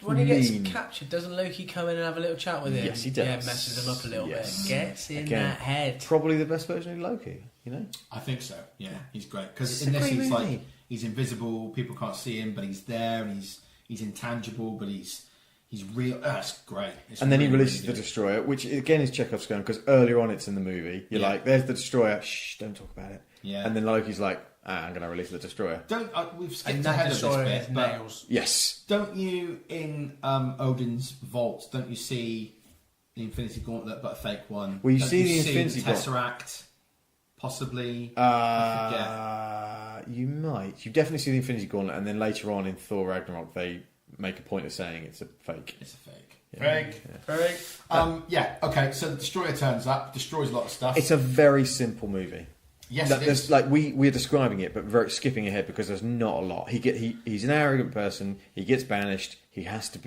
When he gets mean. captured, doesn't Loki come in and have a little chat with him? Yes, he does. Yeah, messes him up a little Yes. bit. Gets in Again, that head. Probably the best version of Loki. You know, I think so. Yeah, he's great because It's in a this great he's movie. like he's invisible. People can't see him, but he's there, and he's intangible, but he's real. That's great. It's and then he really, releases really the good. Destroyer, which again is Chekhov's gun because earlier on it's in the movie. You're Yeah. like, "There's the Destroyer. Shh, don't talk about it." Yeah. And then Loki's like, "I'm going to release the Destroyer." We've skipped And ahead that of this destroyer bit, has but nails. Yes. don't you in Odin's vault? Don't you see the Infinity Gauntlet, but a fake one? Well, you Don't see the Infinity the Tesseract, possibly. You might. You definitely see the Infinity Gauntlet, and then later on in Thor Ragnarok, they make a point of saying it's a fake. It's a fake. Yeah. Fake. Yeah. Fake. Yeah. Okay. So the Destroyer turns up, destroys a lot of stuff. It's a very simple movie. Yes, That- it there's- is. Like we're describing it, but very skipping ahead because there's not a lot. He's an arrogant person. He gets banished. He has to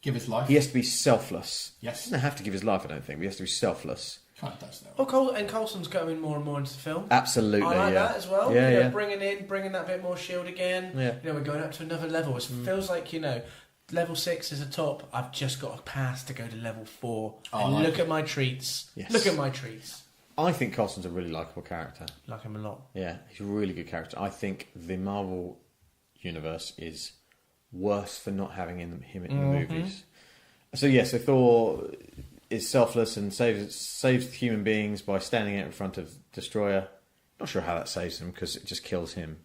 Give his life. be selfless. Yes. He doesn't have to give his life, I don't think. But he has to be selfless. Kind of does though. And Coulson's going more and more into the film. Absolutely. I like yeah. that as well. Yeah, You know, yeah. bringing that bit more shield again. Yeah. You know, we're going up to another level. It feels like, you know, level 6 is a top. I've just got a pass to go to level 4. Oh, and I like look at my treats. Yes. Look at my treats. I think Coulson's a really likable character. Like him a lot. Yeah, he's a really good character. I think the Marvel universe is worse for not having him in the movies. So Thor is selfless and saves human beings by standing out in front of Destroyer. Not sure how that saves him because it just kills him.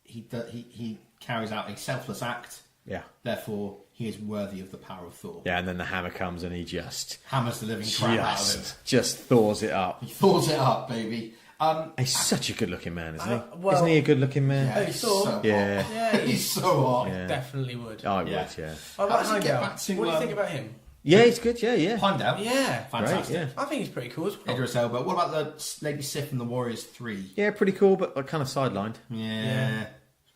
He carries out a selfless act. Yeah. Therefore, he is worthy of the power of Thor. Yeah, and then the hammer comes and he just Hammers the living crap out of him. just thaws it up. He thaws it up, baby. He's such a good-looking man, isn't he? well- Isn't he a good-looking man? Yeah, he's he's Thor. so hot. Yeah. Yeah, He's so hot. Yeah. definitely would. I would, Yeah. yeah. I How like does he get Heimdall. back to, What do you think about him? Yeah, he's good, yeah. Heimdall? Yeah. Fantastic. Great, yeah. I think he's pretty cool as well. Idris Elba. What about the Lady Sif and the Warriors 3? Yeah, pretty cool, but like, kind of sidelined. Yeah.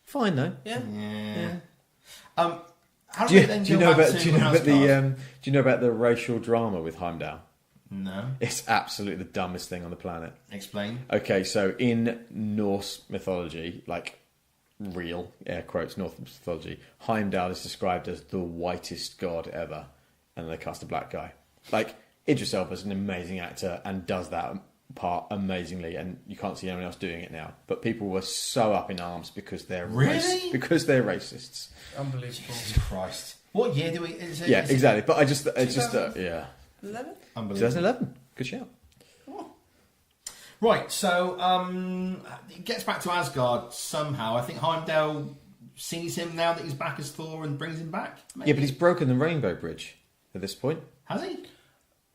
Fine, though. Yeah. How Do you, then do you go know back about to do you know about the Asgard? do you know about the racial drama with Heimdall? No. It's absolutely the dumbest thing on the planet. Explain. Okay, so in Norse mythology, like real air quotes Norse mythology, Heimdall is described as the whitest god ever, and they cast a black guy. Like Idris Elba is an amazing actor and does that part amazingly, and you can't see anyone else doing it now. But people were so up in arms because they're Really? because they're racists. Unbelievable. Jesus Christ. What year do we... Is it, Yeah, is it- exactly. But it's just 2011? 2011. Good shout. Right, so it gets back to Asgard somehow. I think Heimdall sees him now that he's back as Thor and brings him back. Maybe. Yeah, but he's broken the Rainbow Bridge at this point. Has he?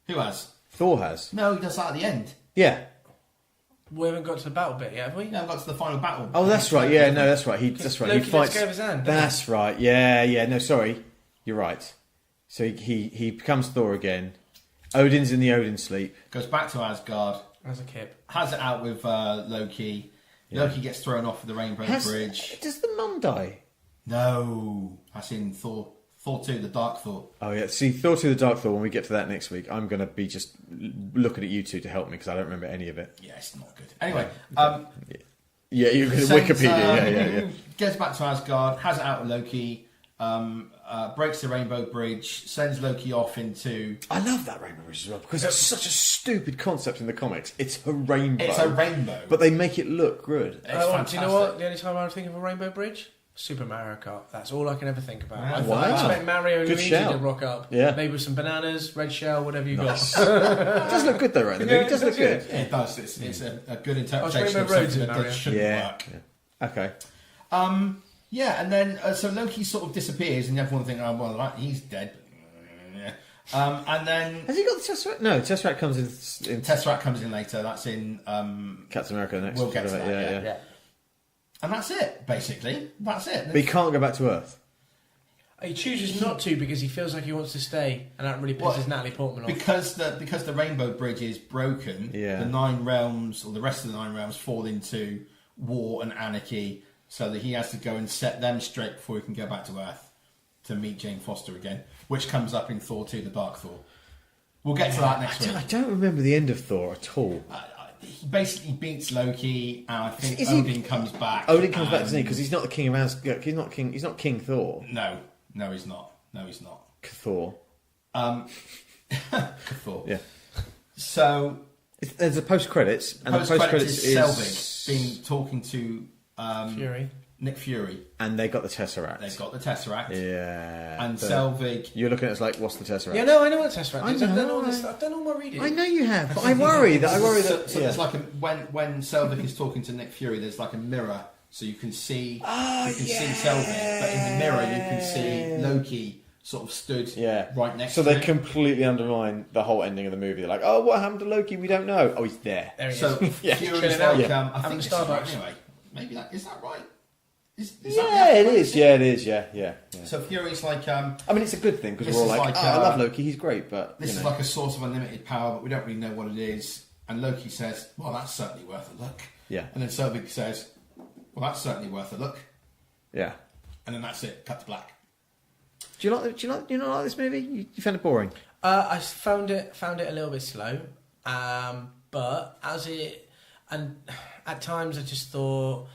Who has? Thor has. No, he does that at the end. Yeah. We haven't got to the battle bit yet, have we? We haven't got to the final battle. Oh, that's right. Yeah, no, that's right. That's right. Loki He fights. lets go of his hand, doesn't That's right. Yeah. No, sorry. You're right. So he becomes Thor again. Odin's in the Odin sleep. Goes back to Asgard. As a kid. Has it out with Loki. Yeah. Loki gets thrown off of the Rainbow Bridge. Does the mum die? No. That's in Thor 2, the Dark Thor. Oh yeah. See, Thor 2: The Dark Thor. When we get to that next week, I'm going to be just looking at you two to help me because I don't remember any of it. Yeah, it's not good. Anyway, Yeah, you're going to sends, Wikipedia. Yeah. Gets back to Asgard, has it out with Loki, breaks the Rainbow Bridge, sends Loki off into... I love that Rainbow Bridge as well because it's such a stupid concept in the comics. It's a rainbow. It's a rainbow. But they make it look good. It's Do you know fantastic. what? The only time I would think of a rainbow bridge? Super Mario Kart. That's all I can ever think about. I Wow. expect Mario and Good Luigi shout. to rock up. Yeah. Maybe with some bananas, red shell, whatever you Nice. It does look good though, right? The movie does look good. It does. It's a good Oh, interpretation it's of Rainbow Roads something in that Mario. shouldn't Yeah. work. Okay. Yeah, and then so Loki sort of disappears, and everyone thinks, "Oh well, he's dead." And then Has he got the Tesseract? No, Tesseract comes in Tesseract comes in later. That's in, Captain America next. we'll get to that. Yeah. And that's it, basically. That's it. But he can't go back to Earth. He chooses not to because he feels like he wants to stay, and that really pisses Natalie Portman off. Because the Rainbow Bridge is broken, the 9 realms, or the rest of the 9 realms, fall into war and anarchy, so that he has to go and set them straight before he can go back to Earth to meet Jane Foster again, which comes up in Thor 2, The Dark Thor. We'll get to that next week. I don't remember the end of Thor at all. He basically beats Loki, and I think Odin comes back. Odin comes back, doesn't he? Because he's not the king of Asgard. He's not king. He's not King Thor. No, he's not. Thor. Thor. Yeah. So there's a post credits, and the post credits is Selvig being talking to Nick Fury, and they got the Tesseract. They've got the Tesseract. Yeah. And Selvig. You're looking at us like, what's the Tesseract? Yeah, no, I know what the Tesseract is. I've done all my reading. I know you have, but I worry that. So there's like when Selvig is talking to Nick Fury, there's like a mirror, so you can see see Selvig, but in the mirror you can see Loki sort of stood right next to him. So they completely undermine the whole ending of the movie. They're like, oh, what happened to Loki? We don't know. Oh, he's there. There he so is. Fury's like, I think it's Starbucks. right anyway. Maybe is that right? Is It is. Yeah. So Fury's like, I mean, it's a good thing because this we're all is like, like, I love Loki. He's great, but this is like a source of unlimited power, but we don't really know what it is. And Loki says, well, that's certainly worth a look. Yeah. And then Selvig says, well, that's certainly worth a look. Yeah. And then that's it. Cut to black. Do you not like this movie? You found it boring? I found it a little bit slow, but and at times I just thought,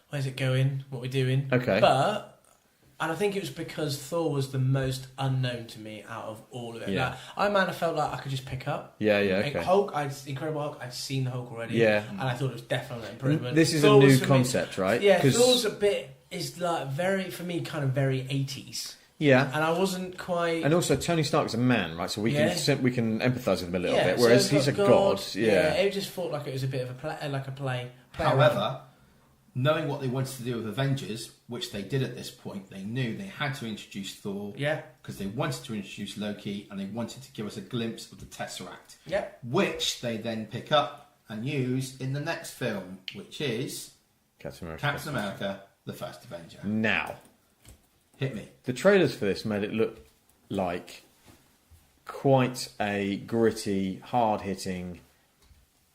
where's it going? What are we doing? Okay. And I think it was because Thor was the most unknown to me out of all of it. Yeah. Like, Iron Man I felt like I could just pick up. Yeah, okay. Hulk, Incredible Hulk, I'd seen the Hulk already. Yeah. And I thought it was definitely an improvement. This is Thor a was new for concept, me, right? Yeah, Thor's is like very, for me, kind of very 80s. Yeah. And I wasn't quite... And also, Tony Stark's a man, right? So we can empathise with him a little bit, so whereas he's a god. Yeah, it just felt like it was a bit of a play. However, knowing what they wanted to do with Avengers, which they did at this point, they knew they had to introduce Thor. Yeah. Because they wanted to introduce Loki, and they wanted to give us a glimpse of the Tesseract. Yeah. Which they then pick up and use in the next film, which is Captain America, the First Avenger. Now, hit me. the trailers for this made it look like quite a gritty, hard-hitting,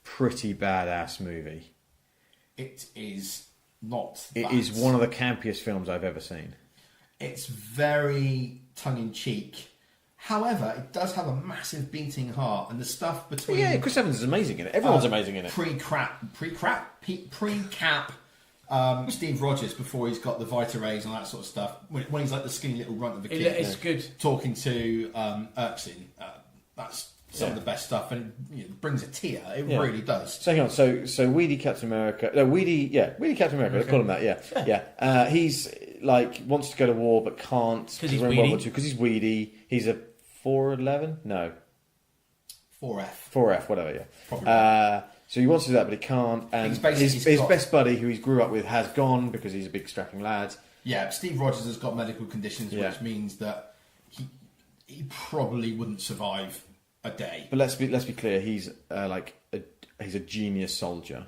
pretty badass movie. It is not. It is one of the campiest films I've ever seen. It's very tongue-in-cheek. However, it does have a massive beating heart, and the stuff between... Yeah, Chris Evans is amazing in it. Everyone's amazing in it. Pre-cap Steve Rogers, before he's got the Vita Rays and all that sort of stuff, when he's like the skinny little runt of a kid. It's good. Talking to Erskine, that's some of the best stuff, and it brings a tear. It really does. So hang on, so Weedy Captain America... No, Weedy Captain America, let's call him that, yeah. He's, like, wants to go to war, but can't. Because he's weedy. Because he's weedy. He's a 4'11"? No. 4F, whatever, yeah. Probably. So he wants to do that, but he can't. And his best buddy, who he grew up with, has gone because he's a big strapping lad. Yeah, Steve Rogers has got medical conditions, which means that he probably wouldn't survive a day. But let's be clear, he's he's a genius soldier.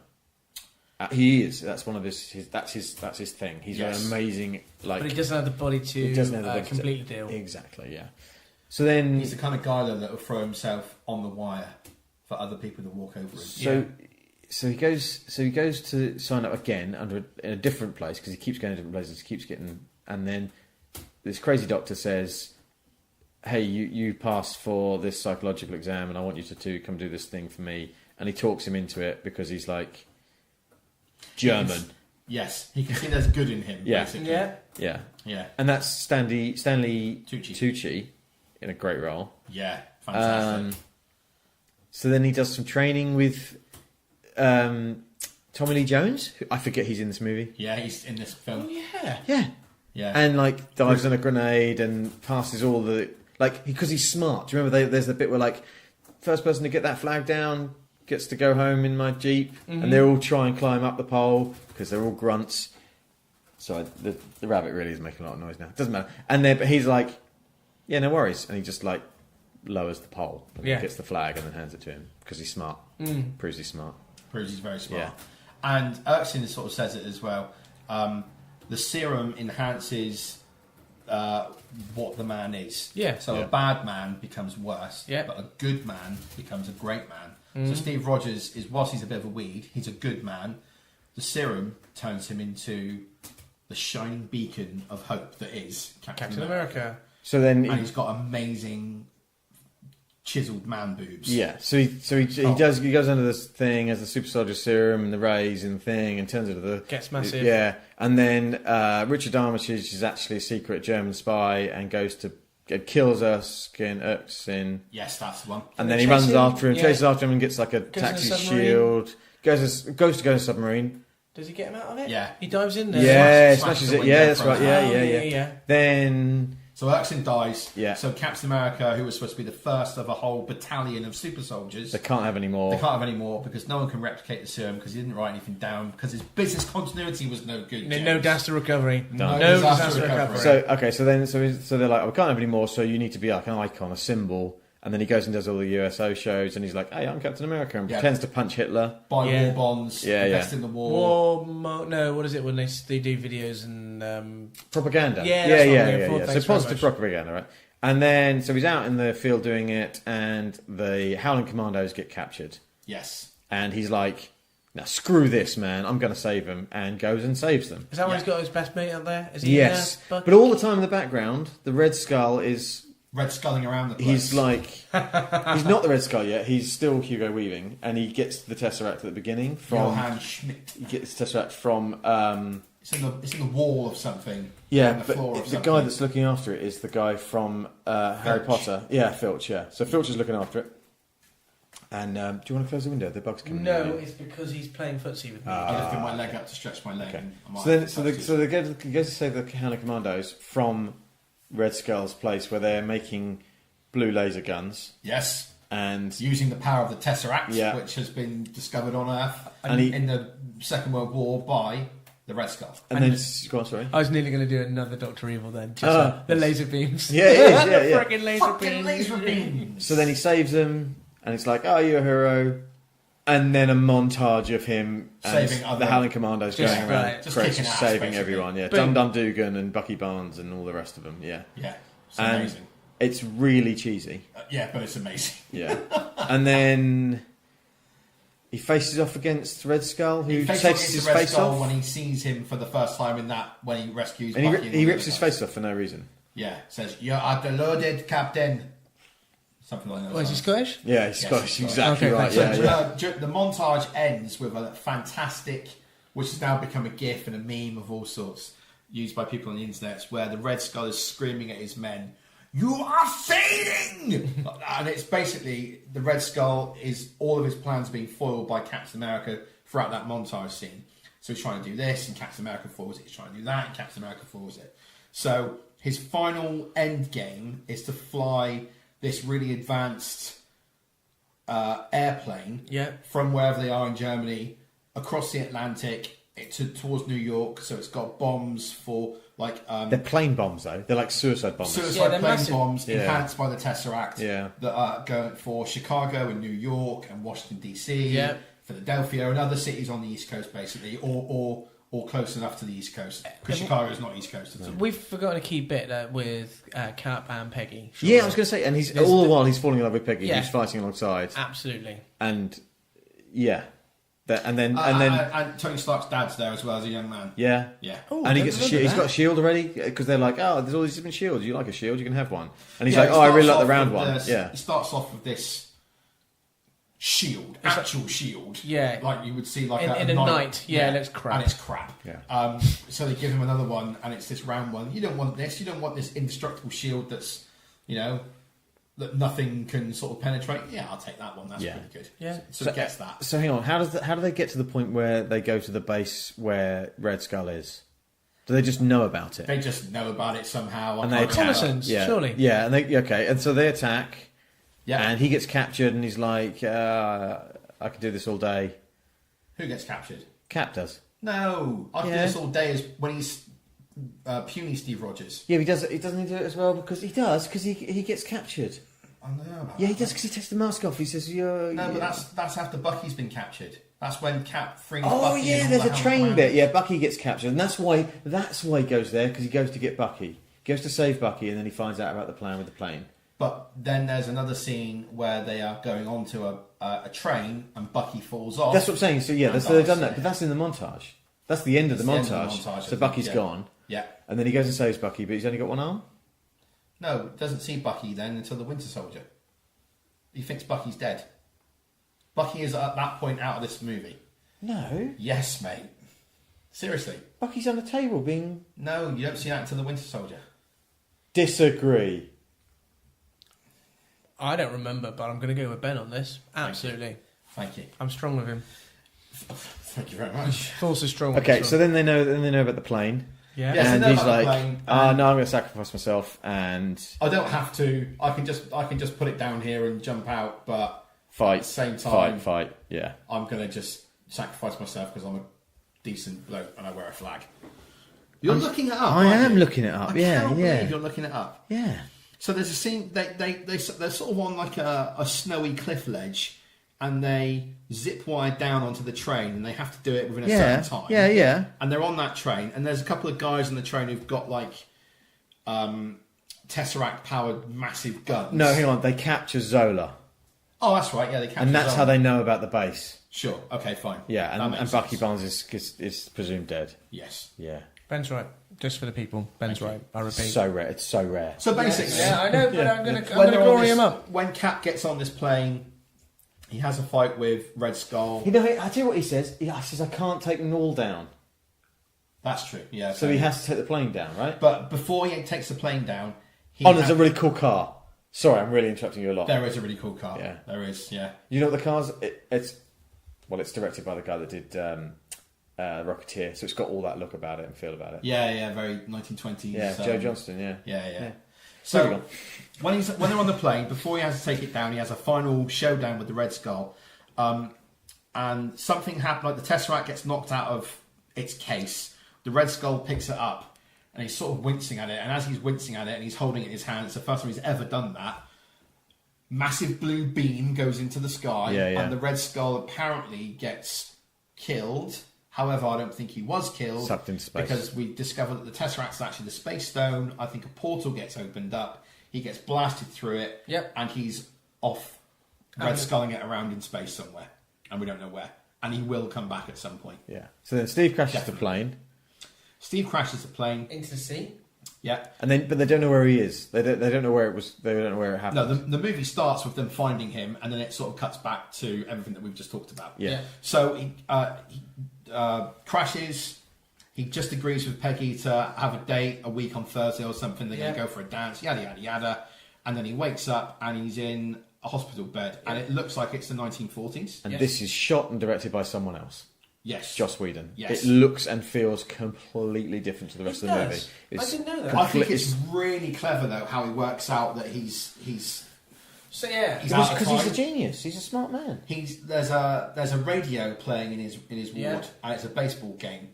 He is. That's one of his. That's his thing. He's an amazing. But he doesn't have the body to complete the deal. Exactly. Yeah. So then he's the kind of guy that will throw himself on the wire for other people to walk over him. So he goes to sign up again in a different place because he keeps going to different places. He keeps getting, and then this crazy doctor says, "Hey, you passed for this psychological exam, and I want you to come do this thing for me." And he talks him into it because he's like German. He can see there's good in him. Basically. Yeah. And that's Stanley Tucci in a great role. Yeah, fantastic. So then he does some training with Tommy Lee Jones. I forget he's in this movie. Yeah, he's in this film. Yeah. And like dives on a grenade and passes all the because he's smart. Do you remember there's the bit where first person to get that flag down gets to go home in my Jeep, and they all try and climb up the pole because they're all grunts. So the rabbit really is making a lot of noise now. It doesn't matter. And but he's like, yeah, no worries, and he just lowers the pole and gets the flag and then hands it to him because he's smart. Proves he's smart. Proves he's very smart. Yeah. And Erskine sort of says it as well. The serum enhances what the man is. Yeah. So Yeah. a bad man becomes worse, Yeah. but a good man becomes a great man. So Steve Rogers is, whilst he's a bit of a weed, he's a good man. The serum turns him into the shining beacon of hope that is Captain America. So then, And he's got amazing chiseled man boobs. yeah. So he goes under this thing as the super soldier serum and the rays and the thing, and turns into the Gets massive. Yeah, and then Richard Armitage is actually a secret German spy and goes to kills Erskine, Yes, that's the one. and then he chase runs him? after him, Yeah. chases after him, and gets like a in a taxi submarine. shield. Goes to go in a submarine. Does he get him out of it? Yeah. He dives in there. Yeah, smashes smashes the it. window Yeah, that's from right. it. Yeah. Then So Erskine dies. Yeah. So Captain America, who was supposed to be the first of a whole battalion of super soldiers, they can't have any more. they can't have any more because no one can replicate the serum because he didn't write anything down because his business continuity was no good. No James. disaster recovery. No No disaster disaster recovery. recovery. So they're like, we can't have any more. So you need to be like an icon, a symbol. And then he goes and does all the USO shows, and he's like, "Hey, I'm Captain America," and Yeah. pretends to punch Hitler. Buy Yeah. war bonds, Yeah, invest yeah. in the war. No, what is it when they do videos and Propaganda. Yeah, that's what I'm going for. So Thanks very positive much. propaganda, right? And then, so he's out in the field doing it, and the Howling Commandos get captured. Yes. And he's like, "Now screw this, man! I'm going to save them," and goes and saves them. is that when Yeah. he's got his best mate out there? Is he Yes, in there? but all the time in the background, the Red Skull is. Red Sculling around the place. He's like, he's not the Red Skull yet. He's still Hugo Weaving, and he gets the Tesseract at the beginning from. Johann Schmidt. He gets the Tesseract from. It's in the wall of something. Yeah, on the but floor of the something. guy that's looking after it is the guy from Harry Filch. Potter. Yeah, Filch. Yeah, so Filch is looking after it. And do you want to close the window? The bug's coming. No, in. it's because he's playing footsie with me. I lifted my leg up to stretch my leg. Okay. And I might So then, have so to they go to save the Howling Commandos from Red Skull's place where they're making blue laser guns, Yes. and Using the power of the Tesseract, Yeah. which has been discovered on Earth And he- in the Second World War by the Red Skull. then go on, sorry. I was nearly going to do another Doctor Evil then. Just Ah. the laser beams. Yeah, it is, yeah, The yeah. Fucking laser Fucking beams. laser beams! So then he saves them, and it's like, "Oh, you're a hero." And then a montage of him and Saving other- the Howling Commandos Just- going around, right. Just crazy, kicking ass, saving basically. everyone. Yeah, Boom. Dum Dum Dugan and Bucky Barnes and all the rest of them. Yeah, Yeah. It's and amazing. it's really cheesy. Yeah, but it's amazing. Yeah, and then he faces off against Red Skull, who He faces takes against his the Red face Skull off, when he sees him for the first time in that, when he rescues and Bucky. he rips his face off for no reason. Yeah, says, "You are the loaded captain." Something like that. Oh, is he Scottish? Yeah, he's Yes, Scottish, he's exactly Okay, right. thanks. Yeah, So, yeah. the montage ends with a fantastic, which has now become a gif and a meme of all sorts, used by people on the internet, where the Red Skull is screaming at his men, "You are failing!" And it's basically the Red Skull is all of his plans being foiled by Captain America throughout that montage scene. So he's trying to do this, and Captain America foils it. He's trying to do that, and Captain America foils it. So his final end game is to fly this really advanced airplane Yeah. from wherever they are in Germany across the Atlantic towards New York. So it's got bombs for like They're plane bombs though. They're like suicide bombers. suicide Yeah, they're plane massive. bombs Yeah. enhanced by the Tesseract Yeah. that are going for Chicago and New York and Washington DC, Yeah. Philadelphia and other cities on the East Coast basically, or close enough to the East Coast because Chicago is not East Coast at all. We've forgotten a key bit with Cap and Peggy. Yeah, I was going to say, and he's all the while he's falling in love with Peggy, Yeah. who's fighting alongside, Absolutely. and yeah, and then and Tony Stark's dad's there as well as a young man. yeah, Yeah. Oh, and he don't gets a remember shield. He's that. got a shield already because they're like, "Oh, there's all these different shields. You like a shield? You can have one." And he's Yeah, like, it "Oh, I really starts like the off round with one." this- Yeah, It starts off with this shield, actual shield. Yeah. Like you would see like In a knight. Yeah, it looks crap. And it's crap. Yeah. So they give him another one and it's this round one. You don't want this. You don't want this indestructible shield that's, that nothing can sort of penetrate. Yeah, I'll take that one. That's Yeah. pretty good. Yeah. So it gets that. So hang on, how do they get to the point where they go to the base where Red Skull is? Do they just know about it? They just know about it somehow. I And they can't attack. remember. Reconnaissance, Yeah, surely. Yeah, and so they attack. Yeah. And he gets captured, and he's like, "I could do this all day." Who gets captured? Cap does. No. I can do Yeah. this all day is when he's puny Steve Rogers. Yeah, he does. He doesn't do it as well because he gets captured. I don't know about Yeah, he that. does because he takes the mask off. He says, "You're." No, but that's after Bucky's been captured. That's when Cap frees Oh Bucky. and yeah, all there's the a Howling train Commandos. bit. Yeah, Bucky gets captured, and that's why he goes there because he goes to get Bucky. Goes to save Bucky, and then he finds out about the plan with the plane. But then there's another scene where they are going onto a train and Bucky falls off. That's what I'm saying. So yeah, And so they've dies, done that, but that's in the montage. That's the end of the It's the end montage. of the montage, I So think, Bucky's yeah. gone. Yeah. And then he goes and saves Bucky, but he's only got one arm? No, doesn't see Bucky then until the Winter Soldier. He thinks Bucky's dead. Bucky is at that point out of this movie. No. Yes, mate. Seriously. Bucky's on the table being... No, you don't see that until the Winter Soldier. Disagree. I don't remember, but I'm going to go with Ben on this. Absolutely. Thank you. I'm strong with him. Thank you very much. Force is strong. with Okay, this so one. then they know about the plane. Yeah. Yes, And they know he's about the like, plane, no, I'm going to sacrifice myself and I don't have to. I can just put it down here and jump out, but fight. at the same time, Fight. Yeah. I'm going to just sacrifice myself because I'm a decent bloke and I wear a flag. You're looking it up. I aren't am you? looking it up. I Yeah, cannot yeah. believe you're looking it up. Yeah. So there's a scene. They're sort of on like a snowy cliff ledge, and they zip wire down onto the train, and they have to do it within a certain time. Yeah. And they're on that train, and there's a couple of guys on the train who've got like Tesseract powered massive guns. No, hang on. They capture Zola. Oh, that's right. Yeah, they capture. And that's Zoe. how they know about the base. Sure. Okay. Fine. Yeah, That and makes Bucky sense. Barnes is presumed dead. Yes. Yeah. Ben's right. Just for the people. Ben's right. I repeat. So rare. It's so rare. So basically, Yeah, I know, but I'm going to when they're on glory this- him up. When Cap gets on this plane, he has a fight with Red Skull. You know, I tell you what he says. He says, I can't take them all down. That's true. Yeah. So he has to take the plane down, right? But before he takes the plane down, There's a really cool car. Sorry, I'm really interrupting you a lot. There is a really cool car. Yeah. There is. Yeah. You know what the car's... It's directed by the guy that did Rocketeer, so it's got all that look about it and feel about it. Yeah. Very 1920s. Yeah, Joe Johnston, yeah. Yeah. Moving So when they're on the plane, before he has to take it down, he has a final showdown with the Red Skull, and something happened. Like the Tesseract gets knocked out of its case. The Red Skull picks it up, and he's sort of wincing at it. And as he's wincing at it, and he's holding it in his hand, it's the first time he's ever done that. Massive blue beam goes into the sky, and the Red Skull apparently gets killed. However, I don't think he was killed. Sucked into space. Because we discovered that the Tesseract's actually the Space Stone. I think a portal gets opened up. He gets blasted through it. Yep. And he's off Red Skulling it around in space somewhere. And we don't know where. And he will come back at some point. Yeah. So then Steve crashes Definitely. the plane, Steve crashes the plane. Into the sea. Yeah. but they don't know where he is. They don't know where it was. They don't know where it happened. No, the movie starts with them finding him, and then it sort of cuts back to everything that we've just talked about. Yeah. So he crashes. He just agrees with Peggy to have a date a week on Thursday or something. They're going to go for a dance, yada, yada, yada. And then he wakes up and he's in a hospital bed. And it looks like it's the 1940s. And this is shot and directed by someone else. Yes. Joss Whedon. Yes. It looks and feels completely different to the rest of the movie. does. It's I didn't know that. I think it's really clever, though, how he works out that he's So yeah. He's out of because he's a time. genius. He's a smart man. There's a radio playing in his ward, Yeah. and it's a baseball game.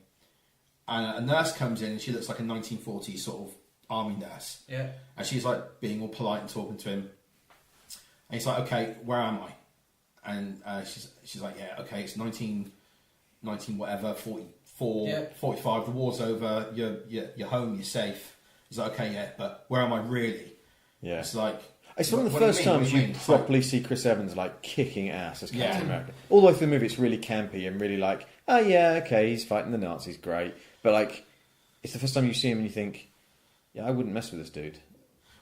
And a nurse comes in, and she looks like a 1940s sort of army nurse. Yeah. And she's like being all polite and talking to him. And he's like, "Okay, where am I?" And she's like, "Yeah, okay, it's 19 whatever, 44, Yeah. 45. The war's over. You're home. You're safe." He's like, "Okay, yeah, but where am I really?" Yeah. It's like It's one of the what do you first mean? What times do you you mean? It's like- properly see Chris Evans like kicking ass as Captain Yeah. America. All the way through the movie, it's really campy and really like, oh yeah, okay, he's fighting the Nazis, great. But like, it's the first time you see him and you think, yeah, I wouldn't mess with this dude.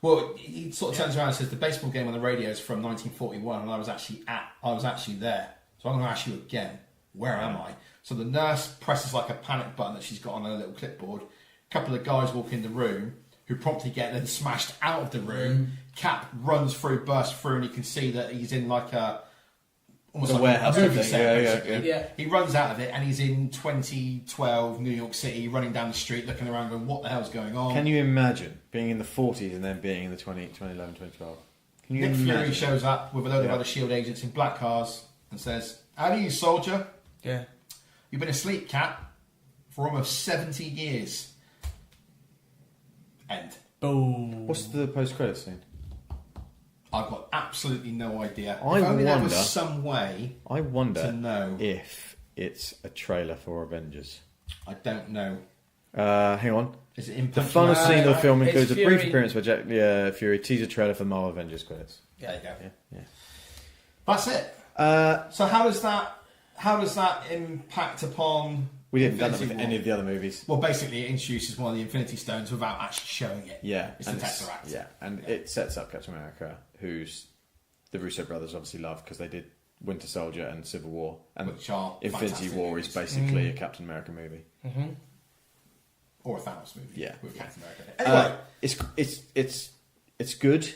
Well, he sort of turns around and says the baseball game on the radio is from 1941, and I was actually there. So I'm going to ask you again, where am I? So the nurse presses like a panic button that she's got on her little clipboard. A couple of guys walk in the room, who promptly get then smashed out of the room. Cap runs through, bursts through, and you can see that he's in like almost The like warehouse a movie thing, set, yeah, basically. yeah. He runs out of it, and he's in 2012 New York City, running down the street, looking around, going, "What the hell's going on?" Can you imagine being in the 40s and then being in the 2011, 2012? Can you Nick imagine? Fury shows up with a load of Yeah. other SHIELD agents in black cars and says, "How do you, soldier? Yeah. You've been asleep, Cap, for almost 70 years." End. Boom. What's the post-credit scene? I've got absolutely no idea. I if only there was wonder- some way I wonder to know. if it's a trailer for Avengers. I don't know. Hang on. Is it The final scene of the film it's includes a Fury. brief appearance by Jack Fury, teaser trailer for Marvel Avengers credits. There you go. Yeah. That's it. So how does that impact upon? We didn't done that with Infinity War? any of the other movies. Well, basically, it introduces one of the Infinity Stones without actually showing it. Yeah, It's the Tesseract. Yeah, and it sets up Captain America, who's the Russo brothers obviously love because they did Winter Soldier and Civil War, and Which are Infinity fantastic War movies. is basically a Captain America movie. Or a Thanos movie. Yeah. With Captain America. Anyway, It's good.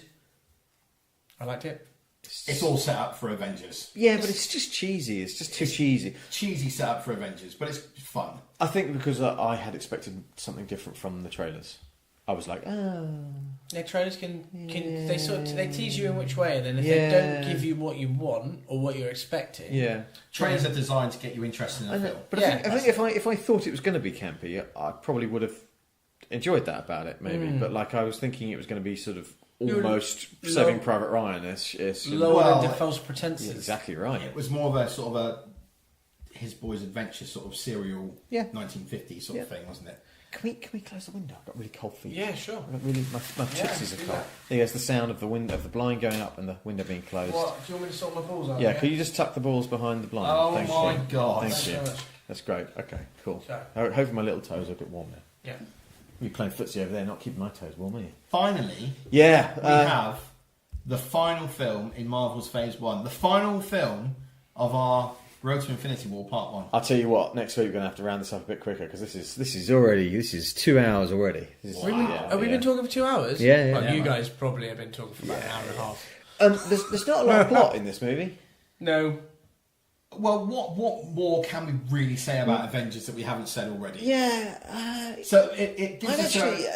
I liked it. it's all set up for Avengers. Yeah, but it's just cheesy. It's just too cheesy. Cheesy set up for Avengers, but it's fun. I think because I had expected something different from the trailers. I was like, Yeah, trailers can they tease you in which way, and then if Yeah. they don't give you what you want or what you're expecting, yeah. Trailers are designed to get you interested in a film. But Yeah. I think if I thought it was going to be campy, I probably would have enjoyed that about it, maybe. But like I was thinking it was going to be sort of almost Saving Private Ryan-ish. lower Well, than false pretenses. Yeah, exactly right. It was more of a sort of a His Boy's Adventure sort of serial Yeah. 1950s sort of thing, wasn't it? Can we close the window? I've got really cold feet. Yeah, sure. I've got really, my tootsies are do cold. that. There's the sound of the window, of the blind going up and the window being closed. What? Do you want me to sort my balls out? Yeah, could you just tuck the balls behind the blind? Oh Thank my you. God. Thank Thanks you. so much. That's great. Okay, cool. So- Hopefully my little toes are a bit warm now. Yeah. You're playing footsie over there, not keeping my toes warm, are you? Finally, Yeah. we have the final film in Marvel's Phase 1. The final film of our Road to Infinity War Part 1. I'll tell you what. Next week we're going to have to round this up a bit quicker because this is 2 hours already. This is- Have we been talking for 2 hours? Yeah, yeah. Well, you guys probably have been talking for about an hour and a half. There's not a lot of plot in this movie. No. Well, what more can we really say about Avengers that we haven't said already? Yeah. So it gives I've us actually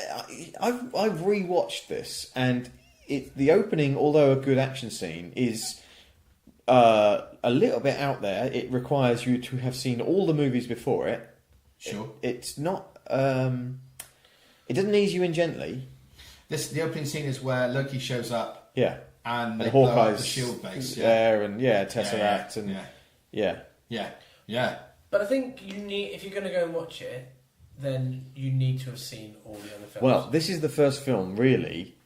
I've rewatched this and the opening, although a good action scene, is a little bit out there. It requires you to have seen all the movies before it. Sure. It's not. It doesn't ease you in gently. The opening scene is where Loki shows up Yeah. and they And blow up Hawkeye's the shield base. there, and Tesseract, and yeah. But I think you need, if you're going to go and watch it, then you need to have seen all the other films. Well, this is the first film really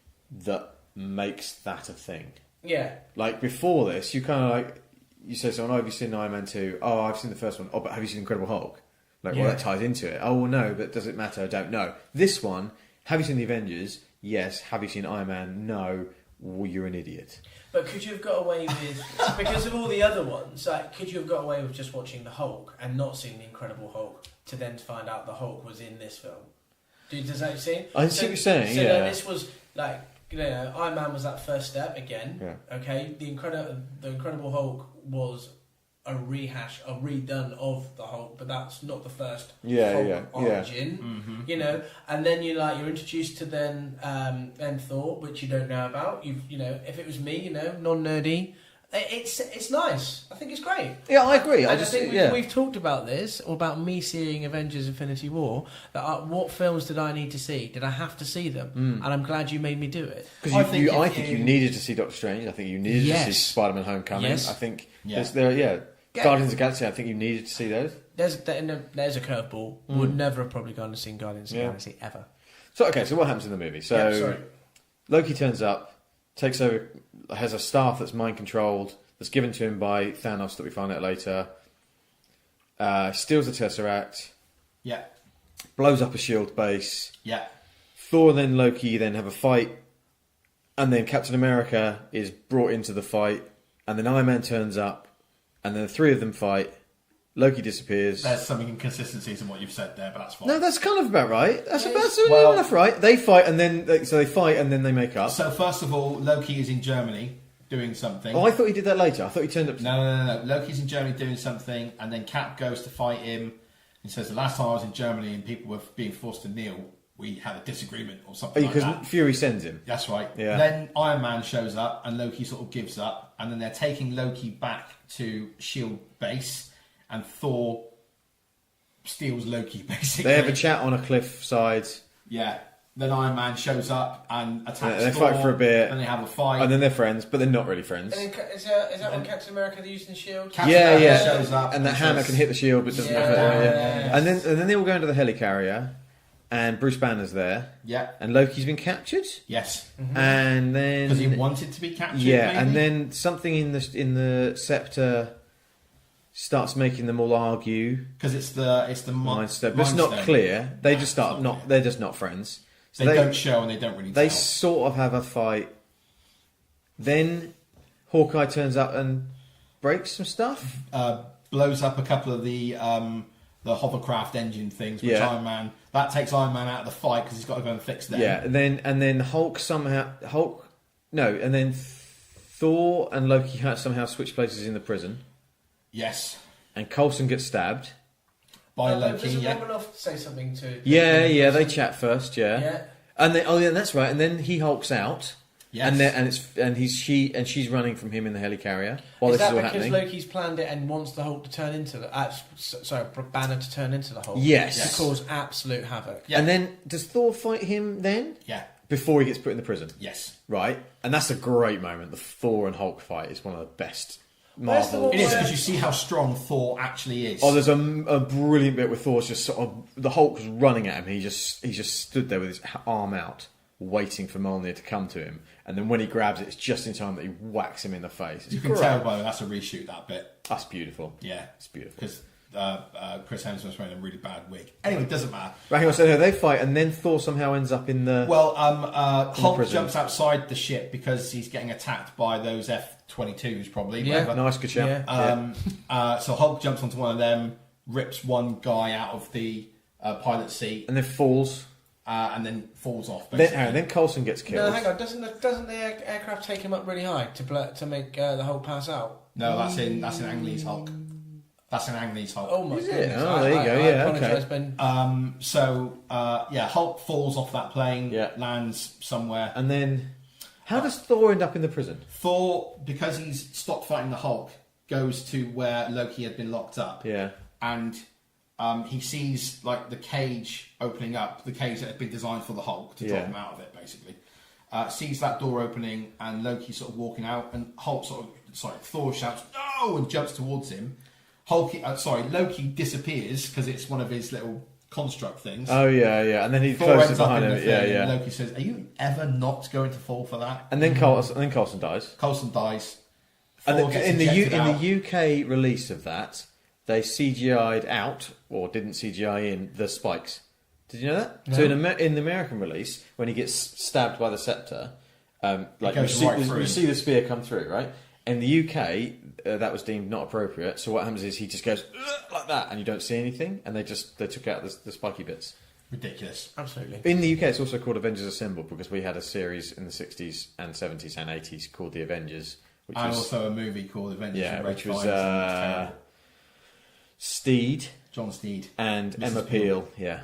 that makes that a thing. yeah. Like before this, you kind of like you say, "So, have you seen Iron Man 2? Oh, I've seen the first one. Oh, but have you seen Incredible Hulk? Like, well, Yeah. that ties into it. Oh, well, no, but does it matter? I don't know. This one, have you seen the Avengers? Yes. Have you seen Iron Man? No. Well, you're an idiot. But could you have got away with, because of all the other ones, like, could you have got away with just watching the Hulk and not seeing the Incredible Hulk to then find out the Hulk was in this film? Does that see? I see what you're saying, So yeah. then this was like, you know, Iron Man was that first step again. Yeah. Okay, the Incredible Hulk was a rehash, a redone of the Hulk, but that's not the first Hulk origin. You know, and then you're introduced to then Thor, which you don't know about. You know, if it was me, you know, non-nerdy, it's nice. I think it's great. Yeah, I agree. I just think we've talked about this, or about me seeing Avengers Infinity War, that what films did I need to see? Did I have to see them? And I'm glad you made me do it. Because I think you needed to see Doctor Strange. I think you needed to see Spider-Man Homecoming. Yes. I think Yeah. Guardians of the Galaxy, I think you needed to see those. There's a curveball. Would never have probably gone and seen Guardians of the Galaxy ever. So, okay, so what happens in the movie? So, Loki turns up, takes over, has a staff that's mind-controlled, that's given to him by Thanos that we find out later, steals the Tesseract, Yeah. blows up a shield base. Yeah. Thor and Loki then have a fight, and then Captain America is brought into the fight, and then Iron Man turns up, and then the three of them fight. Loki disappears. There's some inconsistencies in what you've said there, but that's fine. No, that's kind of about right. That's Well- enough, right? They fight, and then they make up. So first of all, Loki is in Germany doing something. Oh, I thought he did that later. I thought he turned up. No. Loki's in Germany doing something, and then Cap goes to fight him. And says, the last time I was in Germany and people were being forced to kneel, we had a disagreement or something like Because that. Fury sends him. That's right. Yeah. Then Iron Man shows up, and Loki sort of gives up, and then they're taking Loki back to SHIELD base, and Thor steals Loki, basically. They have a chat on a cliff side, Yeah. Then Iron Man shows up and attacks they Thor. fight for a bit. And they have a fight. and then they're friends, but they're not really friends. And then, is that when Captain America using the shield? Captain America shows up and that hammer says- can hit the shield, but doesn't Yeah. have it. Yeah. And then they all go into the helicarrier, and Bruce Banner's there, Yeah. and Loki's been captured, Yes. and then Because he wanted to be captured. yeah, maybe? and then something in the scepter starts making them all argue. Because it's the Mind Stone, but it's not Stone. clear. They just start not. They're just not friends. So They don't show and they don't really. They tell. sort of have a fight. Then Hawkeye turns up and breaks some stuff. Blows up a couple of the hovercraft engine things, which Yeah. Iron Man that takes Iron Man out of the fight because he's got to go and fix them. Yeah, and then and then Thor and Loki somehow switch places in the prison, Yes. and Coulson gets stabbed. By Doesn't Loki. Yeah. Romanoff say something to? Yeah, they chat first. Yeah. And then that's right. And then he hulks out. Yes. And she's running from him in the helicarrier while Is this is that all because happening. Loki's planned it and wants the Hulk to turn into Banner to turn into the Hulk? Yes. To cause absolute havoc. Yeah. And then does Thor fight him then? Yeah. Before he gets put in the prison. Yes. Right? And that's a great moment. The Thor and Hulk fight is one of the best Where's the Marvel. one It is where- because you see how strong Thor actually is. Oh, there's a brilliant bit where Thor's just sort of the Hulk's running at him. He just stood there with his arm out, waiting for Mjolnir to come to him. And then when he grabs it, it's just in time that he whacks him in the face. It's you can great. tell by the way that's a reshoot, that bit. That's beautiful. Yeah. It's beautiful. Because Chris Hemsworth's wearing a really bad wig. Anyway, it doesn't matter. Right, hang on, so no, they fight, and then Thor somehow ends up in the. Well, Hulk prison. jumps outside the ship because he's getting attacked by those F-22s, probably. Yeah. whatever. Nice, good shout. Yeah. So Hulk jumps onto one of them, rips one guy out of the pilot seat, And then falls. and then falls off. Basically. Then Coulson gets killed. No, hang on. Doesn't the aircraft take him up really high to make the Hulk pass out? No, that's in Ang Lee's Hulk. That's in Ang Lee's Hulk. Oh my Is it? goodness! Oh, there you go. Yeah, I apologise, okay. Ben. Hulk falls off that plane, Yeah. lands somewhere. And then, how does Thor end up in the prison? Thor, because he's stopped fighting the Hulk, goes to where Loki had been locked up. Yeah. And he sees like the cage opening up, the cage that had been designed for the Hulk to drop Yeah. him out of it, basically. Sees that door opening and Loki sort of walking out, and Thor shouts no and jumps towards him. Loki disappears because it's one of his little construct things. Oh yeah, and then he Thor closes ends up behind in him. the thing, Yeah. and Loki says, "Are you ever not going to fall for that?" And then Coulson dies. Coulson dies. And Thor gets in the ejected out. UK release of that, they CGI'd out or didn't CGI in the spikes. Did you know that? No. So in the American release, when he gets stabbed by the scepter, like you goes see, right through you him. see the spear come through, right? In the UK, that was deemed not appropriate. So what happens is he just goes like that, and you don't see anything, and they took out the spiky bits. Ridiculous. Absolutely. In the UK, it's also called Avengers Assemble because we had a series in the 60s and 70s and 80s called The Avengers, which And was also a movie called Avengers. yeah, with Red which was Fiennes, and it was terrible. Steed John Steed. and Mrs. Emma Peel. Yeah,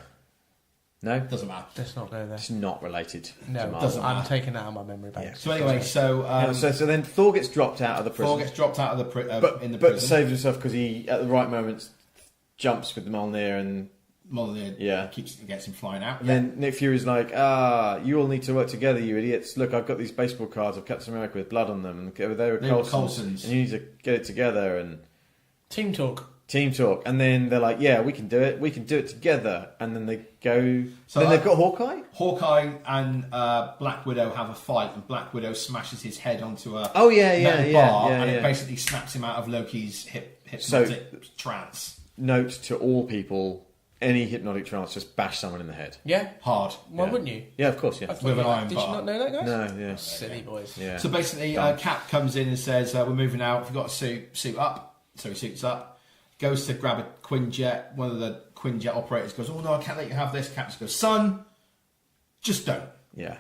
no, Doesn't matter. Let's not go there. it's not related. to No, Marvel. doesn't I'm matter. taking that out of my memory bank. Yeah. So anyway, So then Thor gets dropped out of the prison, Thor gets dropped out of the in the but prison. saves himself because he at the right moment jumps with the Mjolnir, and Mjolnir Yeah. gets him flying out. then Nick Fury's like, you all need to work together, you idiots. Look, I've got these baseball cards of Captain America with blood on them, and they were They were Coulson's, Coulson's. and you need to get it together and Team talk. team talk. And then they're like, yeah, we can do it together. And then they go. So then they've got Hawkeye. Hawkeye and Black Widow have a fight, and Black Widow smashes his head onto a Oh yeah, metal bar, yeah. and it basically snaps him out of Loki's hypnotic trance. Note to all people: any hypnotic trance, just bash someone in the head. Yeah. Hard. Why Yeah. wouldn't you? Yeah, of course, yeah. I thought With you an iron Did bar. you not know that, guys? No, yeah, Silly boys. yeah. So basically, Done. Cap comes in and says, "We're moving out. If you've got a suit up." So he suits up, goes to grab a Quinjet. One of the Quinjet operators goes, "Oh no, I can't let you have this." Cap just goes, "Son, just don't. Yeah.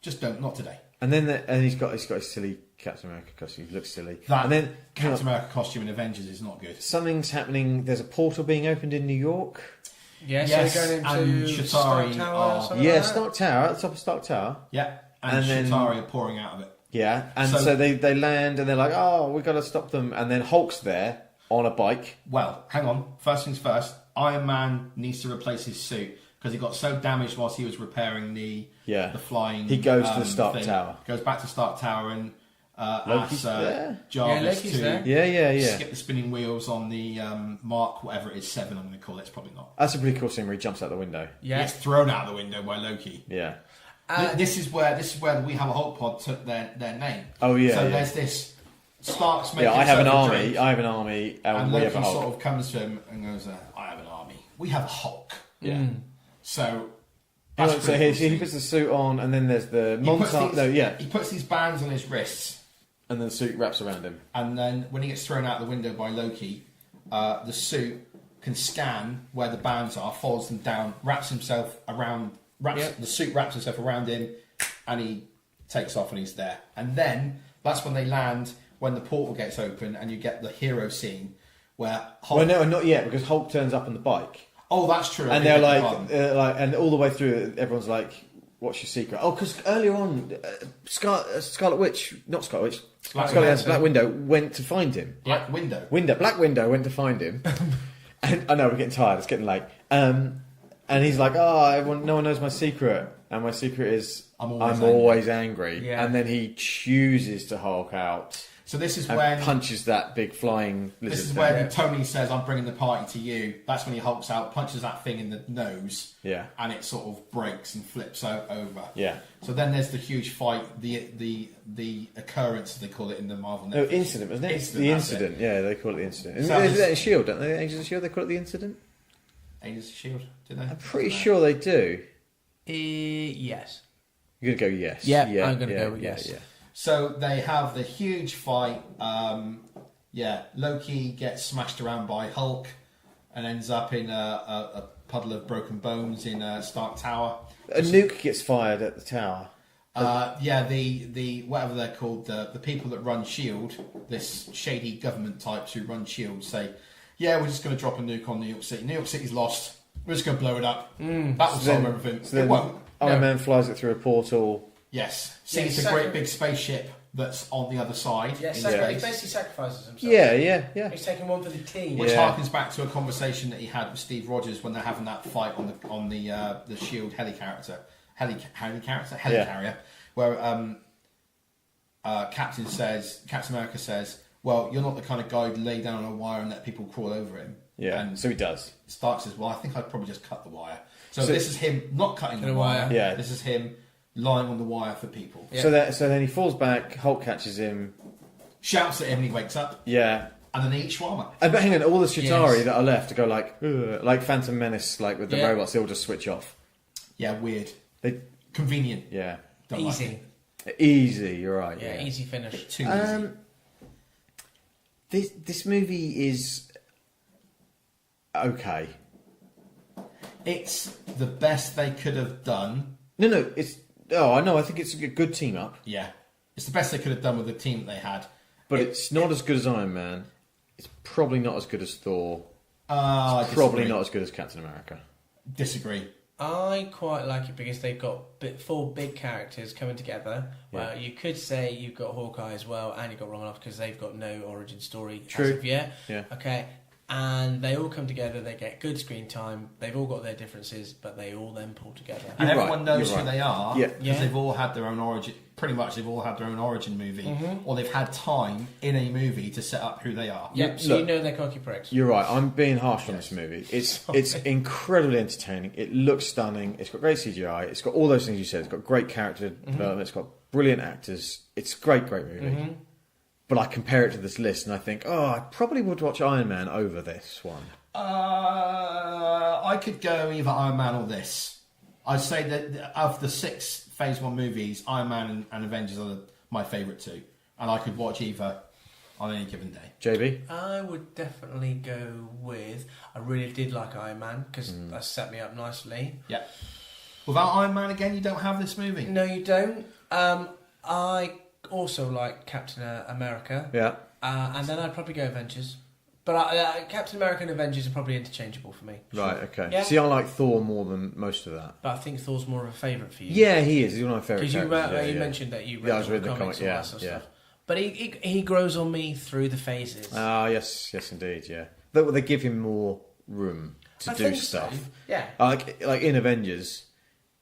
Just don't. Not today." And then he's got his silly Captain America costume. He looks silly. That and then Captain America costume in Avengers is not good. something's happening. There's a portal being opened in New York. Yeah, Yes, so they're going and into Chitauri Stark Tower are- or something Yeah, like that? Stark Tower, at the top of Stark Tower. Yeah, And and then- Chitauri are pouring out of it. Yeah, and So- so they land and they're like, oh, we've got to stop them. And then Hulk's there on a bike. Well, hang on. First things first. Iron Man needs to replace his suit because he got so damaged whilst he was repairing the Yeah. flying. He goes to the Stark thing. Tower. Goes back to Stark Tower, and Loki's there. Jarvis Loki's to there. Yeah. skip the spinning wheels on the Mark, whatever it is, 7. I'm going to call it. It's probably not. That's a pretty cool scene where he jumps out the window. He Yeah. gets thrown out the window by Loki. Yeah. This is where We Have a Hulk pod took their name. Oh, yeah, So yeah. there's this Stark's making. Yeah, I have an himself a army. drink, I have an army. and we Loki have a Hulk. sort of comes to him and goes, "I have an army. We have a Hulk." Yeah. So. So That's pretty cool he scene. puts the suit on, and then there's the He puts montage. these- No, yeah, He puts these bands on his wrists. and then the suit wraps around him. And then when he gets thrown out the window by Loki, the suit can scan where the bands are, follows them down, wraps himself around, the suit wraps himself around him, and he takes off and he's there. And then that's when they land, when the portal gets open, and you get the hero scene where Hulk. Well, no, not yet, because Hulk turns up on the bike, Oh, that's true. and Okay, they're beg like, your pardon. and all the way through, everyone's like, "What's your secret?" Oh, because earlier on, Scarlet Witch, not Scarlet Witch, Black Scarlet Widow. Black Widow went to find him. Black Window. Black Widow went to find him. And I know we're getting tired. It's getting late. And he's like, "Oh, no one knows my secret, and my secret is I'm I'm always always angry." Yeah. And then he chooses to Hulk out So this is and when punches that big flying lizard. this is thing. when Tony says, "I'm bringing the party to you." That's when he hulks out, punches that thing in the nose, Yeah. and it sort of breaks and flips over. Yeah. So then there's the huge fight, the occurrence, they call it in the Marvel. No, Netflix. incident, wasn't it? Incident, The that's incident. Yeah, they call it the incident. And So they do this- that in Shield, don't they? Agents of Shield, they call it the incident. Agents of Shield, did they? I'm pretty sure they do. Yes. You're gonna go yes. Yeah, I'm gonna go with yes. Yeah. So they have the huge fight. Loki gets smashed around by Hulk and ends up in a puddle of broken bones in Stark Tower. A nuke gets fired at the tower. The whatever they're called, the people that run Shield, this shady government types who run Shield, say, "Yeah, we're just going to drop a nuke on New York City. New York City's lost. We're just going to blow it up. That will solve everything." So It then won't. Iron No. Man flies it through a portal. Yes. See, Yeah, it's a great big spaceship that's on the other side. Yeah, in he space, basically sacrifices himself. Yeah. He's taking one for the team. which Yeah. harkens back to a conversation that he had with Steve Rogers when they're having that fight on the Shield helicarrier, where Captain America says, "Well, you're not the kind of guy who'd lay down on a wire and let people crawl over him." Yeah. And So he does. Stark says, "Well, I think I'd probably just cut the wire." So So- this is him not cutting the wire. Yeah. This is him lying on the wire for people. Yeah. So then he falls back. Hulk catches him. Shouts at him and he wakes up, Yeah. and then they eat shawarma. But hang on, all the Chitauri Yes. that are left to go like, "Ugh," like Phantom Menace, like with the Yeah. robots, they all just switch off. Yeah, weird, They, convenient. yeah, Don't like Easy. it. easy. You're right. Yeah, easy finish. Too easy. This movie is okay. It's the best they could have done. No, it's. Oh, I know. I think it's a good team up, Yeah, it's the best they could have done with the team that they had. but it's not as good as Iron Man. It's probably not as good as Thor. I Probably not as good as Captain America. Disagree. I quite like it because they've got four big characters coming together. Well, you could say you've got Hawkeye as well, and you've got Romanoff because they've got no origin story True. as of yet. Yeah. Okay. And they all come together, they get good screen time, they've all got their differences, but they all then pull together. And You're everyone right, knows you're who right. they are Yeah. because Yeah. they've all had their own origin. Pretty much, they've all had their own origin movie, or they've had time in a movie to set up who they are. Yep, so Look, you know they're cocky pricks. You're right. I'm being harsh on this movie. It's incredibly entertaining. It looks stunning. It's got great CGI. It's got all those things you said. It's got great character development. It's got brilliant actors. It's a great movie. But I compare it to this list, and I think, I probably would watch Iron Man over this one. I could go either Iron Man or this. I'd say that of the 6 Phase 1 movies, Iron Man and Avengers are my favourite two. And I could watch either on any given day. JB? I would definitely go with. I really did like Iron Man because that set me up nicely. Yeah. Without Iron Man again, you don't have this movie. No, you don't. I also like Captain America. Yeah. And then I'd probably go Avengers. But Captain America and Avengers are probably interchangeable for me. Right, okay. Yeah. See, I like Thor more than most of that. But I think Thor's more of a favourite for you. Yeah, he is. He's one of my favourite Because characters. you mentioned that you read Yeah, I was all reading the comics comic, and all yeah, that sort of yeah. stuff. But he grows on me through the phases. Ah, yes, indeed, yeah. They give him more room to I do think stuff. so. Yeah. Like in Avengers,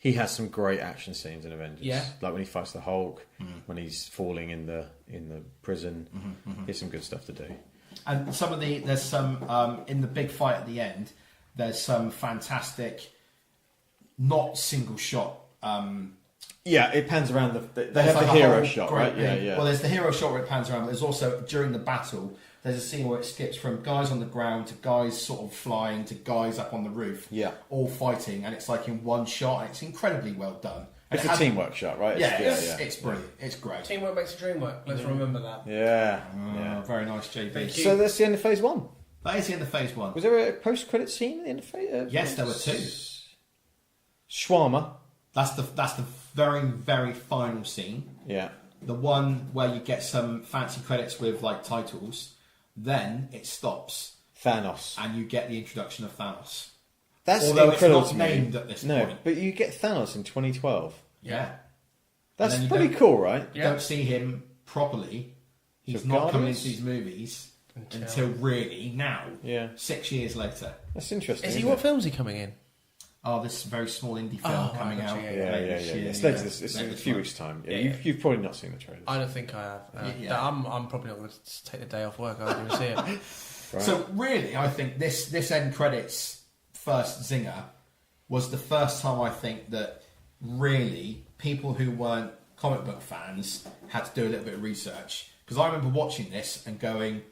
he has some great action scenes in Avengers. Yeah. Like when he fights the Hulk, when he's falling in the prison. Here's some good stuff to do. And there's some in the big fight at the end. There's some fantastic, not single shot. Yeah, it pans around they have the hero shot, right? Yeah. Well, there's the hero shot where it pans around, but there's also during the battle. There's a scene where it skips from guys on the ground to guys sort of flying to guys up on the roof. Yeah. All fighting, and it's like in one shot. And it's incredibly well done. And It's a teamwork shot, right? It's brilliant. It's great. Teamwork makes the dream work. Let's remember that. Yeah. Very nice, JB. So that's the end of Phase 1. That is the end of Phase 1. Was there a post-credit scene at the end of Phase? Yes, there were 2. Shawarma. That's the very, very final scene. Yeah. The one where you get some fancy credits with like titles. Then it stops, Thanos. and you get the introduction of Thanos. That's Although incredible it's to not me. named at this No, point. but you get Thanos in 2012. Yeah. That's And then you pretty don't- cool, right? You don't see him properly. He's So not coming Guardians? into these movies until really now. Yeah. 6 years later. That's interesting. Is he isn't what it? film's he coming in? Oh, this very small indie film Oh, coming right, out. yeah, Yeah. later this year, It's yeah. later this. It's in Later a this few month. weeks' time. Yeah, You've probably not seen the trailers. I don't think I have. Yeah. I'm probably not going to take the day off work. I don't even see it. Right. So really, I think this end credits first zinger was the first time I think that really people who weren't comic book fans had to do a little bit of research, because I remember watching this and going,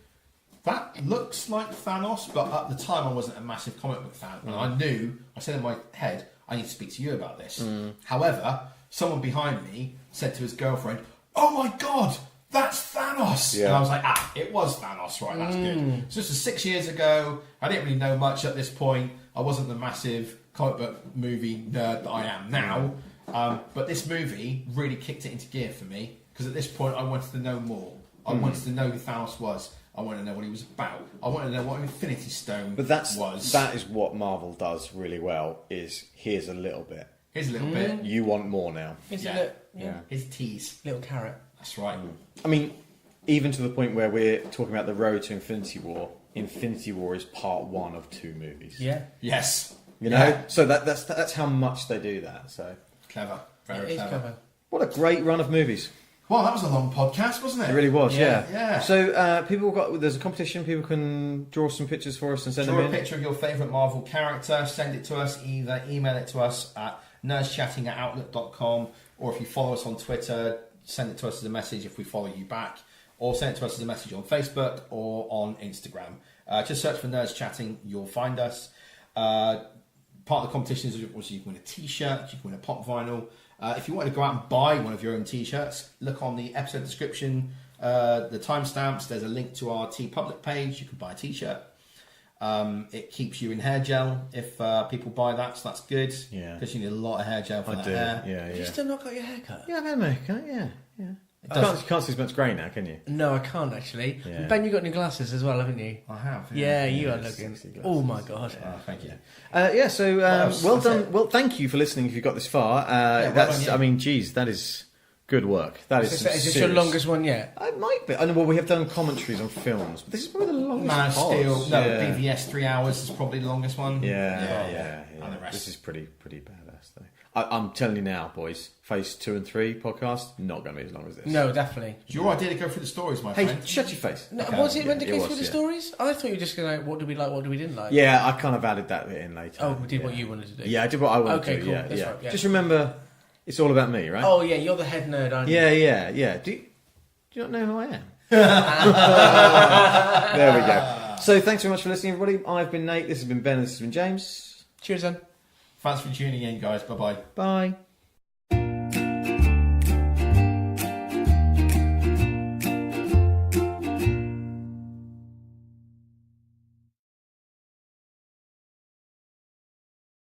that looks like Thanos, but at the time I wasn't a massive comic book fan, and I said in my head, I need to speak to you about this. However, someone behind me said to his girlfriend, "Oh my god, that's Thanos!" Yeah. And I was like, it was Thanos, right? That's good. So this was 6 years ago. I didn't really know much at this point. I wasn't the massive comic book movie nerd that I am now. But this movie really kicked it into gear for me, because at this point I wanted to know more. I wanted to know who Thanos was. I wanted to know what he was about. I wanted to know what Infinity Stone But was. that is what Marvel does really well. Is here's a little bit. Here's a little bit. You want more now. It's Yeah. a little, yeah. His tease. Little carrot. That's right. I mean, even to the point where we're talking about the road to Infinity War. Infinity War is part 1 of 2 movies. Yeah. Yes. You know, Yeah. so that's how much they do that. So Clever. It Very is clever. clever. what a great run of movies. Well, that was a long podcast, wasn't it? It really was, yeah. Yeah. So there's a competition. People can draw some pictures for us and send Draw them a in. picture of your favourite Marvel character, send it to us, either email it to us at nerdschatting@outlook.com, or if you follow us on Twitter, send it to us as a message if we follow you back, or send it to us as a message on Facebook or on Instagram. Just search for Nerds Chatting, you'll find us. Part of the competition is obviously you can win a t-shirt, you can win a pop vinyl. If you want to go out and buy one of your own t-shirts, look on the episode description, the timestamps, there's a link to our TeePublic page, you can buy a t-shirt. It keeps you in hair gel if people buy that, so that's good. Yeah. Because you need a lot of hair gel for I that do. hair. Yeah, Have you yeah. still not got your hair cut? Yeah, I've had a haircut. Yeah. You can't see as much grey now, can you? No, I can't actually. Yeah. Ben, you got new glasses as well, haven't you? I have. Yeah, you Yeah, are looking. sexy glasses. Oh my god. Thank you. So else? well That's done. it. Well, thank you for listening. If you got this far, well that's. done, yeah. I mean, geez, that is good work. That is. Is some this your serious- longest one yet? It might be. I know. Well, we have done commentaries on films, but this is probably the longest. Man of pod. Steel, no, Yeah. BVS 3 hours is probably the longest one. Yeah. And the rest. This is pretty badass though. I'm telling you now, boys. Phase 2 and 3 podcast not going to be as long as this. No, definitely. It's your idea to go through the stories, my Hey, friend. shut your face. No, Okay. was it meant to Yeah, go it through was, the yeah. stories? I thought you were just going to what do we like, what do we didn't like? Yeah, I kind of added that bit in later. Oh, we did yeah. what you wanted to do. Yeah, I did what I wanted Okay, to. cool. Yeah, That's yeah. right, yeah. Just remember, it's all about me, right? Oh yeah, you're the head nerd, aren't you? Yeah. Do you not know who I am? There we go. So thanks very much for listening, everybody. I've been Nate. This has been Ben. This has been James. Cheers then. Thanks for tuning in, guys. Bye-bye. Bye.